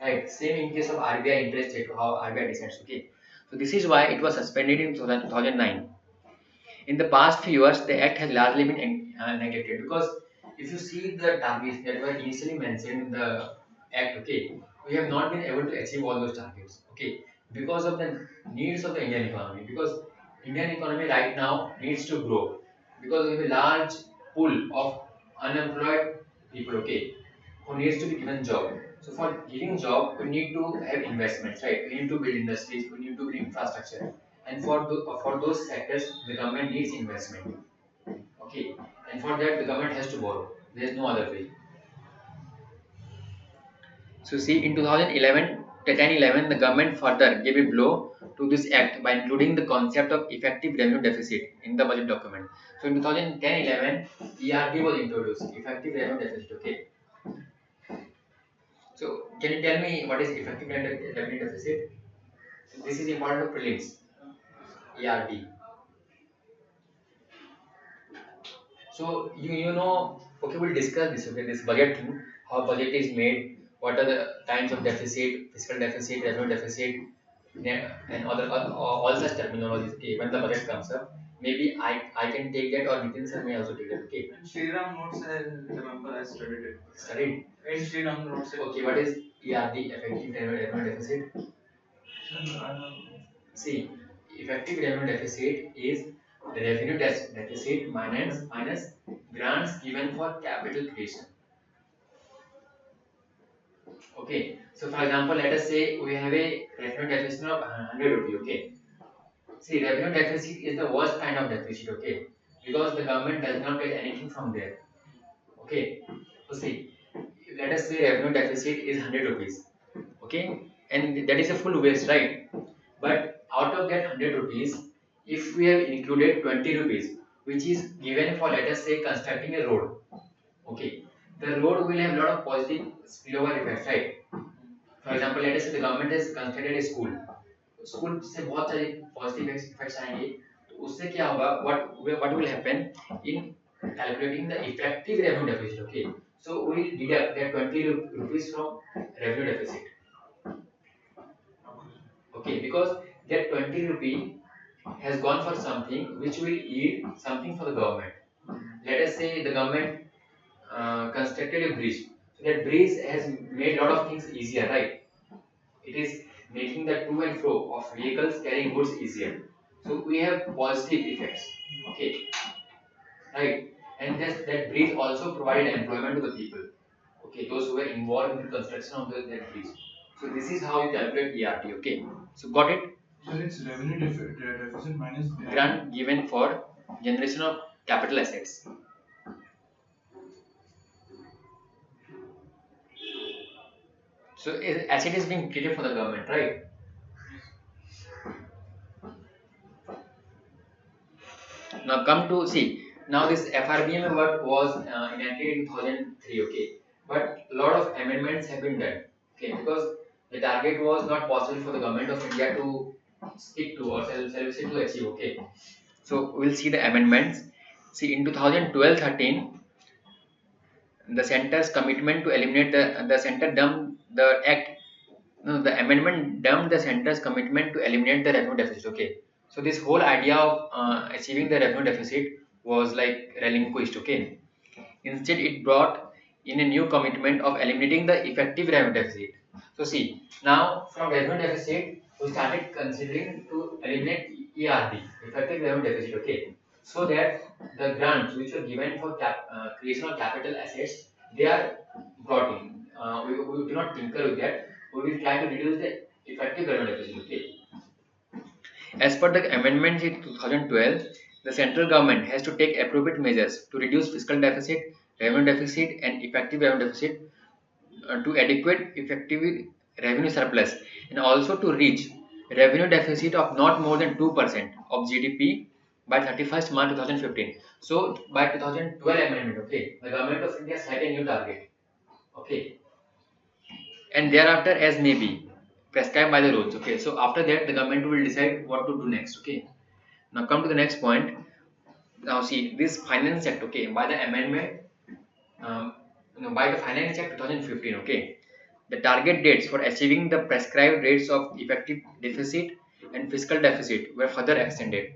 Right, same in case of RBI interest rate, how RBI decides. Okay, so this is why it was suspended in 2009. In the past few years, the act has largely been neglected because if you see the targets that were initially mentioned in the act, okay, we have not been able to achieve all those targets. Okay, because of the needs of the Indian economy. Because Indian economy right now needs to grow because we have a large pool of unemployed people. Okay, who needs to be given job. So for giving job, we need to have investments, right? We need to build industries, we need to build infrastructure, and for those sectors, the government needs investment. Okay, and for that, the government has to borrow. There is no other way. So see, in 2011, 10-11, the government further gave a blow to this act by including the concept of effective revenue deficit in the budget document. So in 2010-11, ERD was introduced, effective revenue deficit. Okay. So can you tell me what is effective revenue deficit? This is important for prelims. ERD. So you know, okay, we'll discuss this. Okay, this budget thing, how budget is made, what are the kinds of deficit, fiscal deficit, revenue deficit, and other all such terminologies. Okay, when the budget comes up, maybe I can take that, or Nitin sir may also take that. Okay. In Sriram notes, I remember I studied it. Studied. In Sriram notes. Okay, what is ERD, effective revenue deficit? See, effective revenue deficit is the revenue deficit minus grants given for capital creation. Okay, so for example, let us say we have a revenue deficit of 100 rupee. Okay, see, revenue deficit is the worst kind of deficit. Okay, because the government does not get anything from there. Okay, so see, let us say revenue deficit is 100 rupees. Okay, and that is a full waste, right? But out of that 100 rupees, if we have included 20 rupees, which is given for, let us say, constructing a road, okay, the road will have a lot of positive spillover effects, right? For example, let us say the government has constructed a school. School से बहुत सारे positive effects आएंगे, तो उससे क्या होगा, what will happen in calculating the effective revenue deficit. Okay, so we deduct that 20 rupees from revenue deficit. Okay, because that 20 rupee has gone for something which will yield something for the government. Let us say the government constructed a bridge. So that bridge has made a lot of things easier, right? It is making the to and fro of vehicles carrying goods easier. So we have positive effects. Okay, right? And that bridge also provided employment to the people. Okay, those who were involved in the construction of that bridge. So this is how you calculate ERT. Okay, so got it? So it's revenue deficit minus Grant given for generation of capital assets. So asset is being created for the government, right? Now come to see. Now this FRBM what was enacted in 2003, okay, but a lot of amendments have been done, okay, because the target was not possible for the government of India to stick to or self to achieve, okay. So we'll see the amendments. See, in 2012-13, the center's commitment to eliminate the center dumped the act. No, the amendment dumped the center's commitment to eliminate the revenue deficit. Okay, so this whole idea of achieving the revenue deficit was like relinquished. Okay, instead it brought in a new commitment of eliminating the effective revenue deficit. So see, now from revenue deficit we started considering to eliminate ERD, effective revenue deficit. Okay, so that the grants which were given for creation of capital assets, they are brought in. We do not tinker with that. We will try to reduce the effective revenue deficit. Okay. As per the amendments in 2012, the central government has to take appropriate measures to reduce fiscal deficit, revenue deficit, and effective revenue deficit to adequate effective revenue surplus, and also to reach revenue deficit of not more than 2% of GDP by 31st March 2015. So by 2012 amendment, okay, the government of India set a new target, okay, and thereafter as may be prescribed by the rules. Okay, so after that the government will decide what to do next. Okay, now come to the next point. Now see this Finance Act. Okay, by the amendment, by the Finance Act 2015. Okay, the target dates for achieving the prescribed rates of effective deficit and fiscal deficit were further extended.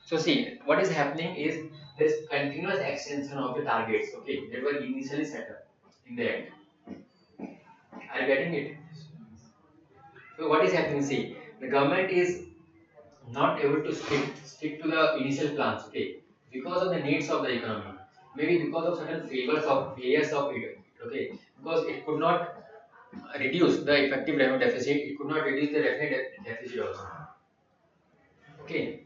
So see what is happening is there is continuous extension of the targets. Okay, that were initially set up in the act. Are you getting it? So what is happening? See, the government is not able to stick to the initial plans, okay, because of the needs of the economy, maybe because of certain failures of it, okay, because it could not reduce the effective revenue deficit, it could not reduce the revenue deficit also, okay.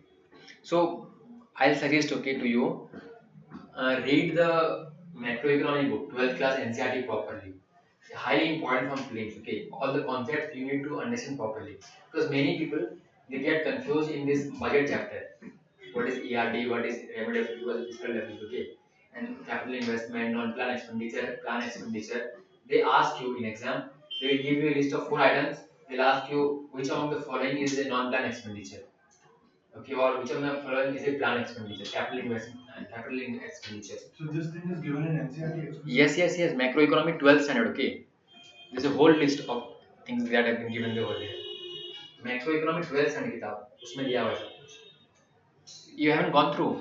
So I'll suggest, okay, to you, read the macroeconomic book 12th class NCRT properly. Highly important from prelims. Okay, all the concepts you need to understand properly, because many people they get confused in this budget chapter. What is ERD? What is revenue deficit? What is fiscal deficit? Okay, and capital investment, non-plan expenditure, plan expenditure. They ask you in exam. They will give you a list of 4 items. They'll ask you which among the following is a non-plan expenditure. Okay, or which of the following is a plan expenditure, capital investment, capital expenditure. So this thing is given in NCRT. Yes. Macroeconomic 12th standard. Okay. There's a whole list of things that have been given over there. Macroeconomic 12th standard किताब उसमें दिया हुआ है सब कुछ. You haven't gone through.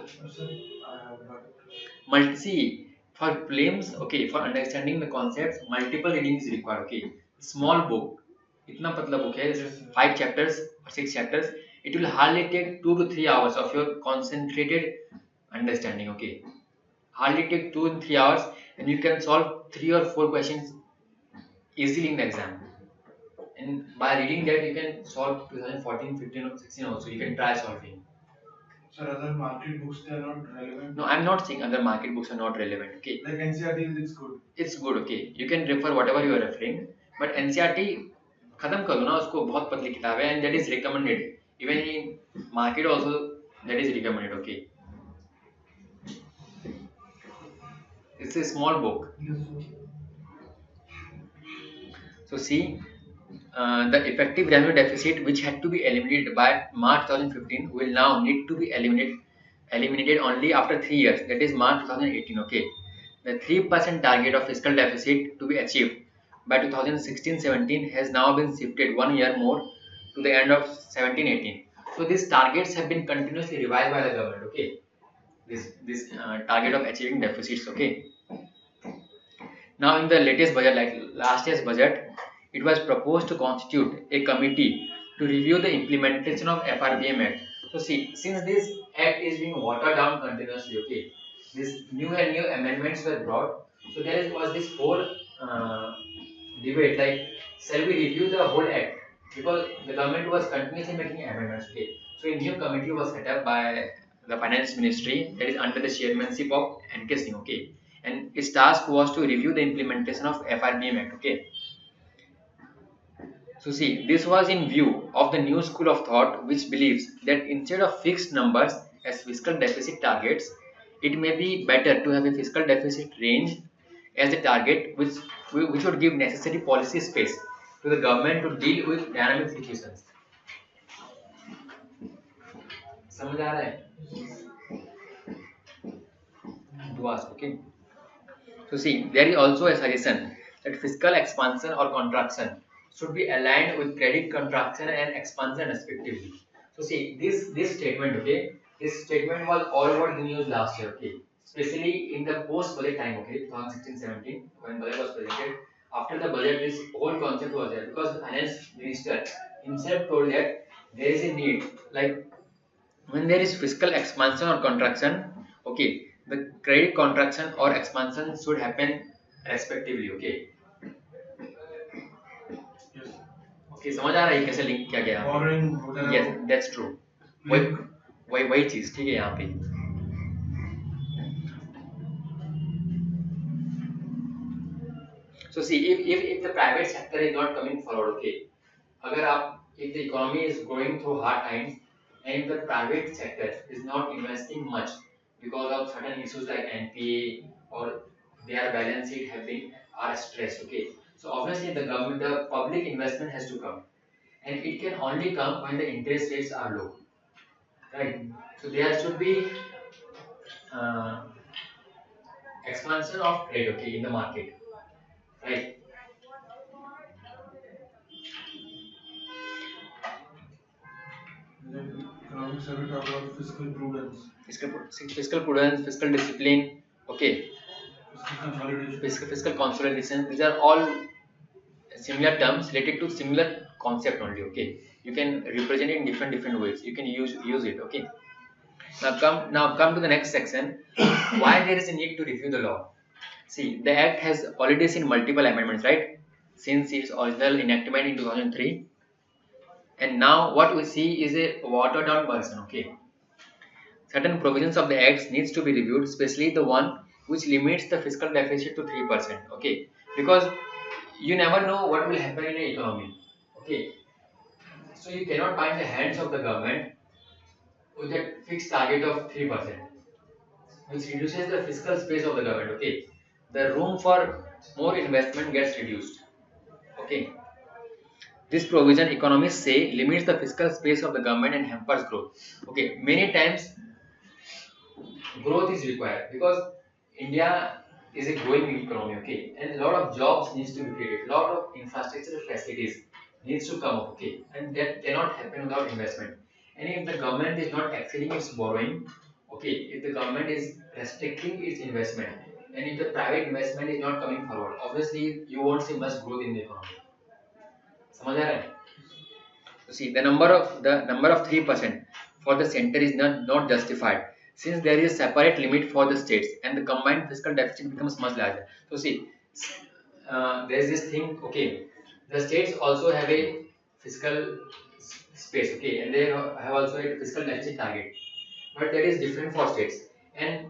See, for prelims, okay, for understanding the concepts, multiple reading is required. Okay, small book, इतना पतला book है, 5 chapters or 6 chapters. It will hardly take 2 to 3 hours of your concentrated understanding. Okay, hardly take 2 to 3 hours, and you can solve 3 or 4 questions easily in the exam. And by reading that, you can solve 2014, 15, or 16 also. You can try solving. Sir, other market books, they are not relevant. No, I'm not saying other market books are not relevant. Okay. Like NCRT, it's good. It's good. Okay. You can refer whatever you are referring, but NCRT खत्म करो ना उसको, बहुत पतली किताब है, and that is recommended. Even in market also that is recommended. Okay. It's a small book. Yes, sir. So see, the effective revenue deficit, which had to be eliminated by March 2015, will now need to be eliminated only after 3 years. That is March 2018. Okay, the 3% target of fiscal deficit to be achieved by 2016-17 has now been shifted 1 year more to the end of 17-18. So these targets have been continuously revised by the government. Okay, this target of achieving deficits. Okay. Now, in the latest budget, like last year's budget, it was proposed to constitute a committee to review the implementation of FRBM Act. So, see, since this Act is being watered down continuously, okay, these new and new amendments were brought. So, was this whole debate, like, shall we review the whole Act? Because the government was continuously making amendments, okay. So, a new committee was set up by the Finance Ministry, that is under the chairmanship of N.K. Singh, okay, and its task was to review the implementation of FRBM Act. Okay. So see, this was in view of the new school of thought which believes that instead of fixed numbers as fiscal deficit targets, it may be better to have a fiscal deficit range as the target, which would give necessary policy space to the government to deal with dynamic situations. समझ आ रहा है? Do ask, okay. So see, there is also a suggestion that fiscal expansion or contraction should be aligned with credit contraction and expansion respectively. So see, this statement, okay, this statement was all over the news last year, okay, especially in the post-budget time, okay, 2016-17, when budget was presented. After the budget, this whole concept was there because the finance minister himself told that there is a need, like when there is fiscal expansion or contraction, okay, the credit contraction or expansion should happen respectively. Okay. Yes. Okay, समझ आ रहा है कैसे link किया गया? Borrowing वगैरह. Yes, that's true. वही चीज ठीक है यहाँ पे. So see, if the private sector is not coming forward, okay, अगर आप if the economy is going through hard times and the private sector is not investing much because of certain issues like NPA or their balance sheet are stressed, okay. So obviously the public investment has to come, and it can only come when the interest rates are low, right? So there should be expansion of trade, okay, in the market, right? Economics have to talk about fiscal prudence. Fiscal prudence, fiscal discipline, okay. Fiscal consolidation. These are all similar terms related to similar concept only, okay. You can represent it in different ways. You can use it, okay. Now come to the next section. Why there is a need to review the law? See, the Act has already seen multiple amendments, right? Since its original enactment in 2003, and now what we see is a watered down version, okay. Certain provisions of the Act needs to be reviewed, especially the one which limits the fiscal deficit to 3%, okay, because you never know what will happen in the economy, okay. So you cannot bind the hands of the government with a fixed target of 3%, which reduces the fiscal space of the government, okay. The room for more investment gets reduced, okay. This provision, economists say, limits the fiscal space of the government and hampers growth, okay. Many times growth is required because India is a growing economy, okay, and a lot of jobs needs to be created, a lot of infrastructure facilities needs to come up, okay, and that cannot happen without investment. And if the government is not exceeding its borrowing, okay, if the government is restricting its investment, and if the private investment is not coming forward, obviously you won't see much growth in the economy. समझ आ रहा है? So see, the number of 3% for the center is not justified, since there is a separate limit for the states and the combined fiscal deficit becomes much larger. So see, there is this thing, okay, the states also have a fiscal space, okay, and they have also a fiscal deficit target, but that is different for states, and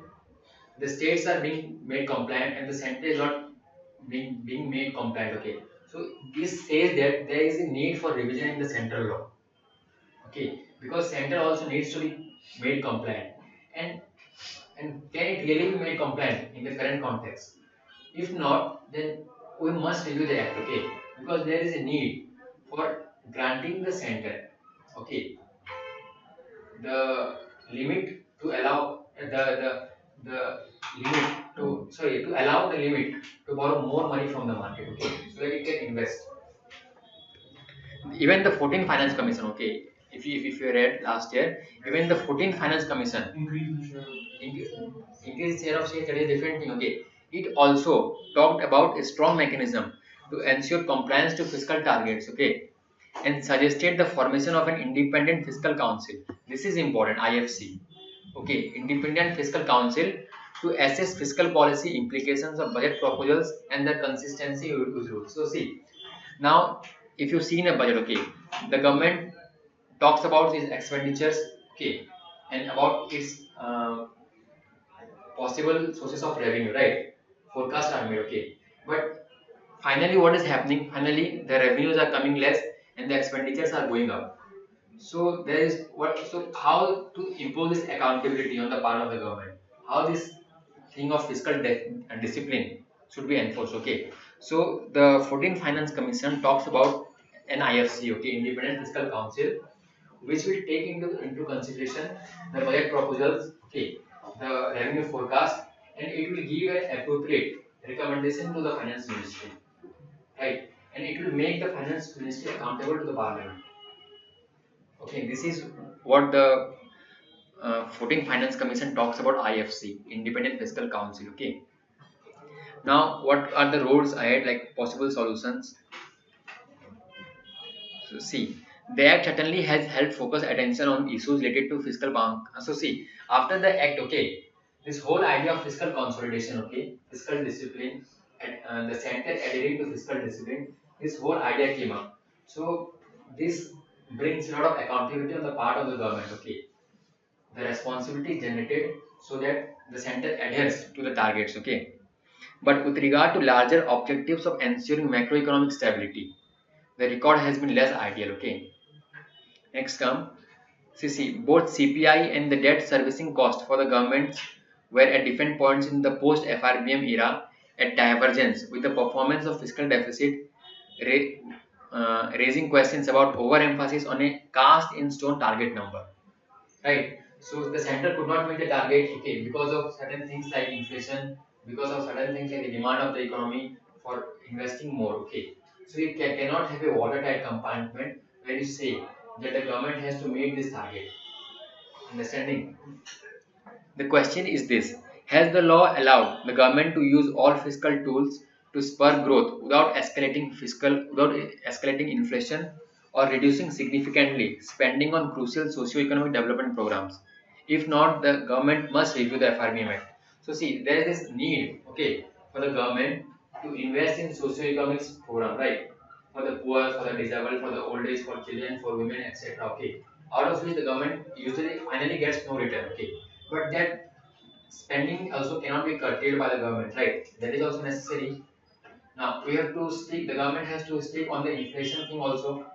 the states are being made compliant and the center is not being made compliant. Okay, so this says that there is a need for revision in the central law. Okay, because center also needs to be made compliant, and can it really be made compliant in the current context? If not, then we must review the act. Okay, because there is a need for granting the center. Okay, the limit to allow the limit to to allow the limit to borrow more money from the market. Okay, so that it can invest. Even the 14th Finance Commission. Okay, if you read last year, even the 14th Finance Commission increase share of state, that is a different thing. Okay, it also talked about a strong mechanism to ensure compliance to fiscal targets. Okay, and suggested the formation of an independent fiscal council. This is important, IFC. Okay, independent fiscal council to assess fiscal policy implications of budget proposals and their consistency with rules. So see, now if you see in a budget, okay, the government talks about its expenditures, okay, and about its possible sources of revenue, right? Forecasts are made, okay, but finally what is happening? Finally the revenues are coming less and the expenditures are going up. So there is what? So how to impose this accountability on the part of the government? How this thing of fiscal discipline should be enforced? Okay. So the 14th Finance Commission talks about an IFC, okay, Independent Fiscal Council, which will take into consideration the budget proposals, okay, the revenue forecast, and it will give an appropriate recommendation to the Finance Ministry, right? And it will make the Finance Ministry accountable to the Parliament. Okay, this is what the 14th Finance Commission talks about IFC, Independent Fiscal Council. Okay. Now, what are the roads ahead, like possible solutions? So, see, the Act certainly has helped focus attention on issues related to fiscal bank. So, see, after the Act, okay, this whole idea of fiscal consolidation, okay, fiscal discipline, and the center adhering to fiscal discipline, this whole idea came up. So, this brings a lot of accountability on the part of the government, okay. The responsibility is generated so that the center adheres to the targets, okay. But with regard to larger objectives of ensuring macroeconomic stability, the record has been less ideal, okay. Next come, see, both CPI and the debt servicing cost for the governments were at different points in the post FRBM era at divergence with the performance of fiscal deficit, raising questions about overemphasis on a cast in stone target number, right? So the center could not meet the target, okay, because of certain things like inflation, because of certain things like the demand of the economy for investing more, okay. So you cannot have a watertight compartment where you say that the government has to meet this target. Understanding? The question is this: has the law allowed the government to use all fiscal tools to spur growth without escalating inflation or reducing significantly spending on crucial socio-economic development programs? If not, the government must review the FRBM Act. So see, there is this need, okay, for the government to invest in socio-economic program, right? For the poor, for the disabled, for the old age, for children, for women, etc. Okay, out of which the government usually finally gets no return. Okay, but that spending also cannot be curtailed by the government, right? That is also necessary. Now we have to stick. The government has to stick on the inflation thing also,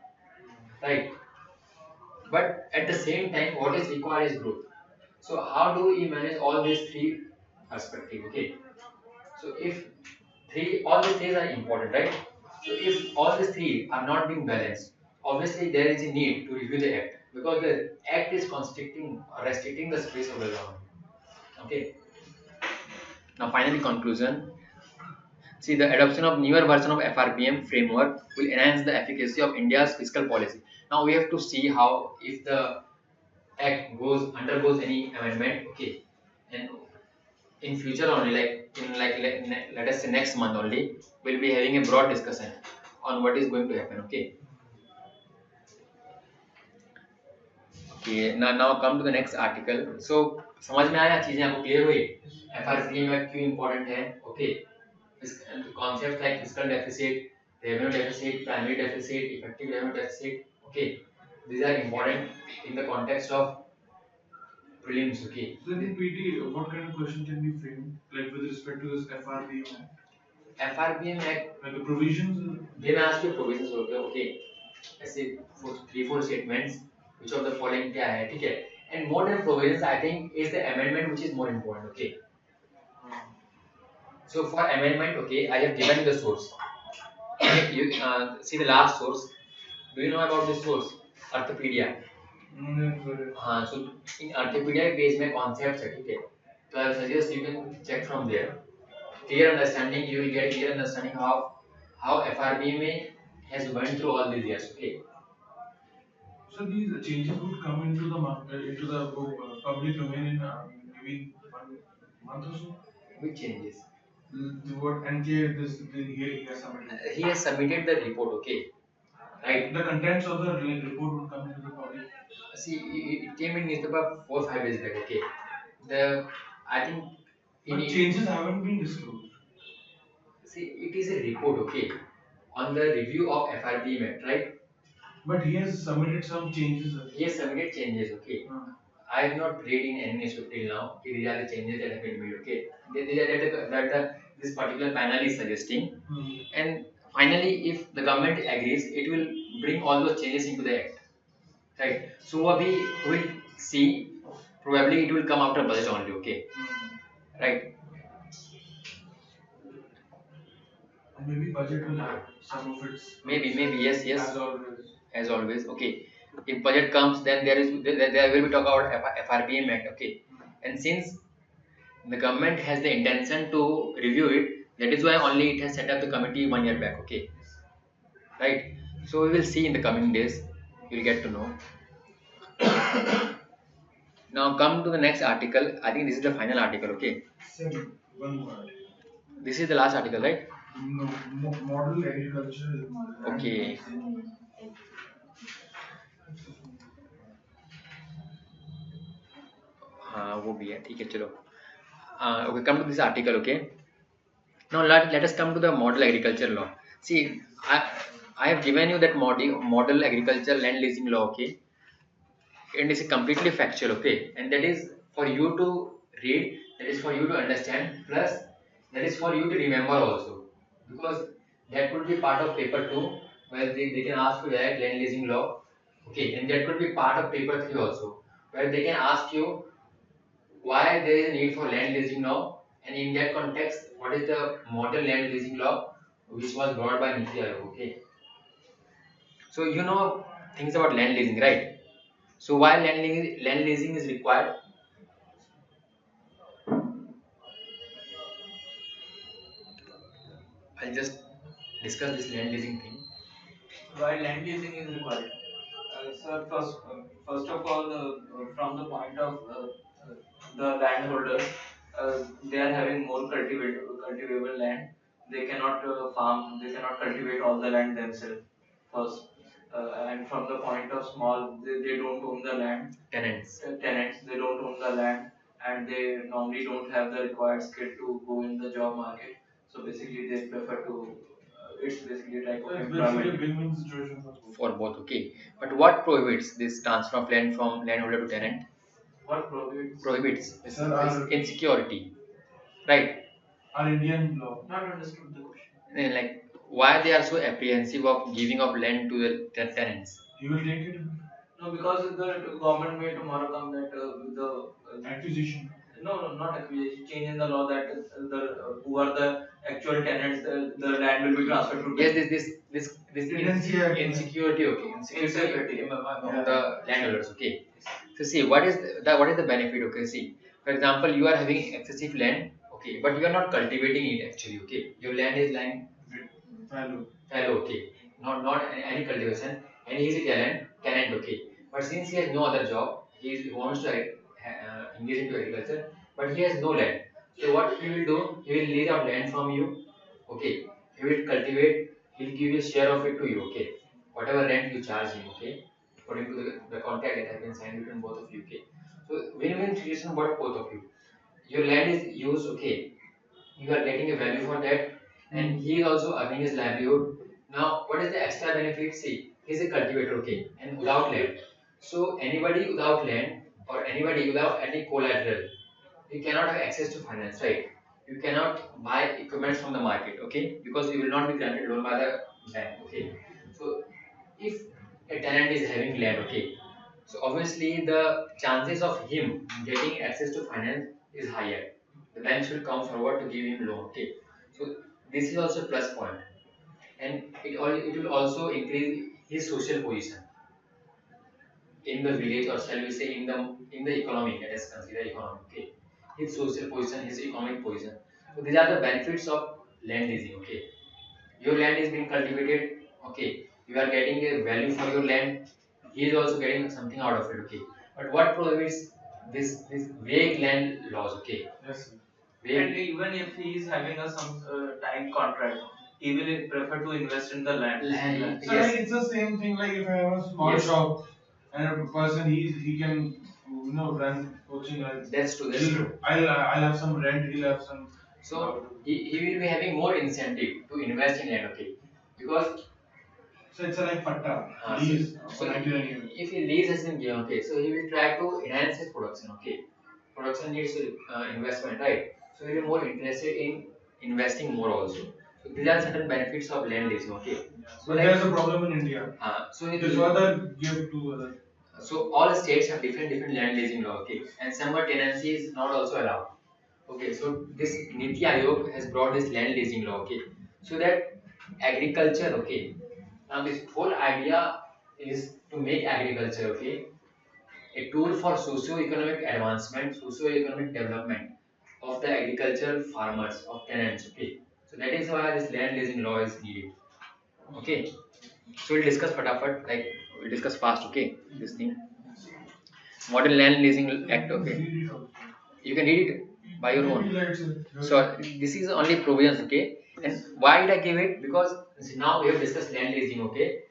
right? But at the same time, what is required is growth. So how do we manage all these three perspectives? Okay. So if all these three are important, right? So if all these three are not being balanced, obviously there is a need to review the act because the act is constricting or restricting the space of the government. Okay. Now finally conclusion. See, the adoption of newer version of FRBM framework will enhance the efficacy of India's fiscal policy. Now we have to see how if the act undergoes any amendment, okay, and in future only, like let us say next month only, we'll be having a broad discussion on what is going to happen. Okay. Okay. Now come to the next article. So समझ में आया चीजें आपको clear हुई FRBM में क्यों important है? Okay. Concepts like fiscal deficit, revenue deficit, primary deficit, effective revenue deficit. Okay, these are important in the context of prelims. Okay. So in PT, what kind of question can be framed, like with respect to this FRBM Act? FRBM Act. Like the provisions. They may ask you provisions. Okay. Okay. Let's say for 3-4 statements. Which of the following क्या है, ठीक है? And more than provisions, I think is the amendment which is more important. Okay. So for amendment, okay, I have given the source. You see the last source. Do you know about this source? Arthopedia. So in Arthopedia page में concepts है, ठीक है? So I suggest you can check from there. Clear understanding, you will get clear understanding how FRBMA has went through all these years. Okay. So these changes would come into the public domain in maybe 1 month or so. Which changes? What NK he has submitted. He has submitted the report. Okay. Right. The contents of the report would come into the public. See, it came in newspaper 4-5 days back. Okay. I think. But changes haven't been disclosed. See, it is a report. Okay. On the review of FRBM Act, right? But he has submitted some changes. He has submitted changes. Okay. I have not read in any newspaper till now. These are the changes that have been made. Okay. This particular panel is suggesting, and finally, if the government agrees, it will bring all those changes into the act. Right. So we will see. Probably it will come after budget only. Okay. Right. Maybe budget will have some of its. Maybe yes. As always. Okay. If budget comes, then there will be talk about FRBM Act. Okay. And since the government has the intention to review it, that is why only it has set up the committee 1 year back. Okay. Right. So we will see in the coming days. You will get to know. Now come to the next article. I think this is the final article. Okay. One more. This is the last article, right? No, model agriculture. Okay. हाँ वो भी है, ठीक है, चलो. Okay, come to this article. Okay. Now let us come to the model agriculture law. See, I have given you that model agriculture land leasing law. Okay. And it's completely factual. Okay. And that is for you to read. That is for you to understand. Plus, that is for you to remember also. Because that could be part of paper 2, where they can ask you that land leasing law. Okay. And that could be part of paper 3 also, where they can ask you why there is a need for land leasing law, and in that context, what is the model land leasing law which was brought by Niti Aayog. Okay. So you know things about land leasing, right? So why land leasing is required? I'll just discuss this land leasing thing. Why land leasing is required? Sir, first of all, from the point of the landholders, they are having more cultivable land. They cannot farm, they cannot cultivate all the land themselves first. And from the point of small, they don't own the land. Tenants, they don't own the land, and they normally don't have the required skill to go in the job market. So basically, they prefer to. It's basically a type of employment. Win-win situation for both. Okay. But what prohibits this transfer of land from landholder to tenant? What prohibits? Prohibits is insecurity, right? Our Indian law. Not understood the question. And like why they are so apprehensive of giving up land to the tenants? You will take it. No, because the government may tomorrow come that the acquisition. No, not acquisition. Change in the law that who are the actual tenants, the land will be transferred to. Yes, this insecurity. Okay, insecurity among the landowners. Okay. So see, what is the benefit? Okay, see, for example, you are having excessive land. Okay, but you are not cultivating it actually. Okay, your land is lying fallow. Okay, not any cultivation, and he is a tenant. Okay, but since he has no other job, he wants to engage into agriculture, but he has no land. So what he will do? He will lease out land from you. Okay, he will cultivate. He will give you a share of it to you. Okay, whatever rent you charge him. Okay, according to the contract that has been signed between both of you. Okay, so win-win situation for both of you. Your land is used. Okay, you are getting a value for that, and he is also earning his livelihood. Now, what is the extra benefit? See, he is a cultivator. Okay, and without land. So anybody without land, or anybody without any collateral, you cannot have access to finance, right? You cannot buy equipment from the market, okay? Because you will not be granted loan by the bank, okay? So if a tenant is having land, okay, so obviously the chances of him getting access to finance is higher. The bank should come forward to give him loan, okay? So this is also a plus point, and it will also increase his social position in the village, or shall we say in the economy. Let us consider economy, okay? His social position, his economic position. So these are the benefits of land leasing, okay? Your land is being cultivated, okay? You are getting a value for your land. He is also getting something out of it, okay? But what prohibits this vague land laws, okay? Yes, sir. And even if he is having a some time contract, he will prefer to invest in the land. So like it's the same thing like if I have a small shop and a person he can run coaching like That's true. That's true. I'll have some rent, he'll have some. So he will be having more incentive to invest in land, okay? Because so it's like patta lease. So if he lease has been given, okay, so he will try to enhance his production, okay? Production needs investment, right? So he will be more interested in investing more also. So these are certain benefits of land leasing, okay? So there's a problem in India. So it is further give to other. So all states have different land leasing law, okay? And summer tenancy is not also allowed. Okay, so this Niti Aayog has brought this land leasing law, okay? So that agriculture, okay? Now this whole idea is to make agriculture, okay, a tool for socio-economic advancement, socio-economic development of the agricultural farmers, of tenants, okay? So that is why this land leasing law is needed, okay? So we'll discuss fatafat, like we'll discuss fast, okay? This thing, Modern Land Leasing Act, okay? You can read it by your own. So this is only provisions, okay? And why did I give it? Because now we have discussed land leasing, okay?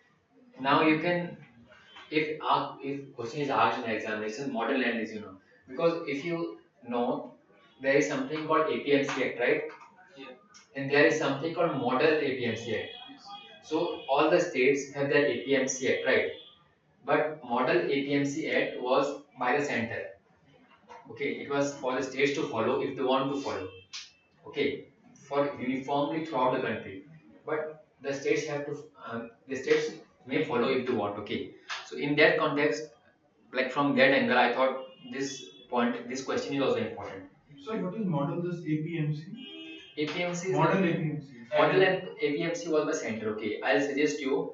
Now you can, if question is asked in the examination, modern land leasing, because if you know, there is something called APMC Act, right? Yeah. And there is something called Model APMC Act. So all the states have their APMC Act, right? But Model APMC Act was by the center. Okay, it was for the states to follow if they want to follow. Okay, for uniformly throughout the country. But the states have to, the states may follow if they want. Okay, so in that context, like from that angle, I thought this question is also important. So what is model this APMC? APMC is model APMC. Model and APMC was the center. Okay, I'll suggest you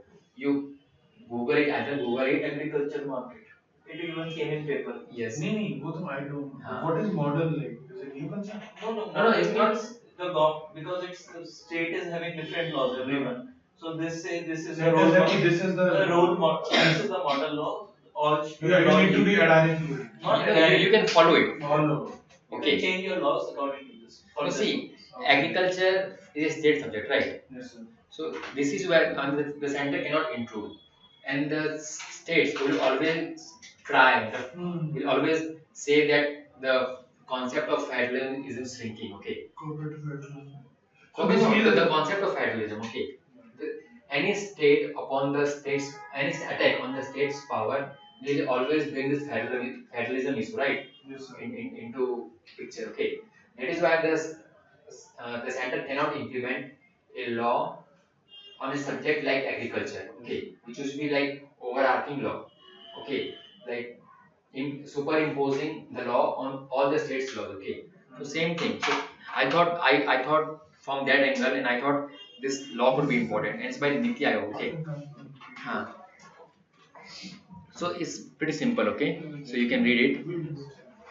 Google it. Either Google it. Agriculture market. It even came in paper. Yes. Nee, both I don't. What is model like? Is it new concept? No. It's not the because it's the state is having different laws. Everyone. So this is the road. This is the road model. This is the model law. All you need to be adhering to it. Not you can follow it. Follow. Okay. You can change your laws according to this. You see, agriculture is a state subject, right? Yes, sir. So this is where the center cannot intrude, and the states will always try, will always say that the concept of federalism is shrinking. Okay. The concept of federalism. Okay. Any state upon the states, any attack on the state's power, they will always bring this federalism issue, right? Yes, sir. Into picture. Okay. That is why the center cannot implement a law on a subject like agriculture, okay, which should be like overarching law, okay, like superimposing the law on all the states' laws, okay. So same thing. So I thought from that angle, and I thought this law would be important, and it's by Niti Aayog, okay. So it's pretty simple, okay. So you can read it.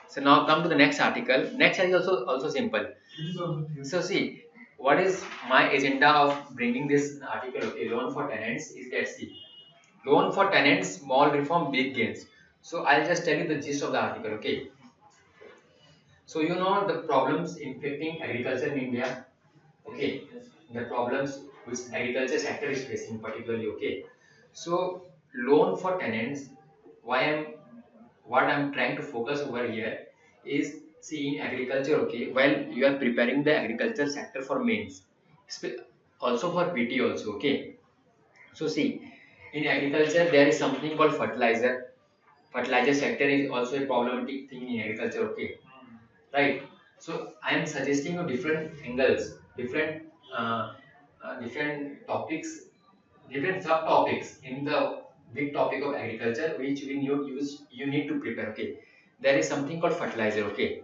So now come to the next article. Next is also simple. So see, what is my agenda of bringing this article? Okay, loan for tenants is that, see, loan for tenants, small reform, big gains. So I'll just tell you the gist of the article. Okay. So you know the problems inflicting agriculture in India. Okay, the problems which agriculture sector is facing particularly. Okay. So loan for tenants. What I'm trying to focus over here is, see, in agriculture, okay, while you are preparing the agriculture sector for mains, also for PT also, okay. So see, in agriculture there is something called fertilizer, fertilizer sector is also a problematic thing in agriculture, okay, right? So I am suggesting you different angles, different topics, different subtopics in the big topic of agriculture, which you need to prepare, okay. There is something called fertilizer, okay.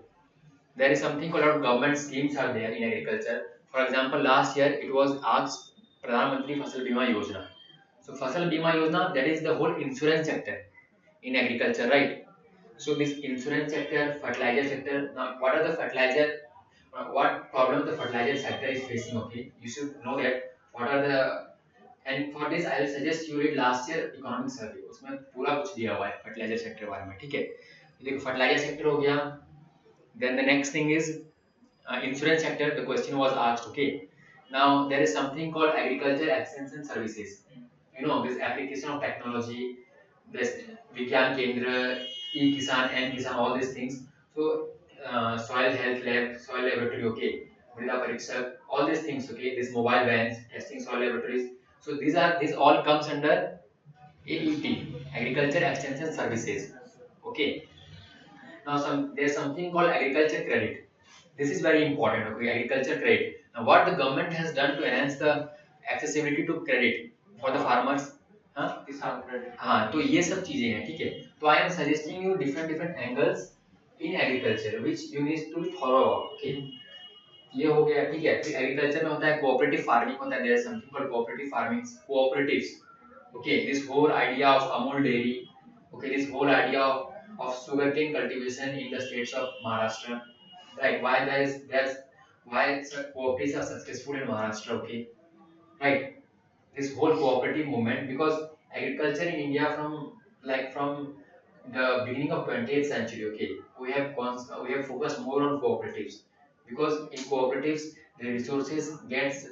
There is something called out government schemes are there in agriculture. For example, last year it was asked Pradhan Mantri Fasal Bima Yojana. So Fasal Bima Yojana, that is the whole insurance sector in agriculture, right? So this insurance sector, fertilizer sector. Now, what are the fertilizer? What problem the fertilizer sector is facing? Okay, you should know that. What are the, and for this I will suggest you read last year economic survey. उसमें पूरा कुछ दिया हुआ है fertilizer sector बारे में, ठीक है? देखो fertilizer sector हो गया. Then the next thing is insurance sector. The question was asked. Okay, now there is something called agriculture extension services. You know, this application of technology, this Vigyan Kendra, E-Kisan, M-Kisan, all these things. So soil health lab, soil laboratory, okay, Mrida Parikshak, all these things, okay, these mobile vans, testing soil laboratories. So these all comes under AET, Agriculture Extension Services. Okay. Now there's something called agriculture credit. This is very important. Okay, agriculture credit. Now what the government has done to enhance the accessibility to credit for the farmers? हाँ किसान credit. हाँ, तो ये सब चीजें हैं, ठीक है. तो I am suggesting you different angles in agriculture which you need to be thorough about. Okay, ये हो गया, ठीक है. फिर एग्रीकल्चर में होता है कोऑपरेटिव फार्मिंग होता है. There is something called cooperative farming, cooperatives. Okay, this whole idea of Amul dairy, okay, this whole idea of sugarcane cultivation in the states of Maharashtra, right? Why there's why cooperatives are successful in Maharashtra, okay, right? This whole cooperative movement, because agriculture in India from the beginning of 20th century, okay, we have focused more on cooperatives, because in cooperatives the resources gets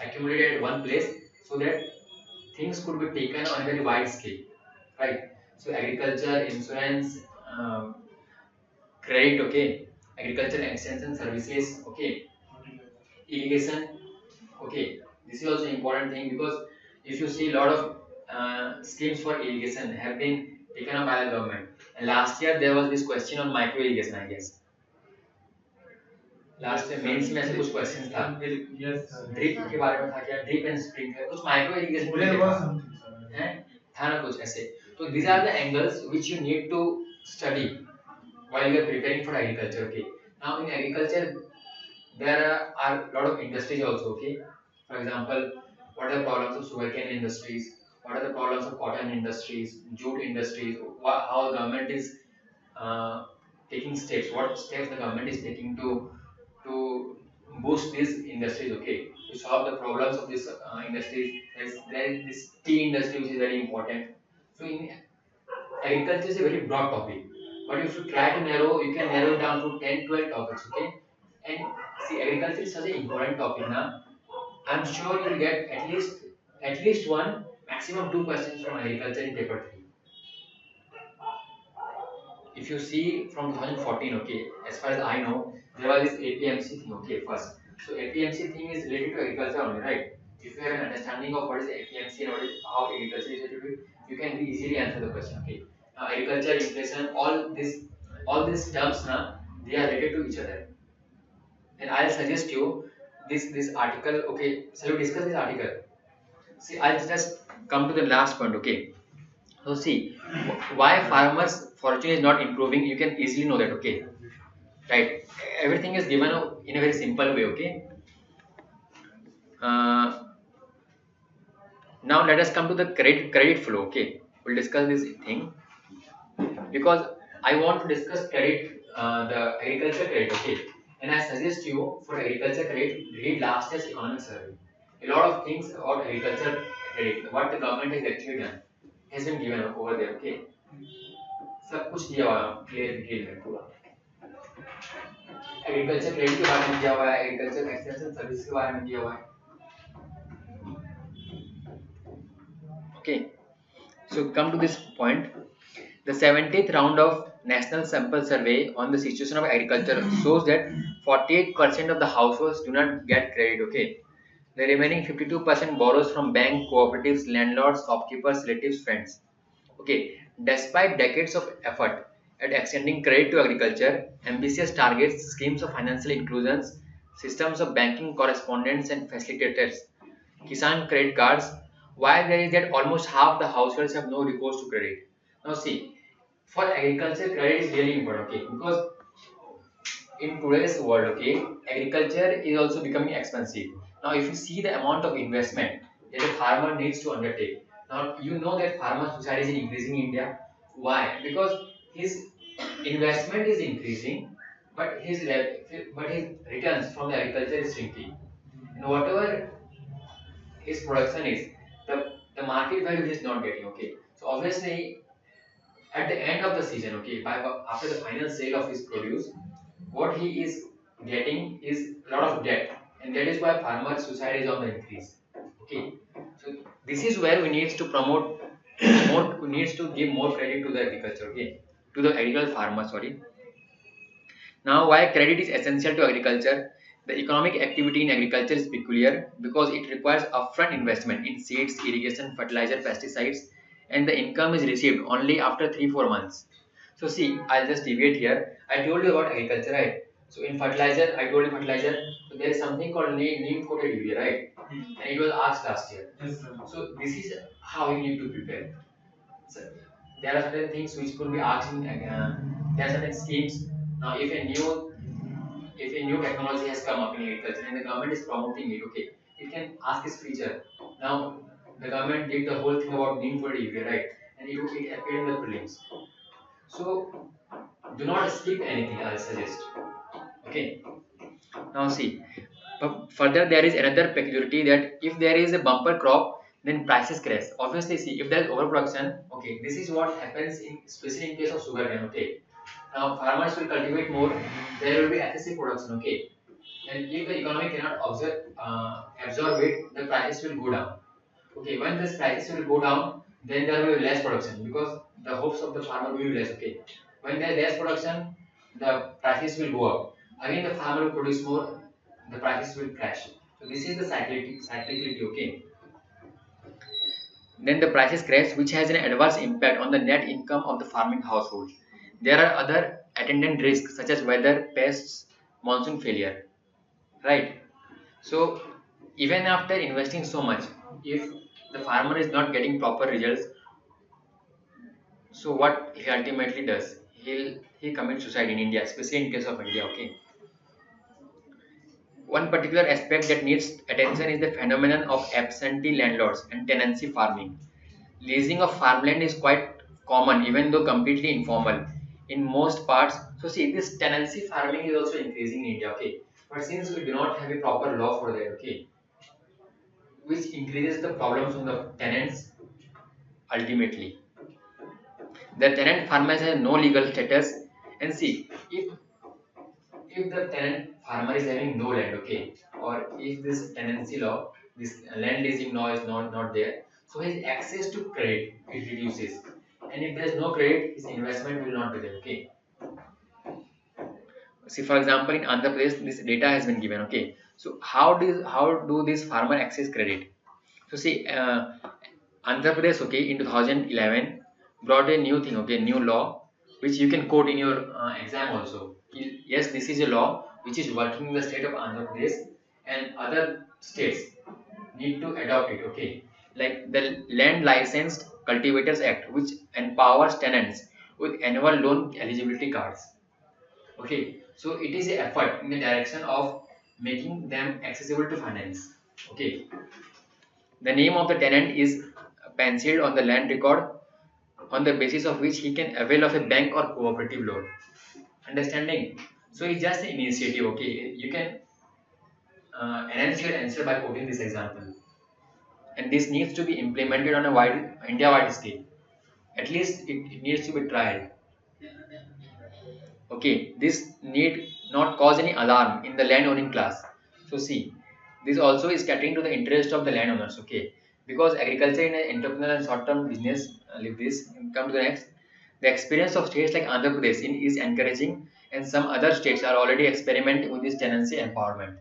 accumulated at one place, so that things could be taken on a very wide scale, right? So agriculture, insurance, credit, okay, agriculture extension services, okay, irrigation, okay. This is also important thing, because if you see a lot of schemes for irrigation have been taken up by the government. And last year there was this question on micro irrigation, I guess. Last में mains में ऐसे कुछ questions था. Drip के बारे में था क्या, ड्रिप एंड स्प्रिंकलर, कुछ माइक्रो इरिगेशन को लेकर है, था ना कुछ ऐसे. तो these are the angles which you need to study while you are preparing for agriculture, okay. Now in agriculture there are a lot of industries also, okay. For example, what are the problems of sugarcane industries, what are the problems of cotton industries, jute industries, how the government is taking steps, what steps the government is taking to boost these industries, okay, to solve the problems of this industries. There is this tea industry which is very important. So in agriculture is a very broad topic, but if you try to narrow, you can narrow it down to 10-12 topics, okay. And see, agriculture is such an important topic now. I'm sure you will get at least one, maximum two questions from agriculture in paper 3. If you see from 2014, okay, as far as I know, there was this APMC thing, okay, first. So APMC thing is related to agriculture only, right? If you have an understanding of what is APMC and how agriculture is related to it, you can easily answer the question, okay. Now agriculture, inflation, all these terms now, they are related to each other. And I'll suggest you this article, okay. So we discuss this article. See, I'll just come to the last point, okay. So see, why farmers' fortune is not improving, you can easily know that, okay, right? Everything is given in a very simple way, okay. Now let us come to the credit flow, okay. We'll discuss this thing, because I want to discuss credit, the agriculture credit, okay. And I suggest you for agriculture credit, read last year's economic survey. A lot of things about agriculture credit, what the government has actually done, has been given over there, okay. सब कुछ दिया हुआ है clear detail में पूरा. Agriculture credit के बारे में दिया हुआ है, एग्रीकल्चर एक्सटेंशन सर्विस के बारे में दिया हुआ है, okay. So come to this point. The 70th round of National Sample Survey on the situation of agriculture shows that 48% of the households do not get credit, okay. The remaining 52% borrows from bank, cooperatives, landlords, shopkeepers, relatives, friends. Okay, despite decades of effort at extending credit to agriculture, ambitious targets, schemes of financial inclusions, systems of banking correspondents and facilitators, Kisan credit cards, why there is that almost half the households have no recourse to credit. Now see, for agriculture, credit is really important, okay, because in today's world, okay, agriculture is also becoming expensive. Now, if you see the amount of investment that a farmer needs to undertake, now you know that farmer suicide is increasing in India. Why? Because his investment is increasing, but his returns from the agriculture is shrinking. And whatever his production is, the market value is not getting, okay. So obviously, at the end of the season, okay, after the final sale of his produce, what he is getting is a lot of debt, and that is why farmer suicide is on the increase. Okay, so this is where we need to promote more. We need to give more credit to the agriculture. Okay, to the agricultural farmer. Sorry. Now, why credit is essential to agriculture? The economic activity in agriculture is peculiar because it requires upfront investment in seeds, irrigation, fertilizer, pesticides, and the income is received only after 3-4 months. So, see, I'll just deviate here. I told you about agriculture, right? So, in fertilizer, I told you fertilizer. So, there is something called neem coated urea, right? And it was asked last year. Yes, sir. So, this is how you need to prepare. So, there are certain things which could be asked in. There are certain schemes. Now, if a new technology has come up in agriculture and the government is promoting it, okay, it can ask its feature. Now, the government did the whole thing about neem for urea, right? And it appeared in the prelims. So, do not skip anything, I suggest. Okay. Now, see, but further there is another peculiarity that if there is a bumper crop, then prices crash. Obviously, see, if there is overproduction, okay, this is what happens in especially in case of sugarcane, okay. Now, farmers will cultivate more, there will be excessive production, okay. And if the economy cannot absorb it, the prices will go down. Okay, when this prices will go down, then there will be less production because the hopes of the farmer will be less. Okay, when there is less production, the prices will go up. Again, the farmer will produce more, the prices will crash. So this is the cyclicality. Okay, then the prices crash, which has an adverse impact on the net income of the farming household. There are other attendant risks such as weather, pests, monsoon failure. Right. So even after investing so much, if the farmer is not getting proper results, so what he ultimately does, he commits suicide in India, especially in case of India. Okay. One particular aspect that needs attention is the phenomenon of absentee landlords and tenancy farming. Leasing of farmland is quite common, even though completely informal in most parts. So see, this tenancy farming is also increasing in India. Okay, but since we do not have a proper law for that, okay, which increases the problems on the tenants ultimately. The tenant farmers have no legal status, and see, if the tenant farmer is having no land, okay, or if this tenancy law, this land leasing law is not there, so his access to credit it reduces, and if there is no credit, his investment will not be there. Okay. See, for example, in Andhra Pradesh, this data has been given. Okay, so how do this farmer access credit? So see, Andhra Pradesh, okay, in 2011 brought a new thing, okay, new law, which you can quote in your exam also. Yes, this is a law which is working in the state of Andhra Pradesh, and other states need to adopt it, okay. Like the Land Licensed Cultivators Act, which empowers tenants with annual loan eligibility cards. Okay, so it is an effort in the direction of making them accessible to finance. Okay, the name of the tenant is penciled on the land record on the basis of which he can avail of a bank or cooperative loan. Understanding? So it's just an initiative. Okay, you can enhance your answer by quoting this example, and this needs to be implemented on a wide India-wide scale. At least it needs to be tried. Okay, this need not cause any alarm in the landowning class. So see, this also is catering to the interest of the landowners. Okay, because agriculture in an entrepreneurial and short-term business, leave this and come to the next. The experience of states like Andhra Pradesh is encouraging, and some other states are already experimenting with this tenancy empowerment.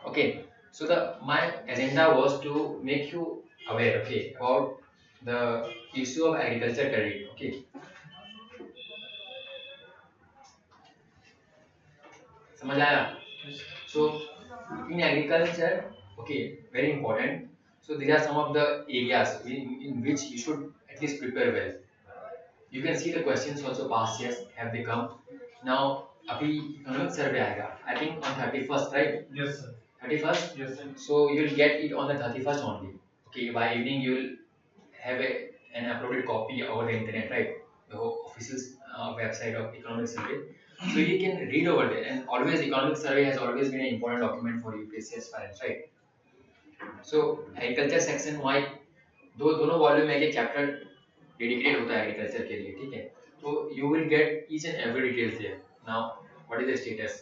Okay, so the my agenda was to make you aware, okay, about the issue of agriculture credit. Okay, समझ आया? So in agriculture, okay, very important. So these are some of the areas in which you should at least prepare well. You can see the questions also past years have they come. Now अभी economic survey आएगा. I think on 31st, right? Yes, sir. 31st. Yes, sir. So you'll get it on the 31st only. Okay, by evening you'll have an uploaded copy over the internet, right? The official website of economic survey. So you can read over there. And always economic survey has always been an important document for UPSC aspirants, right? So agriculture section why दोनों volume में एक chapter dedicated होता है agriculture के लिए, ठीक है? तो you will get each and every details there. Now what is the status?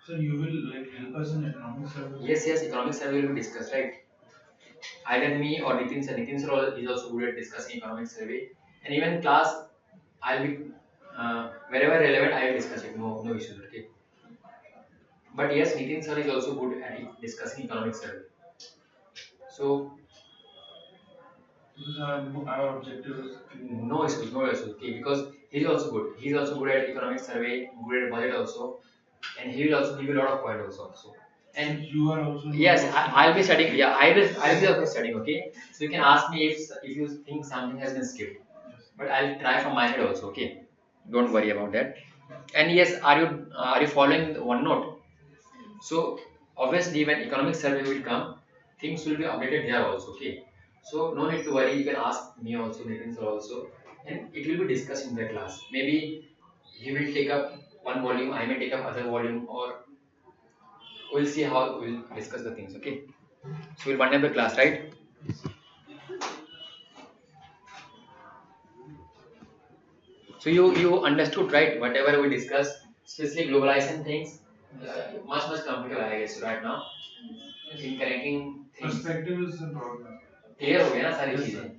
So you will like help us in economic survey? Yes, economic survey will be discussed, right? Either me or Nitin sir. Nitin sir is also good at discussing economic survey, and even class I'll be wherever relevant I will discuss it. No issues, okay? But yes, Nitin sir is also good at discussing economic survey. So Because our objective is no issues, okay? Because he's also good. He's also good at economic survey, good at budget also, and he will also give you a lot of points also. And you are also yes, I'll be studying. Yeah, I'll be also studying. Okay, so you can ask me if you think something has been skipped, but I'll try from my side also. Okay, don't worry about that. And yes, are you following the OneNote? So obviously, when economic survey will come, things will be updated there also. Okay, so no need to worry. You can ask me also, Nitin sir also, and it will be discussed in the class. Maybe he will take up one volume, I may take up other volume, or we'll see how we'll discuss the things. Okay, so we'll wind up the class, right? So you understood, right? Whatever we discussed, especially globalization things, much comfortable I guess right now in connecting things. Perspective is the problem. Clear हो गया ना सारी चीजें?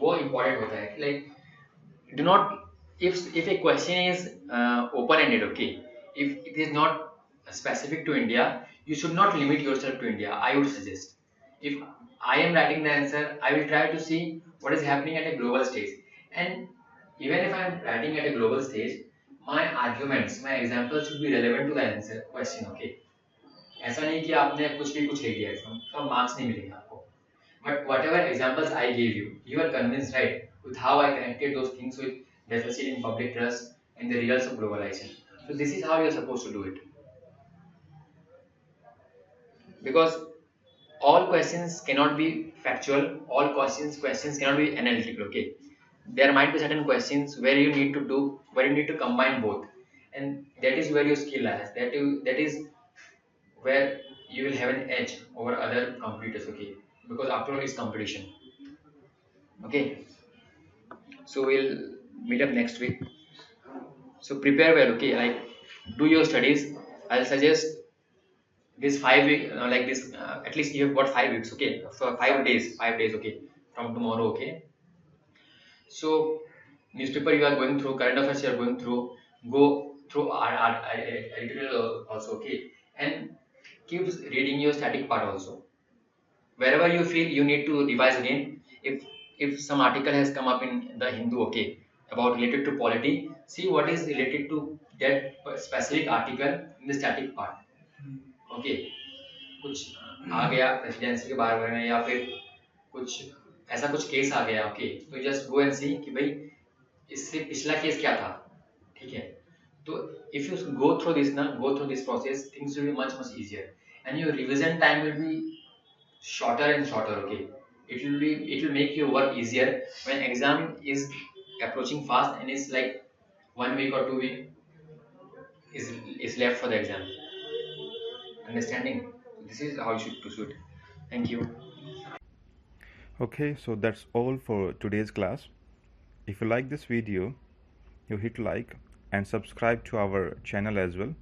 वो important होता है. Like do not, if a question is open ended, okay, if it is not specific to India, you should not limit yourself to India. I would suggest, if I am writing the answer, I will try to see what is happening at a global stage. And even if I am writing at a global stage, my arguments, my examples should be relevant to the answer question. Okay, ऐसा नहीं कि आपने कुछ भी कुछ लिख दिया exam तो मार्क्स नहीं मिलेंगे आपको. But whatever examples I gave you, you are convinced, right, with how I connected those things with deficit in public trust and the results of globalization. So this is how you are supposed to do it. Because all questions cannot be factual, all questions cannot be analytical, okay? There might be certain questions where you need to combine both, and that is where your skill lies. That is where you will have an edge over other competitors, okay? Because after all, it's competition. Okay, so we'll meet up next week. So prepare well, okay? Like do your studies. I'll suggest this 5 week like this. At least you have got 5 weeks, okay? For 5 days, okay? From tomorrow, okay? So newspaper you are going through, current affairs you are going through. Go through our editorial also, okay? And keep reading your static part also. Wherever you feel you need to revise again, if some article has come up in the Hindu, okay, about related to polity, see what is related to that specific article in the static part. Okay, कुछ आ गया presidency के बारे में या फिर कुछ ऐसा कुछ केस आ गया, ओके, तो जस्ट गो एंड सी कि भाई इससे पिछला केस क्या था, ठीक है? तो if you go through this process, things will be much easier, and your revision time will be shorter and shorter, okay? It will make your work easier when exam is approaching fast and it's like 1 week or 2 week is left for the exam. Understanding? This is how you should pursue it. Thank you. Okay, so that's all for today's class. If you like this video, you hit like and subscribe to our channel as well.